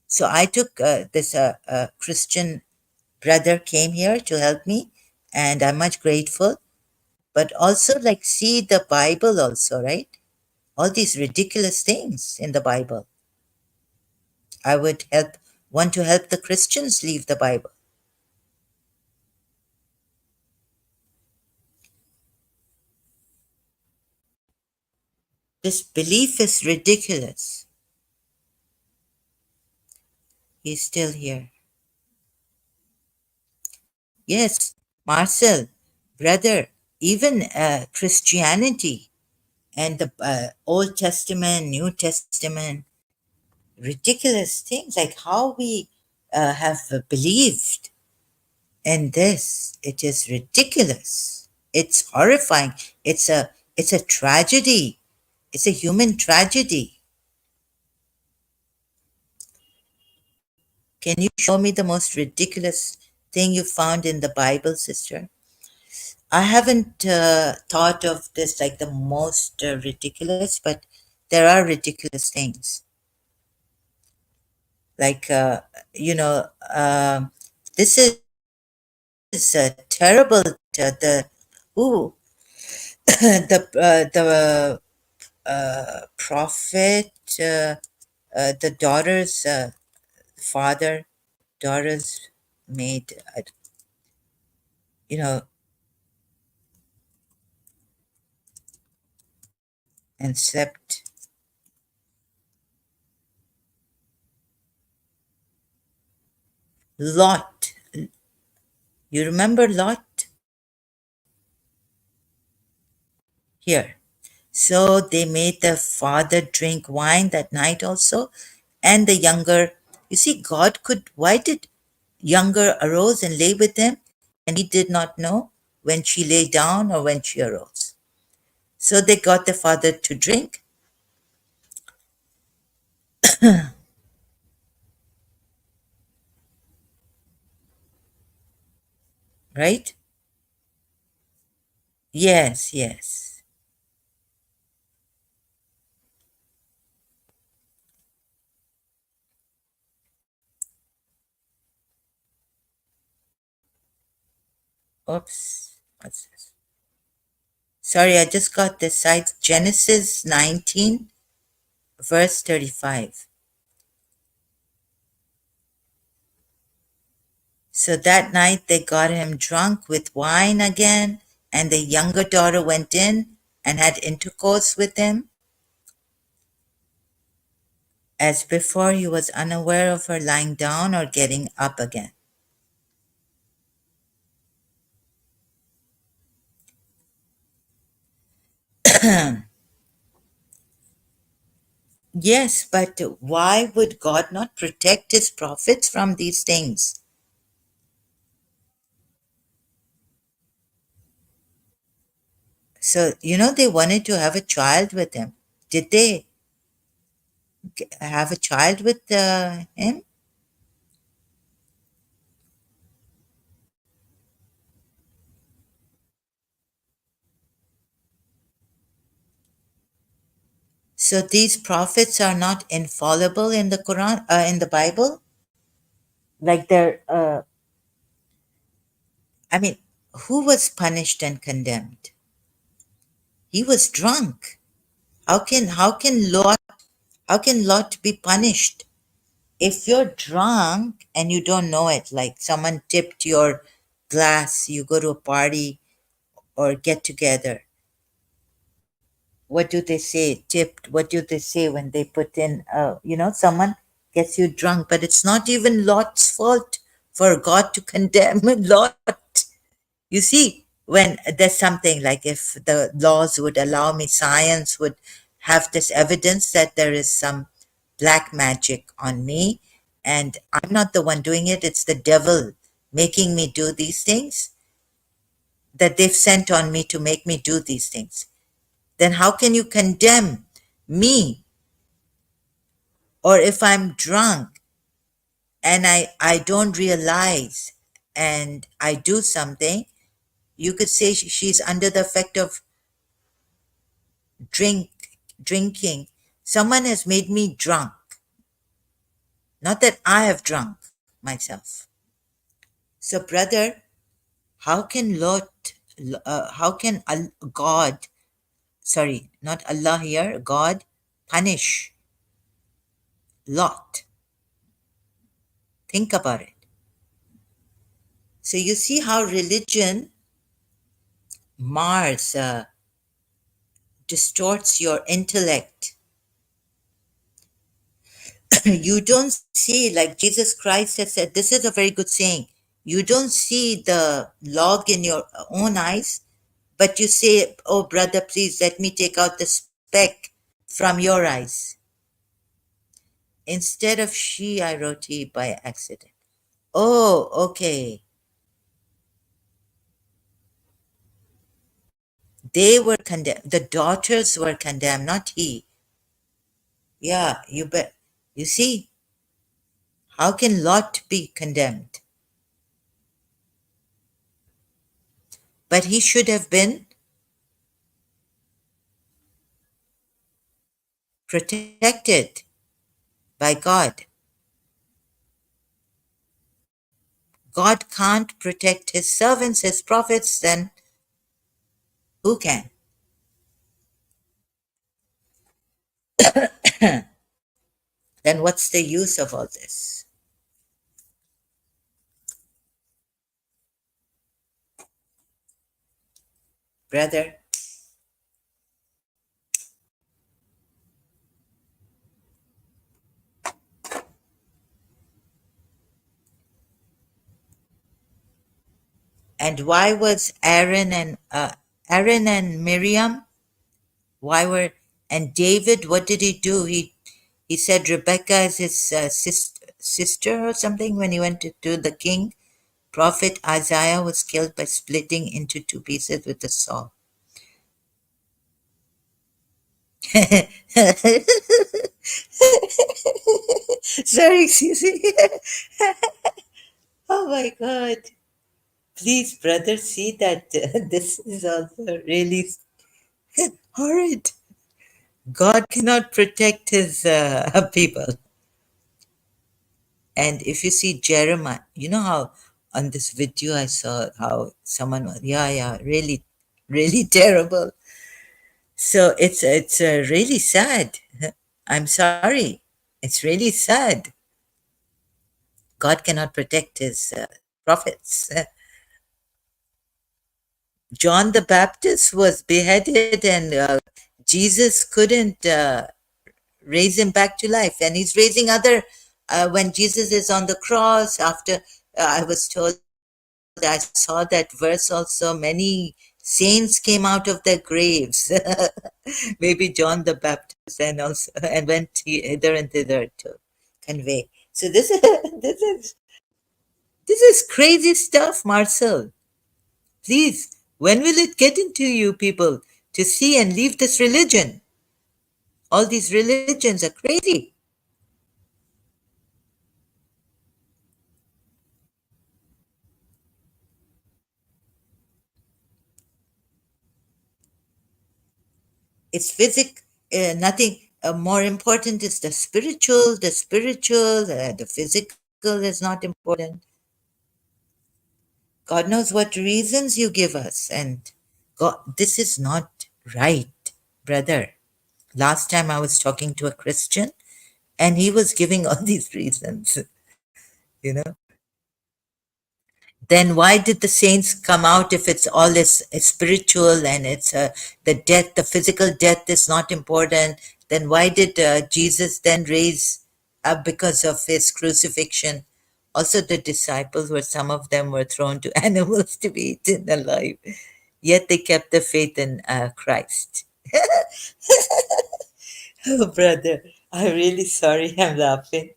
A: So I took this Christian brother came here to help me, and I'm much grateful. But also like see the Bible also, right? All these ridiculous things in the Bible. I would want to help the Christians leave the Bible. This belief is ridiculous. He's still here. Yes, Marcel, brother, even Christianity and the Old Testament, New Testament, ridiculous things like how we have believed in this. It is ridiculous. It's horrifying. It's a tragedy. It's a human tragedy. Can you show me the most ridiculous thing you found in the Bible, sister? I haven't thought of this like the most ridiculous, but there are ridiculous things. Like, you know, this is terrible. The who the prophet, the daughter's father, daughter's maid, you know, and slept. Lot. You remember Lot? Here. So they made the father drink wine that night also, and the younger. You see, God could. Why did younger arose and lay with him, and he did not know when she lay down or when she arose? So they got the father to drink, right? Yes, yes. Oops. What's this? Sorry, I just got this site. Genesis 19, verse 35. So that night they got him drunk with wine again, and the younger daughter went in and had intercourse with him. As before, he was unaware of her lying down or getting up again. Yes, but why would God not protect his prophets from these things? So, they wanted to have a child with him. Did they have a child with him? So these prophets are not infallible in the Quran, in the Bible? Like I mean, who was punished and condemned? He was drunk. How can Lot be punished? If you're drunk and you don't know it, like someone tipped your glass, you go to a party or get together, what do they say? Tipped, what do they say when they put in, someone gets you drunk, but it's not even Lot's fault for God to condemn Lot. You see, when there's something like, if the laws would allow me, science would have this evidence that there is some black magic on me, and I'm not the one doing it, it's the devil making me do these things, that they've sent on me to make me do these things. Then how can you condemn me? Or if I'm drunk and I don't realize and I do something, you could say she's under the effect of drink drinking. Someone has made me drunk, not that I have drunk myself. So brother, how can God, sorry, not Allah here, God, punish Lot? Think about it. So you see how religion mars, distorts your intellect. You don't see, like Jesus Christ has said, this is a very good saying. You don't see the log in your own eyes, but you say, oh, brother, please let me take out the speck from your eyes. Instead of she, I wrote he by accident. Oh, okay. They were condemned. The daughters were condemned, not he. Yeah, you bet. You see, how can Lot be condemned? But he should have been protected by God. God can't protect his servants, his prophets, then who can? Then what's the use of all this, brother? And why was Aaron and Miriam? Why were and David? What did he do? He said Rebecca is his sister or something when he went to the king. Prophet Isaiah was killed by splitting into two pieces with a saw. Sorry, excuse me. Oh my God. Please, brother, see that this is also really horrid. God cannot protect his people. And if you see Jeremiah, you know how on this video I saw how someone was, yeah, really, really terrible. So it's really sad. I'm sorry. It's really sad. God cannot protect his prophets. John the Baptist was beheaded, and Jesus couldn't raise him back to life. And he's raising other, when Jesus is on the cross, after I was told, I saw that verse also, many saints came out of their graves. Maybe John the Baptist and also and went hither and thither to convey. So this is this is crazy stuff, Marcel. Please, when will it get into you people to see and leave this religion? All these religions are crazy. It's physic, nothing more important is the spiritual, the physical is not important. God knows what reasons you give us, and God, this is not right, brother. Last time I was talking to a Christian, and he was giving all these reasons, you know. Then why did the saints come out if it's all is spiritual and it's the death, the physical death is not important? Then why did Jesus then raise up because of his crucifixion? Also, the disciples were some of them were thrown to animals to be eaten alive, yet they kept the faith in Christ. Oh, brother, I'm really sorry. I'm laughing.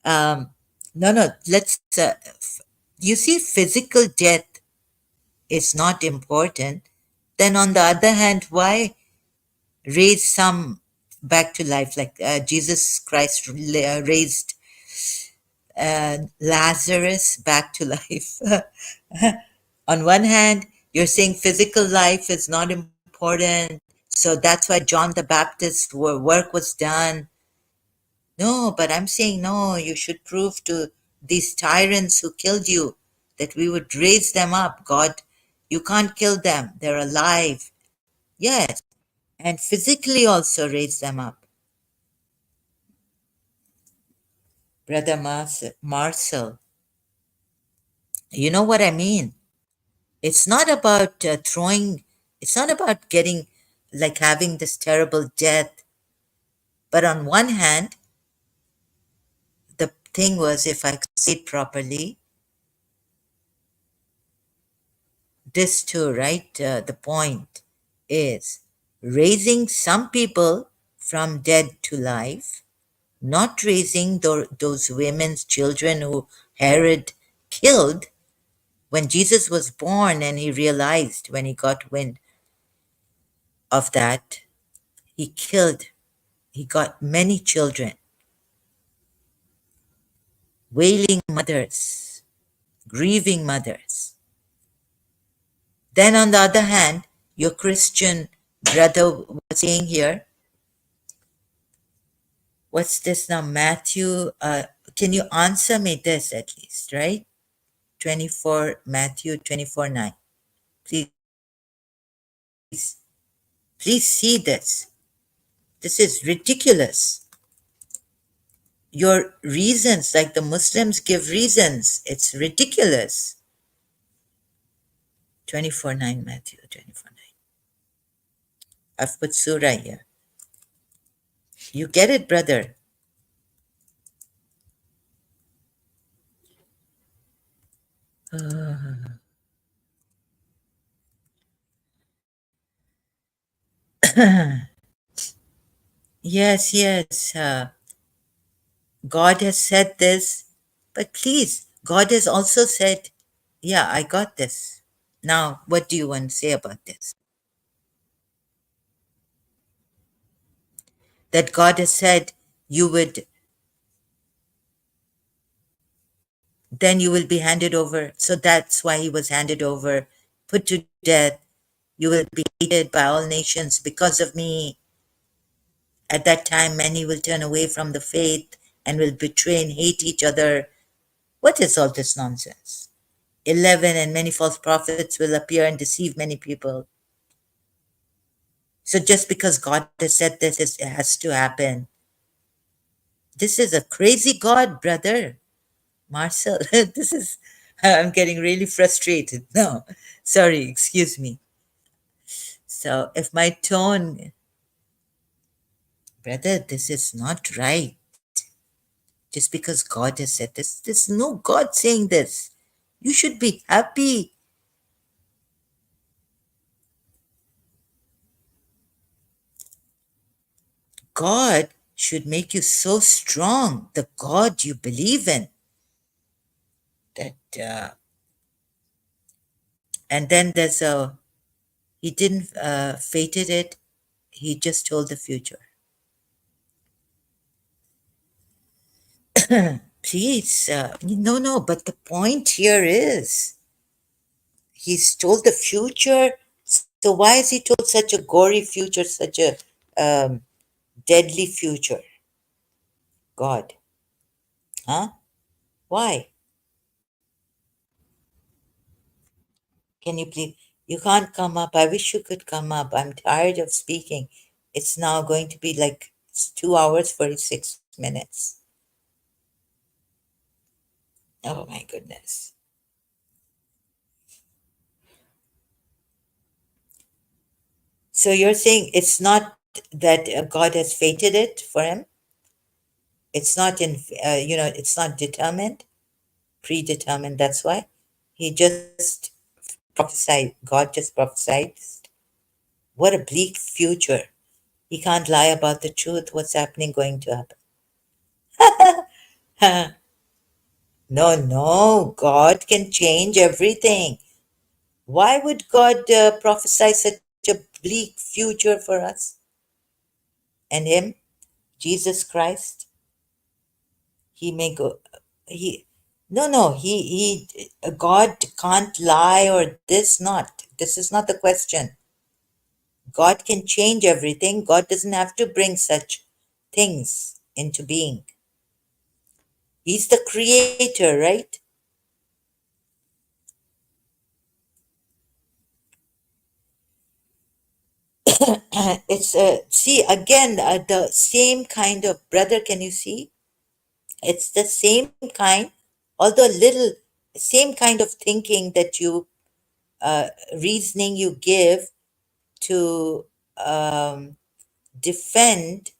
A: Um, no, let's. You see, physical death is not important, then on the other hand, why raise some back to life? Like Jesus Christ raised Lazarus back to life. On one hand, you're saying physical life is not important, so that's why John the Baptist work was done. No, but I'm saying no, you should prove to these tyrants who killed you that we would raise them up. God, you can't kill them, they're alive. Yes, and physically also raise them up. Brother Marcel, you know what I mean? It's not about it's not about getting, like having this terrible death. But on one hand, the thing was, if I could say it properly, this too, right? The point is raising some people from dead to life, not raising those women's children who Herod killed when Jesus was born, and he realized when he got wind of that, he killed, he got many children, wailing mothers, grieving mothers. Then, on the other hand, your Christian brother was saying here, what's this now, Matthew? Can you answer me this at least, right? 24, Matthew 24 9. Please, please see this. This is ridiculous. Your reasons, like the Muslims give reasons, it's ridiculous. 24 9, Matthew 24 9. I've put surah here. You get it, brother. Yes, yes. God has said this, but please, God has also said, yeah, I got this. Now, what do you want to say about this? That God has said you would, then you will be handed over. So that's why he was handed over, put to death. You will be hated by all nations because of me. At that time, many will turn away from the faith and will betray and hate each other. What is all this nonsense? 11, and many false prophets will appear and deceive many people. So just because God has said this, it has to happen. This is a crazy God, brother. Marcel, this is, I'm getting really frustrated. No, sorry, excuse me. So if my tone, brother, this is not right. Just because God has said this, there's no God saying this. You should be happy. God should make you so strong, the God you believe in, that, and then there's a, he didn't fated it, he just told the future. Please, no, but the point here is he's told the future. So why has he told such a gory future, such a um, deadly future? God, huh? Why? Can you please? You can't come up. I wish you could come up. I'm tired of speaking. It's now going to be like it's 2 hours, 46 minutes. Oh my goodness. So you're saying it's not that God has fated it for him? It's not in, it's not determined, predetermined. That's why he just prophesied. God just prophesied. What a bleak future. He can't lie about the truth. What's happening, going to happen. No, God can change everything. Why would God prophesy such a bleak future for us and Him, Jesus Christ? He may go, He, no, God can't lie or this not. This is not the question. God can change everything. God doesn't have to bring such things into being. He's the creator, right? It's see again the same kind of brother. Can you see? It's the same kind, although little same kind of thinking that you reasoning you give to defend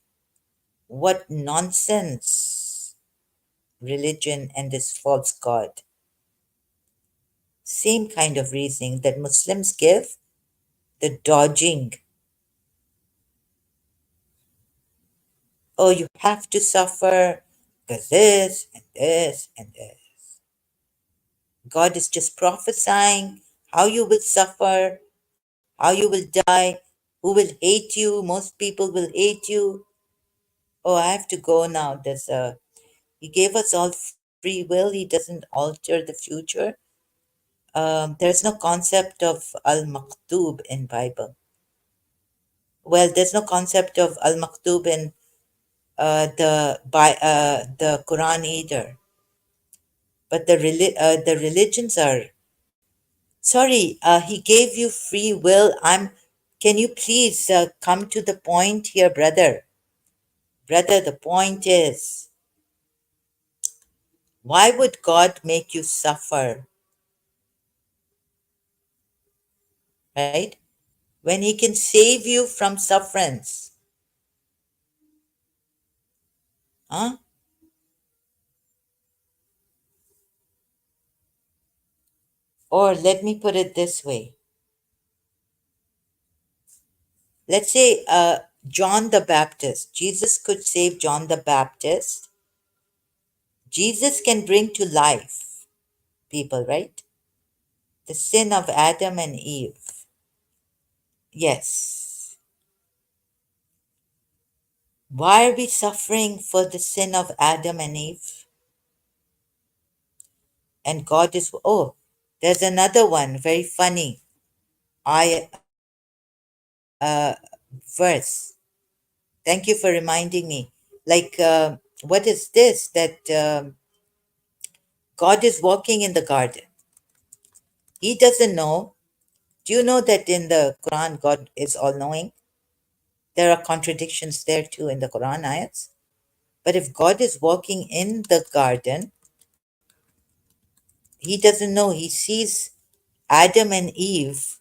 A: what nonsense religion and this false god. Same kind of reasoning that Muslims give, the dodging. Oh, you have to suffer because this and this and this. God is just prophesying how you will suffer, how you will die, who will hate you. Most people will hate you. Oh, I have to go now. He gave us all free will. He doesn't alter the future. There's no concept of al-maktub in Bible. Well, there's no concept of al-maktub in the Quran either. But the religions are. Sorry, he gave you free will. Can you please come to the point here, brother? Brother, the point is, why would God make you suffer, right? When he can save you from sufferance, huh? Or let me put it this way. Let's say John the Baptist. Jesus could save John the Baptist. Jesus can bring to life people, right? The sin of Adam and Eve. Yes. Why are we suffering for the sin of Adam and Eve? And God is, oh, there's another one, very funny. I verse. Thank you for reminding me. Like, what is this? That God is walking in the garden. He doesn't know. Do you know that in the Quran, God is all knowing? There are contradictions there too in the Quran ayats. But if God is walking in the garden, he doesn't know. He sees Adam and Eve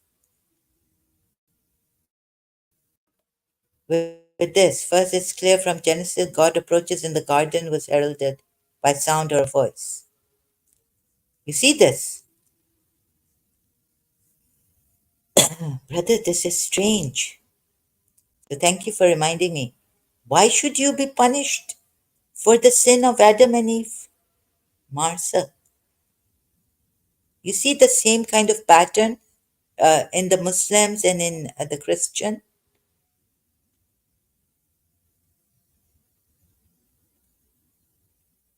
A: with this. First, it's clear from Genesis God approaches in the garden was heralded by sound or voice. You see this? Brother, this is strange. So thank you for reminding me. Why should you be punished for the sin of Adam and Eve? Marcel, you see the same kind of pattern in the Muslims and in the Christian?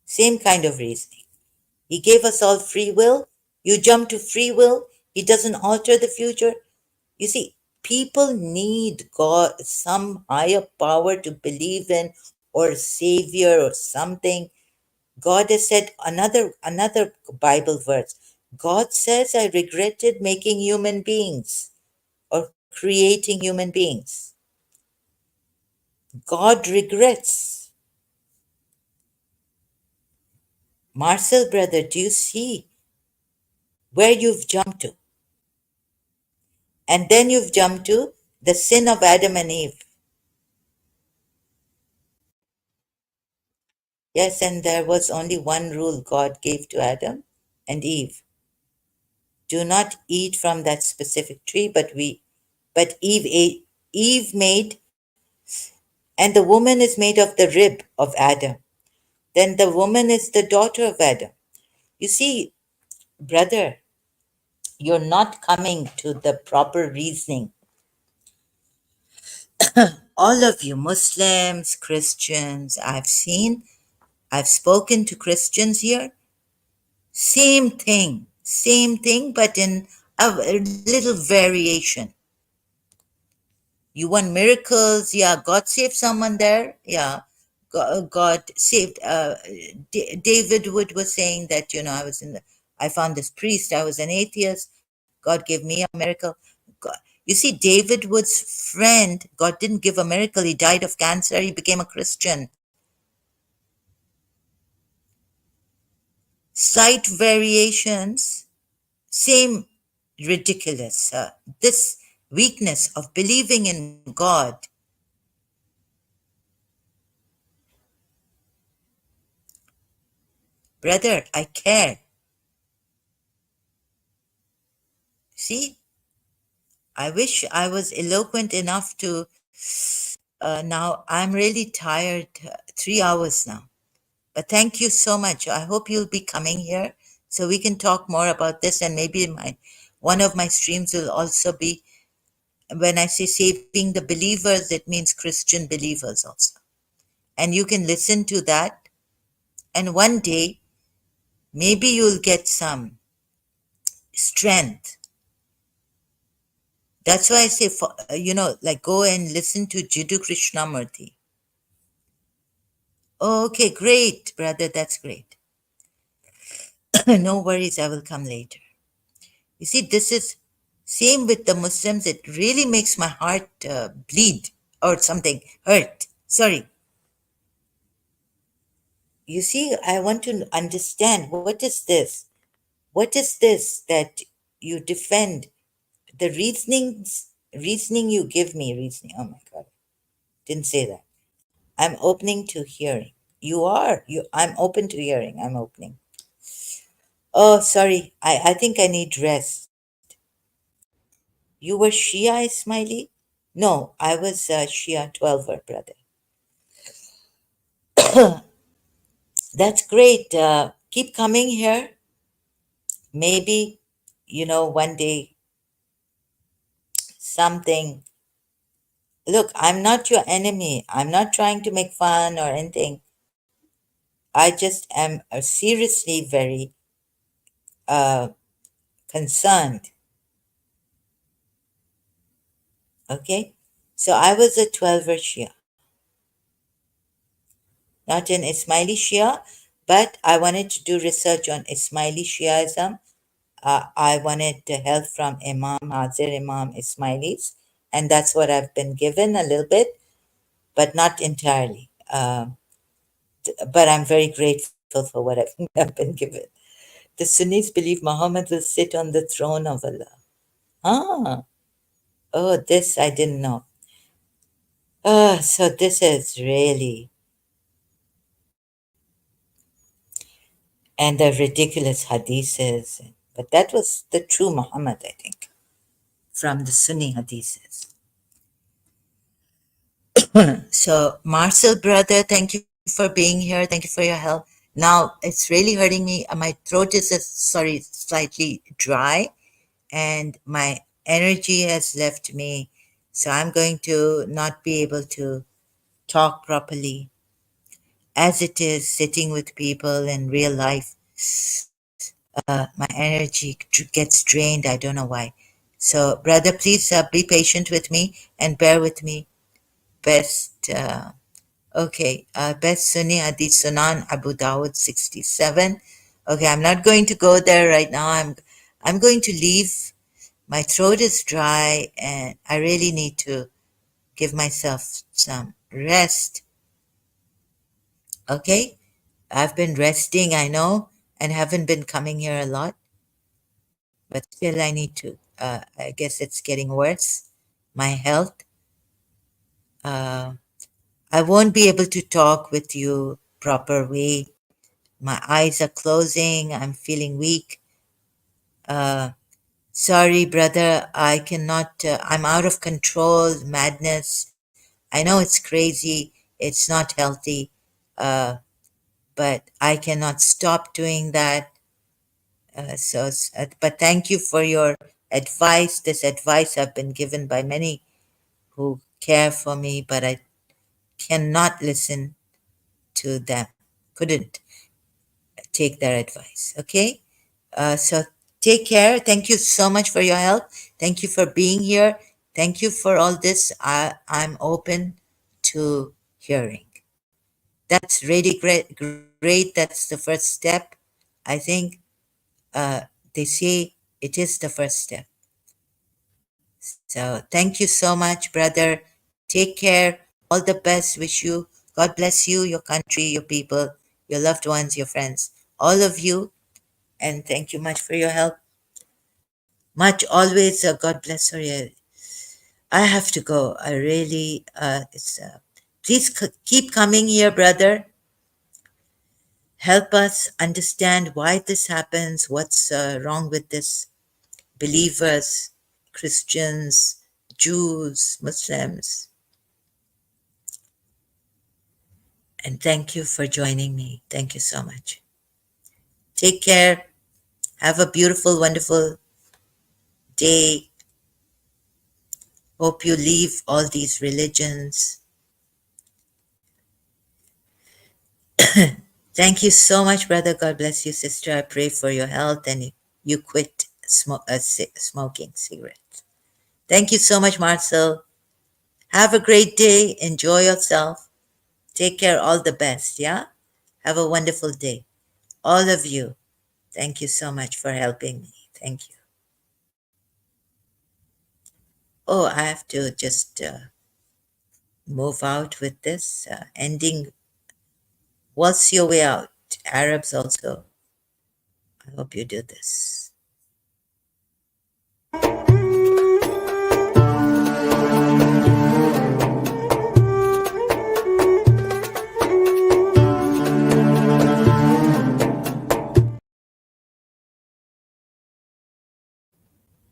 A: Same kind of reasoning. He gave us all free will. You jump to free will. He doesn't alter the future. You see, people need God, some higher power to believe in, or savior or something. God has said another Bible verse. God says, I regretted making human beings or creating human beings. God regrets. Marcel, brother, do you see where you've jumped to? And then you've jumped to the sin of Adam and Eve. Yes, and there was only one rule God gave to Adam and Eve. Do not eat from that specific tree, but Eve ate. Eve made, and the woman is made of the rib of Adam. Then the woman is the daughter of Adam. You see, brother, you're not coming to the proper reasoning. All of you, Muslims, Christians, I've spoken to Christians here. Same thing, but in a little variation. You want miracles? Yeah, God saved someone there. Yeah, God saved. David Wood was saying that I found this priest. I was an atheist. God gave me a miracle. God, you see, David Wood's friend, God didn't give a miracle. He died of cancer. He became a Christian. Slight variations, same ridiculous. This weakness of believing in God. Brother, I care. See, I wish I was eloquent enough to. Now I'm really tired. 3 hours now. But thank you so much. I hope you'll be coming here so we can talk more about this, and maybe one of my streams will also be, when I say saving the believers, it means Christian believers also. And you can listen to that, and one day maybe you'll get some strength. That's why I say, like go and listen to Jiddu Krishnamurti. Oh, okay, great, brother, that's great. No worries, I will come later. You see, this is same with the Muslims. It really makes my heart bleed or something, hurt. Sorry. You see, I want to understand, what is this? What is this that you defend? The reasoning you give me, reasoning. Oh my God, didn't say that. I'm opening to hearing. You are. I'm open to hearing. I'm opening. Oh, sorry. I think I need rest. You were Shia, Smiley? No, I was Shia 12er, brother. That's great. Keep coming here. Maybe, one day something. Look, I'm not your enemy. I'm not trying to make fun or anything. I just am seriously very uh, concerned. Okay? So I was a 12er Shia, not an Ismaili Shia, but I wanted to do research on Ismaili Shiaism. I wanted help from Imam Hazir, Imam Ismailis, and that's what I've been given a little bit, but not entirely. But I'm very grateful for what I've, I've been given. The Sunnis believe Muhammad will sit on the throne of Allah. Ah, oh, this I didn't know. So this is really, and the ridiculous hadiths. But that was the true Muhammad, I think, from the Sunni hadiths. So, Marcel, brother, thank you for being here. Thank you for your help. Now, it's really hurting me. My throat is, sorry, slightly dry, and my energy has left me. So, I'm going to not be able to talk properly as it is sitting with people in real life. My energy gets drained. I don't know why. So, brother, please be patient with me and bear with me. Best. Okay, Best Sunni Hadith Sunan Abu Dawud 67. Okay, I'm not going to go there right now. I'm going to leave. My throat is dry and I really need to give myself some rest. Okay? I've been resting, I know, and haven't been coming here a lot, but still I need to. I guess it's getting worse. My health. Uh, I won't be able to talk with you proper way. My eyes are closing. I'm feeling weak. Uh, Sorry, brother. I cannot. I'm out of control. Madness. I know it's crazy. It's not healthy. Uh, but I cannot stop doing that. But thank you for your advice. This advice I've been given by many who care for me, but I cannot listen to them. Couldn't take their advice. Okay? So take care. Thank you so much for your help. Thank you for being here. Thank you for all this. I'm open to hearing. That's really great. Great. That's the first step. I think they say it is the first step. So thank you so much, brother. Take care. All the best. Wish you. God bless you, your country, your people, your loved ones, your friends, all of you. And thank you much for your help. Much always. God bless her. I have to go. I really. It's. Please keep coming here, brother. Help us understand why this happens. What's wrong with this? Believers, Christians, Jews, Muslims. And thank you for joining me. Thank you so much. Take care. Have a beautiful, wonderful day. Hope you leave all these religions. Thank you so much, brother. God bless you, sister. I pray for your health and you quit smoking cigarettes. Thank you so much, Marcel. Have a great day. Enjoy yourself. Take care. All the best. Yeah? Have a wonderful day. All of you. Thank you so much for helping me. Thank you. Oh, I have to just move out with this ending. What's your way out? Arabs also. I hope you do this.